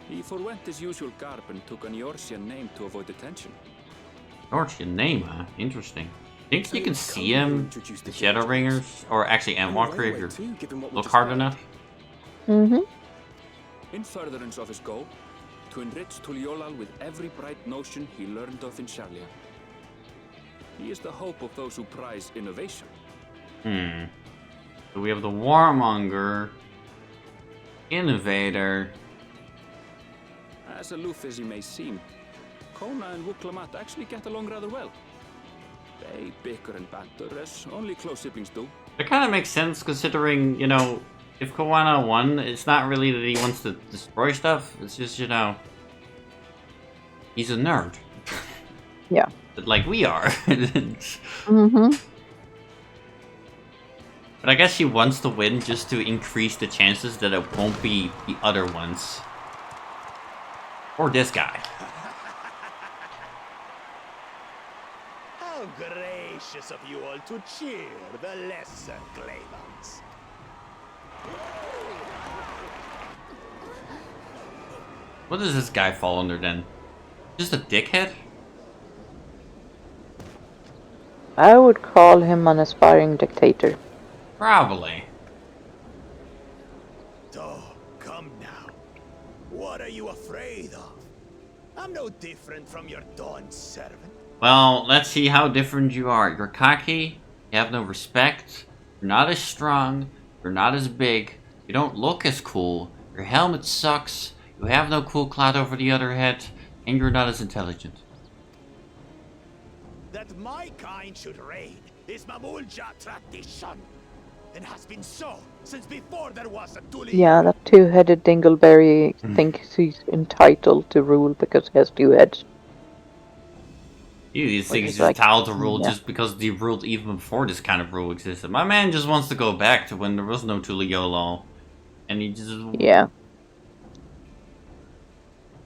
He forwent his usual garb and took an Eorzean name to avoid attention. Georgian name, huh? Interesting. Think you can see him, the Shadowbringers, or actually Endwalker if you look hard enough? In furtherance of his goal, to enrich Tuliolal with every bright notion he learned of in Charlian. He is the hope of those who prize innovation. So we have the Warmonger, Innovator. As aloof as he may seem, Kona and Wuklamat actually get along rather well. They bicker and banter as only close siblings do. That kind of makes sense considering, you know, if Koana won, it's not really that he wants to destroy stuff, it's just, you know, he's a nerd. Yeah. Like we are. Mm-hmm. But I guess she wants to win just to increase the chances that it won't be the other ones. Or this guy. How gracious of you all to cheer the lesser claimants. What does this guy fall under then? Just a dickhead? I would call him an aspiring dictator. Probably. So, come now. What are you afraid of? I'm no different from your Dawn servant. Well, let's see how different you are. You're cocky, you have no respect, you're not as strong, you're not as big, you don't look as cool, your helmet sucks, you have no cool cloud over the other head, and you're not as intelligent. That my kind should reign is Mamulja tradition, and has been so since before there was a Tuli. Yeah, that two-headed dingleberry thinks he's entitled to rule because he has two heads. He thinks he's like, entitled to rule yeah. just because they ruled even before this kind of rule existed. My man just wants to go back to when there was no Tuliolo. And he just... Yeah.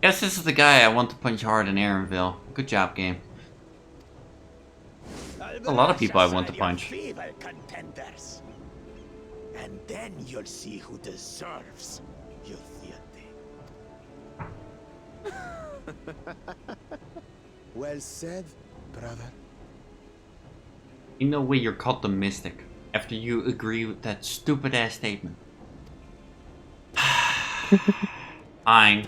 Guess this is the guy I want to punch hard in Aaronville. Good job, game. A lot of people I want to punch. Feeble contenders. And then you'll see who deserves your fealty. Well said, brother. In no way you're called the Mystic after you agree with that stupid ass statement. Fine.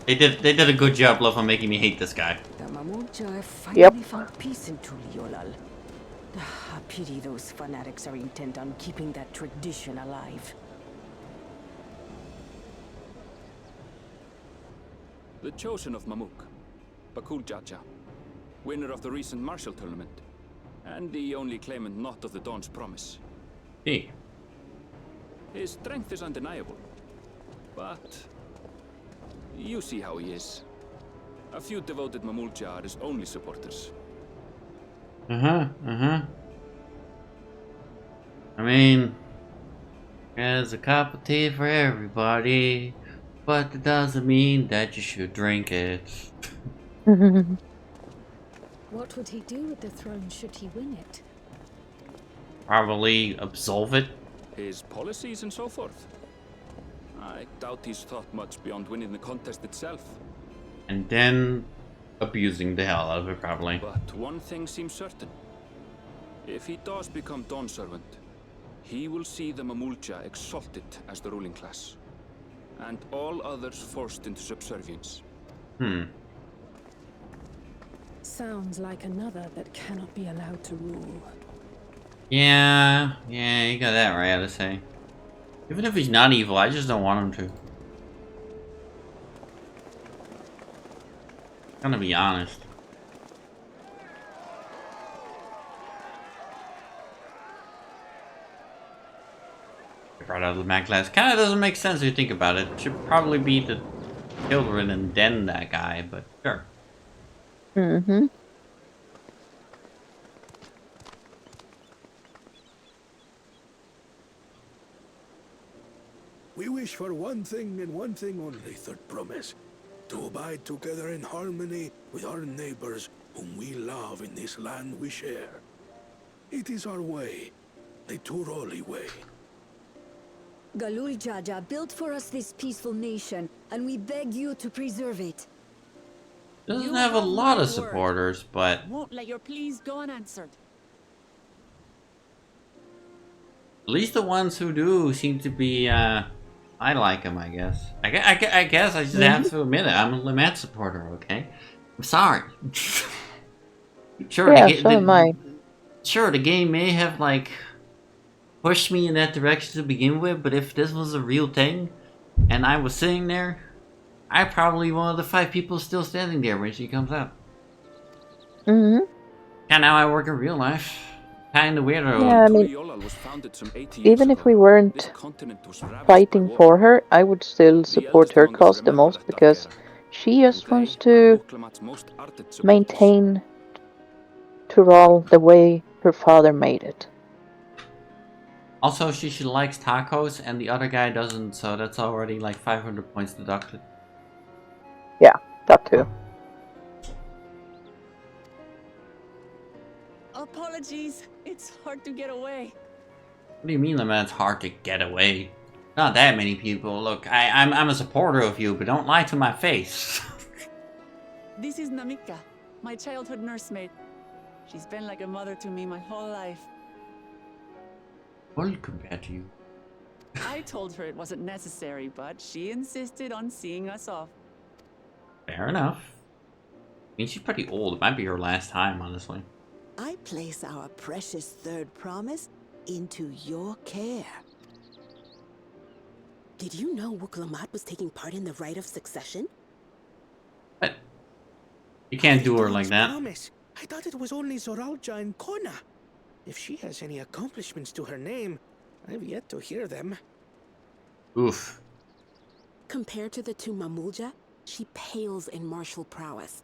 They did a good job, love, on making me hate this guy. The Mamulja have finally found peace in Tuliolal. A pity those fanatics are intent on keeping that tradition alive. The chosen of Mamuk, Bakul Jaja, winner of the recent martial tournament, and the only claimant not of the Dawn's promise. Hey. His strength is undeniable, but you see how he is. A few devoted Mamulja are his only supporters. I mean, there's a cup of tea for everybody, but that doesn't mean that you should drink it. What would he do with the throne should he win it? Probably absolve it. His policies and so forth. I doubt he's thought much beyond winning the contest itself. And then abusing the hell out of it, probably. But one thing seems certain. If he does become Dawn Servant, he will see the Mamulja exalted as the ruling class, and all others forced into subservience. Sounds like another that cannot be allowed to rule. Yeah, you got that right, I'd say. Even if he's not evil, I just don't want him to. I'm gonna be honest. Right out of the Mac class. Kinda doesn't make sense if you think about it. It should probably be the children and then that guy, but sure. Mm-hmm. We wish for one thing and one thing only, Third Promise. To abide together in harmony with our neighbors whom we love in this land we share. It is our way, the Turoli way. Galul Jaja built for us this peaceful nation, and we beg you to preserve it. Doesn't have a lot of supporters, but Won't let your pleas go unanswered. at least the ones who do seem to be, I like him, I guess. I guess I just have to admit it. I'm a Lamette supporter, okay? I'm sorry. Sure, Yeah, so am I. Sure, the game may have, like, pushed me in that direction to begin with, but if this was a real thing, and I was sitting there, I'm probably one of the 5 people still standing there when she comes out. Mm-hmm. And now I work in real life. Kinda weirdo. Yeah, I mean, even if we weren't fighting for her, I would still support her cause the most because she just wants to maintain Tural the way her father made it. Also, she likes tacos and the other guy doesn't, so that's already like 500 points deducted. Yeah, that too. Apologies. It's hard to get away. What do you mean, Lamette? It's hard to get away? Not that many people. Look, I'm a supporter of you, but don't lie to my face. This is Namika, my childhood nursemaid. She's been like a mother to me my whole life. Well, compared to you. I told her it wasn't necessary, but she insisted on seeing us off. Fair enough. I mean, she's pretty old. It might be her last time, honestly. I place our precious Third Promise into your care. Did you know Wuklamat was taking part in the rite of succession? What? You can't do her like that. Promise. I thought it was only Zoralja and Kona. If she has any accomplishments to her name, I've yet to hear them. Oof. Compared to the two Mamulja, she pales in martial prowess.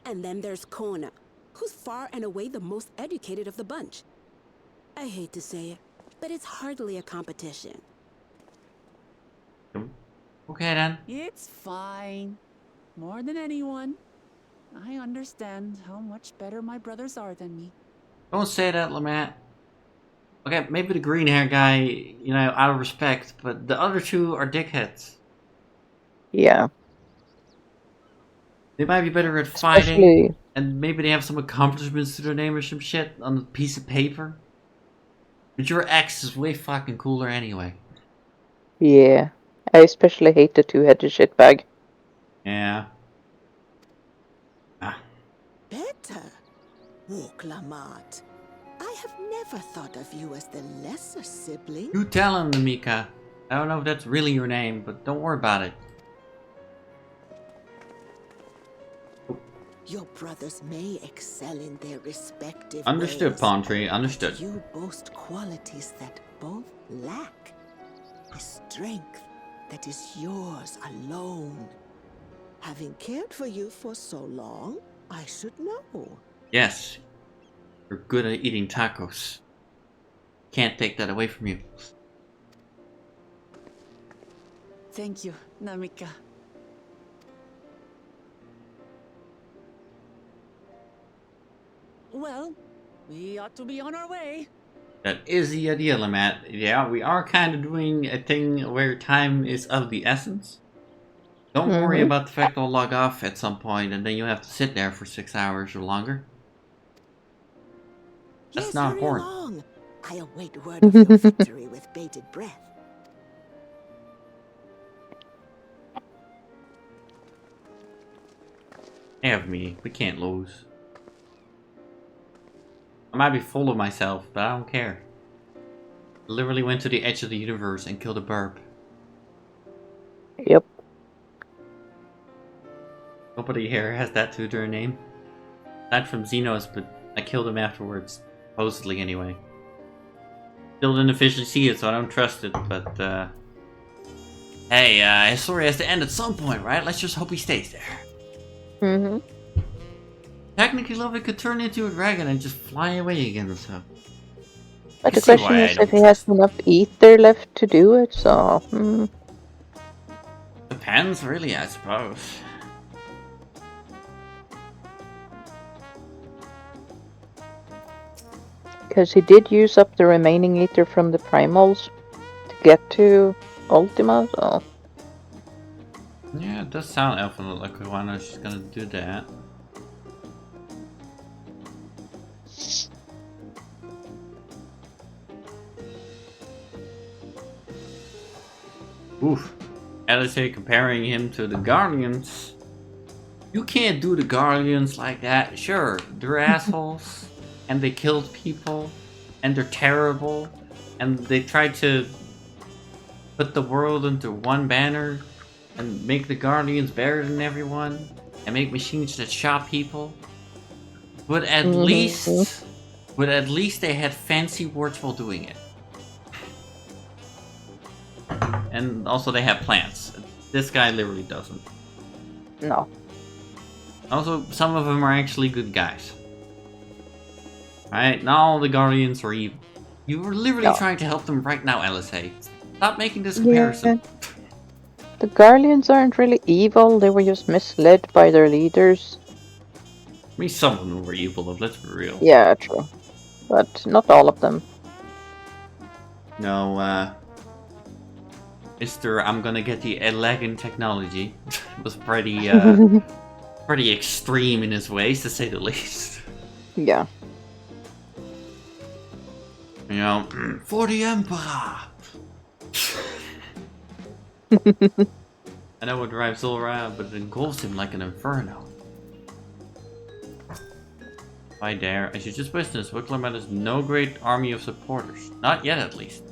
And then there's Kona, who's far and away the most educated of the bunch. I hate to say it, but it's hardly a competition. Okay then. It's fine. More than anyone. I understand how much better my brothers are than me. Don't say that, Lamette. Okay, maybe the green hair guy, you know, out of respect, but the other two are dickheads. Yeah. They might be better at fighting, and maybe they have some accomplishments to their name or some shit on a piece of paper. But your ex is way fucking cooler anyway. Yeah. I especially hate the two-headed shitbag. Yeah. Better, Wuklamat. I have never thought of you as the lesser sibling. You tell him, Namika. I don't know if that's really your name, but don't worry about it. Your brothers may excel in their respective Understood, ways, Palm Tree. Understood. but you boast qualities that both lack. A strength that is yours alone. Having cared for you for so long, I should know. Yes. You're good at eating tacos. Can't take that away from you. Thank you, Namika. Well, we ought to be on our way. That is the idea, Lamat. Yeah, we are kind of doing a thing where time is of the essence. Don't worry about the fact I'll log off at some point and then you have to sit there for 6 hours or longer. That's not important. Along. I await word of your victory with bated breath. Have me. We can't lose. I might be full of myself, but I don't care. I literally went to the edge of the universe and killed a burp. Yep. Nobody here has that to their name. Aside from Xenos, but I killed him afterwards. Supposedly, anyway. Still didn't officially see it, so I don't trust it, but, hey, his story has to end at some point, right? Let's just hope he stays there. Technically, Lovely could turn into a dragon and just fly away again, so... But the question is if he has enough ether left to do it, so... Depends, really, I suppose. Because he did use up the remaining ether from the primals to get to Ultima, so... Yeah, it does sound Elfin like Kwana she's gonna do that. Oof. LSA comparing him to the Guardians. You can't do the Guardians like that. Sure, they're assholes, and they killed people, and they're terrible, and they tried to put the world into one banner, and make the Guardians better than everyone, and make machines that shot people. But at least they had fancy words while doing it. And also they have plants. This guy literally doesn't. No. Also, some of them are actually good guys. Right? Not all the Guardians are evil. You were literally trying to help them right now, LSA. Stop making this comparison. Yeah. The Guardians aren't really evil, they were just misled by their leaders. I mean, some of them were evil, though, let's be real. Yeah, true. But not all of them. No, Mr. I'm gonna get the elegant technology was pretty, pretty extreme in his ways, to say the least. Yeah. You know, for the Emperor! I know what drives Zora, but it engulfs him like an inferno. If I dare, I should just witness Wicklerman has no great army of supporters. Not yet, at least.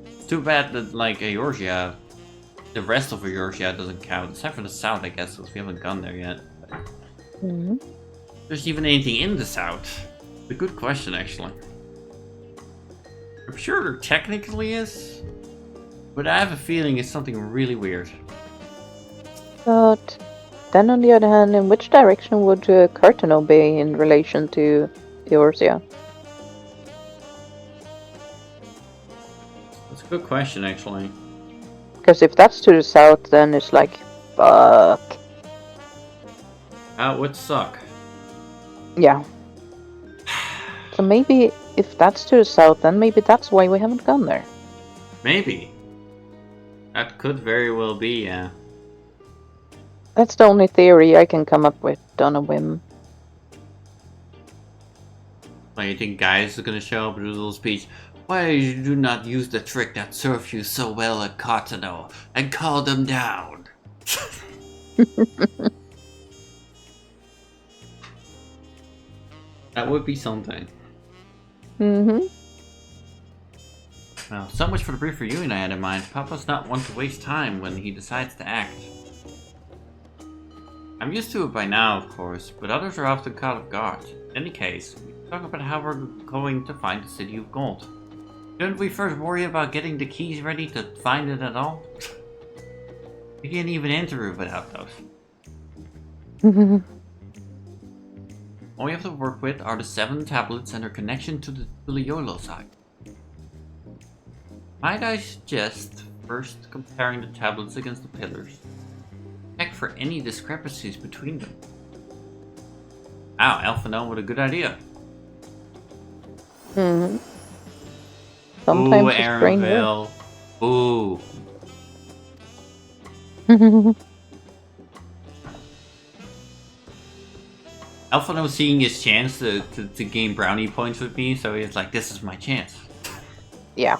It's too bad that, like, Eorzea, the rest of Eorzea doesn't count, except for the south, I guess, because we haven't gone there yet. There's even anything in the south. It's a good question, actually. I'm sure there technically is, but I have a feeling it's something really weird. But then on the other hand, in which direction would Cartano be in relation to Eorzea? That's a good question, actually. Because if that's to the south, then it's like, fuck. That would suck. Yeah. So maybe if that's to the south, then maybe that's why we haven't gone there. Maybe. That could very well be, yeah. That's the only theory I can come up with on a whim. Why, you think Gaius is gonna show up with a little speech? Why you do not use the trick that served you so well at Cartano and call them down? That would be something. Mm-hmm. Well, so much for the brief reunion I had in mind. Papa's not one to waste time when he decides to act. I'm used to it by now, of course, but others are often caught off guard. In any case, we can talk about how we're going to find the City of Gold. Shouldn't we first worry about getting the keys ready to find it at all? We can't even enter it without those. All we have to work with are the 7 tablets and their connection to the Tuliolo saga. Might I suggest first comparing the tablets against the pillars? Check for any discrepancies between them. Wow, Alphino with a good idea. Mm-hmm. Sometimes Ooh, his brain Aaronville. Ooh. works. Alphino seeing his chance to gain brownie points with me, so he's like, this is my chance. Yeah.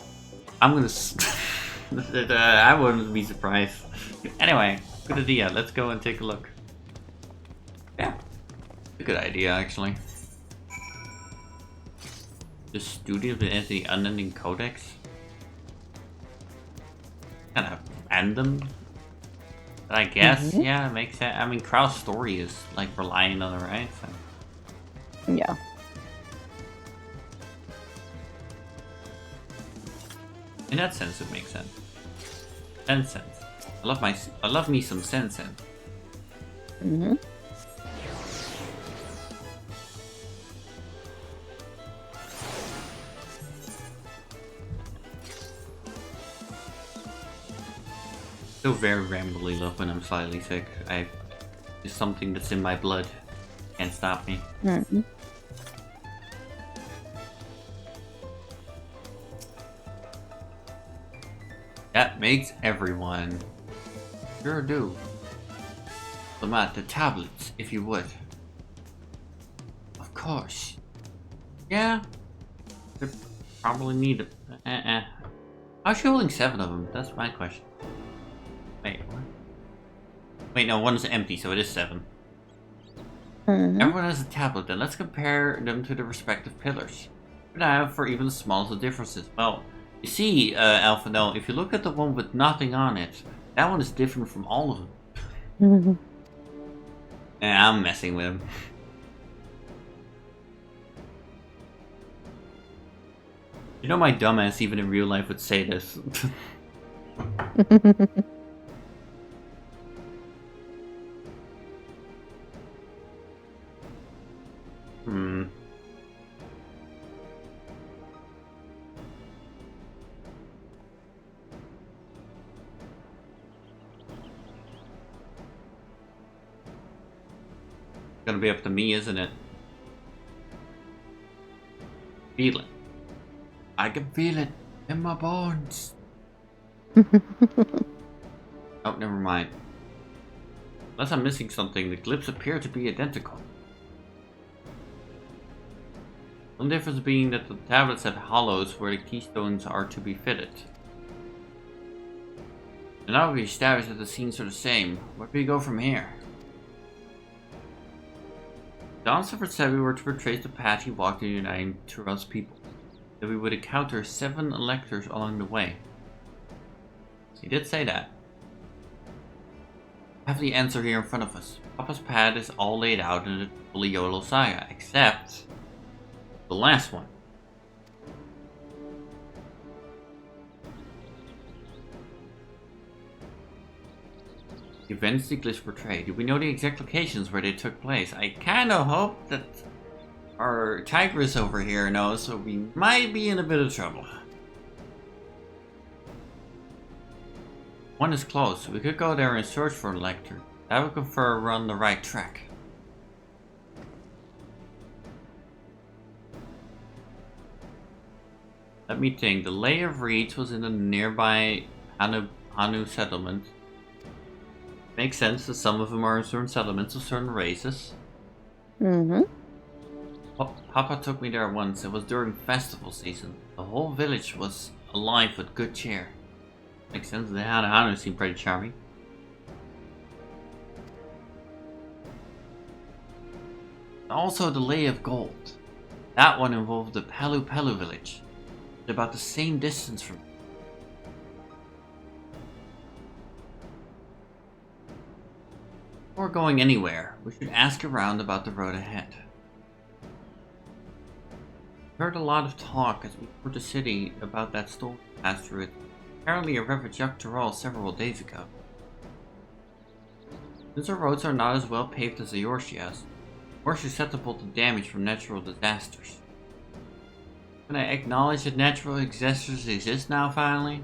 I'm gonna... I wouldn't be surprised. Anyway, good idea. Let's go and take a look. Yeah. A good idea, actually. The studio of the Unending Codex? Kind of random. But I guess, yeah, it makes sense. I mean, Krau's story is, like, relying on it, right? So. Yeah. In that sense, it makes sense. Sense. I love me some sense. Mm-hmm. Still very rambly love when I'm slightly sick. It's something that's in my blood. Can't stop me. Mm-hmm. That makes everyone. Sure do. Lamont, the tablets, if you would. Of course. Yeah. They probably need it. How's she holding 7 of them? That's my question. Wait, what? Wait, no, one is empty, so it is 7. Mm-hmm. Everyone has a tablet, then let's compare them to the respective pillars. Now, for even the smallest of differences. Well, you see, Alphino, if you look at the one with nothing on it, that one is different from all of them. Mm-hmm. I'm messing with him. You know my dumbass even in real life would say this. Gonna be up to me, isn't it? Feel it. I can feel it in my bones. Oh, never mind. Unless I'm missing something, the glyphs appear to be identical. One difference being that the tablets have hollows where the keystones are to be fitted. And now we established that the scenes are the same. Where do we go from here? Don Sifford said we were to retrace the path he walked in uniting Turel's people. That we would encounter 7 electors along the way. He did say that. I have the answer here in front of us. Papa's path is all laid out in the Tuliolo saga, except the last one. The events the glyphs portray. Do we know the exact locations where they took place? I kind of hope that our tigress over here knows, so we might be in a bit of trouble. One is close. We could go there and search for a lector. That would confirm we're on the right track. Let me think. The Lay of Reeds was in the nearby Hanu settlement. Makes sense that some of them are in certain settlements of certain races. Mm-hmm. Papa took me there once. It was during festival season. The whole village was alive with good cheer. Makes sense. The Hanu seem pretty charming. Also the Lay of Gold. That one involved the Palu Palu village. It's about the same distance from. Before going anywhere, we should ask around about the road ahead. We heard a lot of talk as we toured the city about that storm passed through it. Apparently a Jacques Turel several days ago. Since our roads are not as well paved as the Yortias, more susceptible to damage from natural disasters. Can I acknowledge that natural disasters exist now, finally?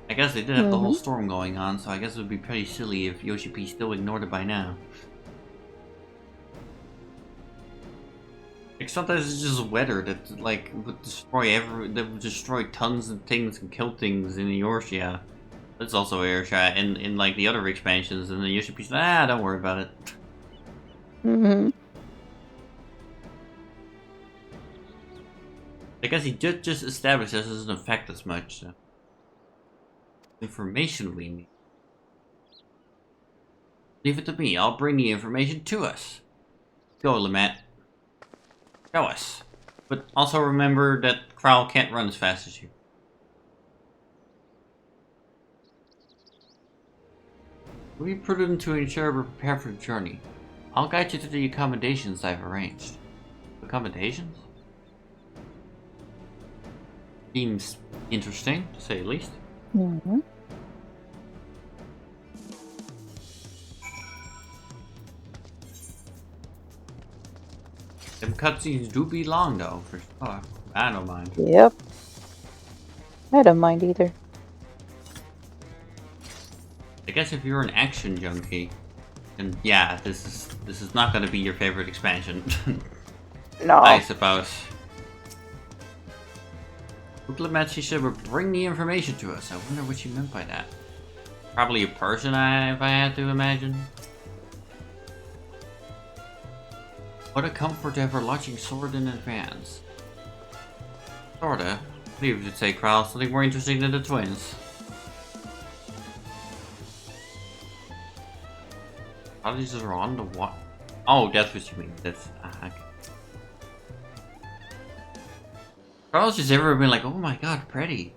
I guess they did have the whole storm going on, so I guess it would be pretty silly if Yoshi P still ignored it by now. Like, sometimes it's just weather that, like, would destroy tons of things and kill things in Eorzea. That's also Eorzea in like, the other expansions, and then Yoshi P's like, don't worry about it. I guess he just established this doesn't affect us much, so. Information we need. Leave it to me, I'll bring the information to us. Go, Lamet. Show us. But also remember that Crowl can't run as fast as you. Be prudent to ensure we're prepared for the journey. I'll guide you to the accommodations I've arranged. Accommodations? Seems interesting, to say the least. Them cutscenes do be long, though, for sure. I don't mind. Yep. I don't mind either. I guess if you're an action junkie, then yeah, this is not gonna be your favorite expansion. No. I suppose. Diplomacy should bring the information to us. I wonder what she meant by that. Probably a person, if I had to imagine. What a comfort to have her launching sword in advance. Sorta. I believe you should say, Crowl, something more interesting than the twins. How these are on the what? Oh, that's what you mean. That's okay. Crowl's just ever been like, oh my god, pretty.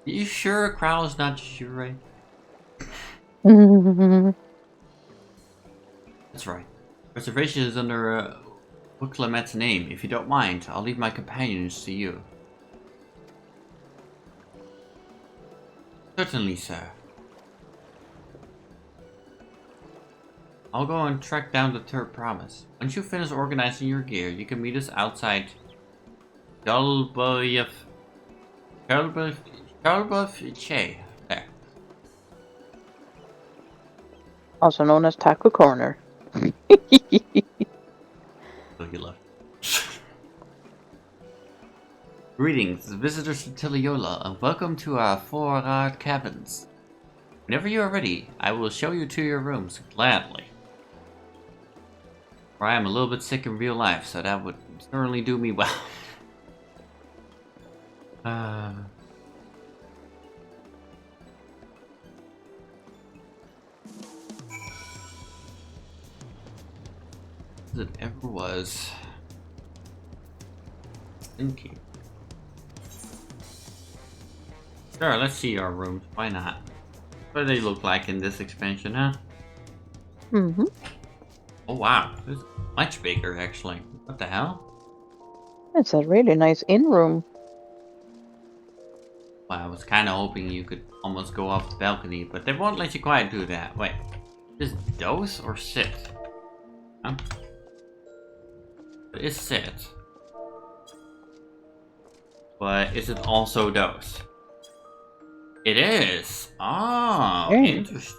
Are you sure Crowl is not just you, right? That's right. Reservation is under Wicklamet's name. If you don't mind, I'll leave my companions to you. Certainly, sir. I'll go and track down the third promise. Once you finish organizing your gear, you can meet us outside Galboyev Che. There. Also known as Taco Corner. So you love. Greetings, visitors to Tiliola, and welcome to our 4 cabins. Whenever you are ready, I will show you to your rooms gladly. For I am a little bit sick in real life, so that would certainly do me well. As it ever was. Thank you. Sure, let's see our rooms. Why not? What do they look like in this expansion, huh? Oh wow, this is much bigger actually. What the hell? It's a really nice in-room. Well, I was kind of hoping you could almost go off the balcony, but they won't let you quite do that. Wait, is dose or sit? Huh? It is sit. But is it also dose? It is! Oh, interesting.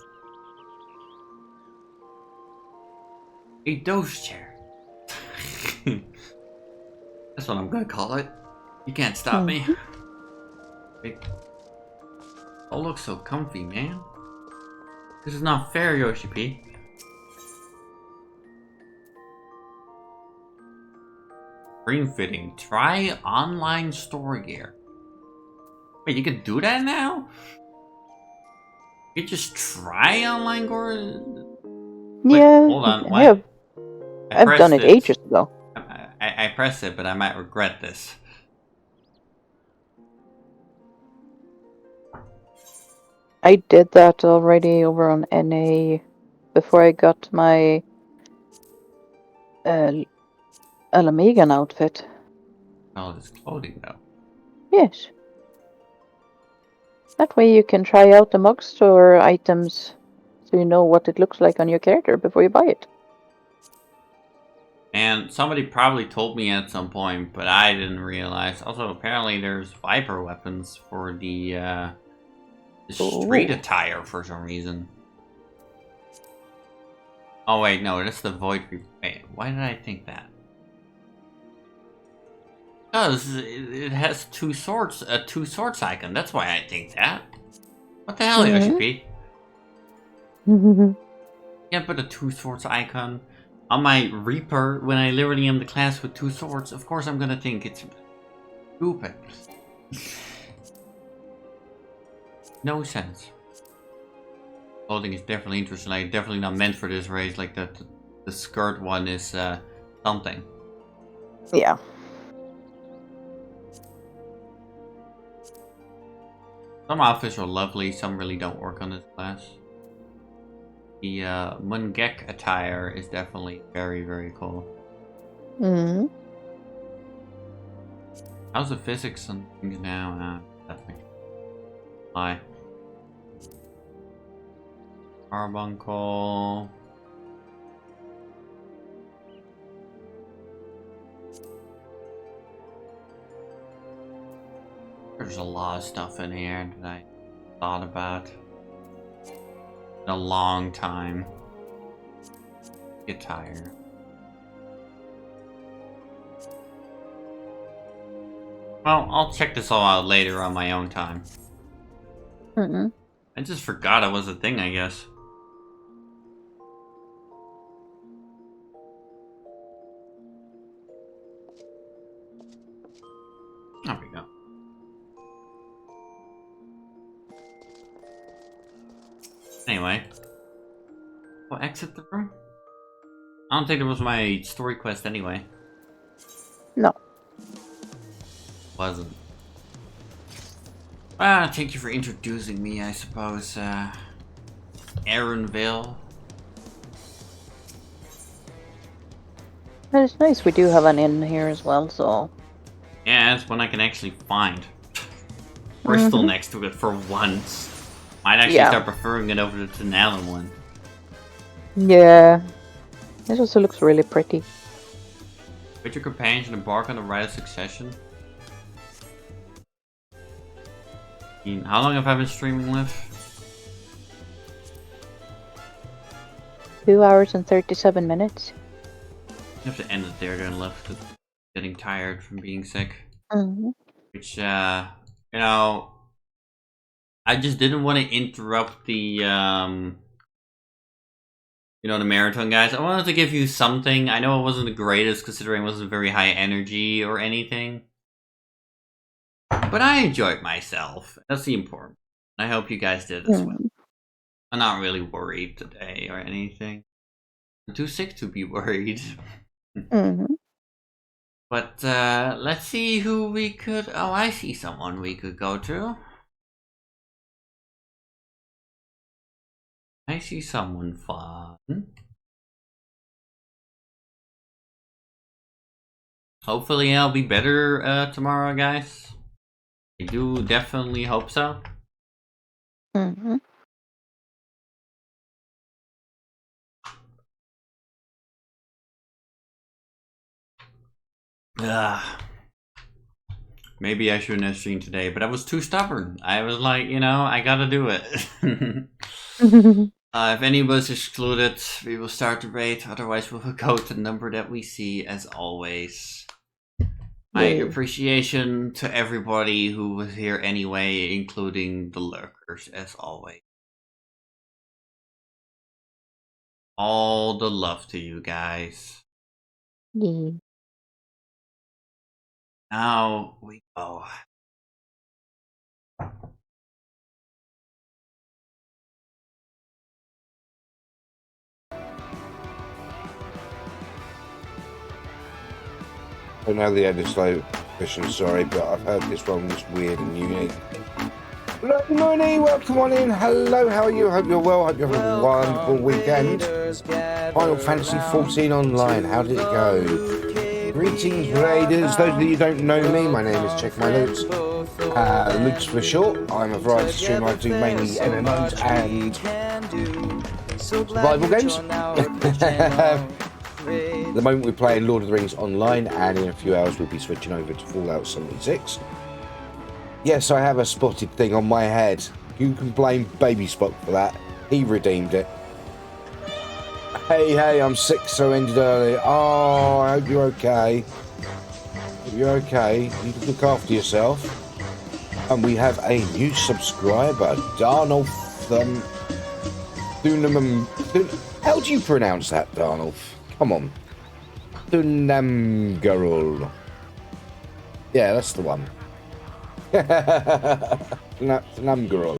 A dose chair. That's what I'm gonna call it. You can't stop me. Wait. Oh, looks so comfy, man. This is not fair, Yoshi P. Screen fitting. Try online store gear. Wait, you can do that now? You just try online gore? Yeah, Hold on, what? I've done it ages ago. I pressed it, but I might regret this. I did that already over on NA before I got my Alamegan outfit. Oh, this clothing though. Yes. That way you can try out the mug store items so you know what it looks like on your character before you buy it. And somebody probably told me at some point, but I didn't realize. Also, apparently there's Viper weapons for the street attire for some reason. Oh wait, no, that's the Void Reaper. Wait, why did I think that? Oh, it has two swords, a two swords icon. That's why I think that. What the hell, Yoshi? Can't put a two swords icon on my Reaper when I literally am the class with two swords. Of course I'm gonna think it's stupid. No sense. Clothing is definitely interesting. Like, definitely not meant for this race. Like the skirt one is something. Yeah. Some outfits are lovely. Some really don't work on this class. The Mungek attire is definitely very, very cool. Mm-hmm. How's the physics and things now? Definitely. Hi. Carbuncle. There's a lot of stuff in here that I thought about in a long time. Get tired. Well, I'll check this all out later on my own time. I just forgot it was a thing, I guess. There we go. Anyway. I'll exit the room? I don't think it was my story quest anyway. No. Wasn't. Well, thank you for introducing me, I suppose. Aaronville. But it's nice we do have an inn here as well, so... Yeah, that's one I can actually find. Bristol next to it for once. Might actually start preferring it over the Tenallen one. Yeah. This also looks really pretty. With your companions and embark on the rite of succession. I mean, how long have I been streaming with? 2 hours and 37 minutes. You have to end it there then, left to getting tired from being sick. Which, you know, I just didn't want to interrupt the, you know, the marathon, guys. I wanted to give you something. I know it wasn't the greatest, considering it wasn't very high energy or anything. But I enjoyed myself. That's the important. I hope you guys did as well. I'm not really worried today or anything. I'm too sick to be worried. But let's see who we could... Oh, I see someone we could go to. I see someone fun. Hopefully I'll be better tomorrow, guys. I do definitely hope so. Maybe I shouldn't have streamed today, but I was too stubborn. I was like, you know, I gotta do it. If any of us excluded, we will start the raid. Otherwise, we will go to the number that we see, as always. My appreciation to everybody who was here anyway, including the lurkers, as always. All the love to you guys. Now we go. I don't know the edition, sorry, but I've heard this one was weird and unique. Hello, Mooney, welcome on in. Hello, how are you? Hope you're well. Hope you have a wonderful weekend. Final Fantasy 14 Online, how did it go? Greetings, Raiders. Those of you who don't know me, my name is Check My Loots. Loots for short. I'm a variety streamer. I do mainly MMOs and survival games. At the moment we're playing Lord of the Rings online, and in a few hours we'll be switching over to Fallout 76. Yes, I have a spotted thing on my head. You can blame Baby Spock for that. He redeemed it. Hey, I'm sick, so ended early. Oh, I hope you're okay. Hope you're okay. You can look after yourself. And we have a new subscriber, Darnolf. How do you pronounce that, Darnolf? Come on. Dunamgarul. Yeah, that's the one. Dunamgarul.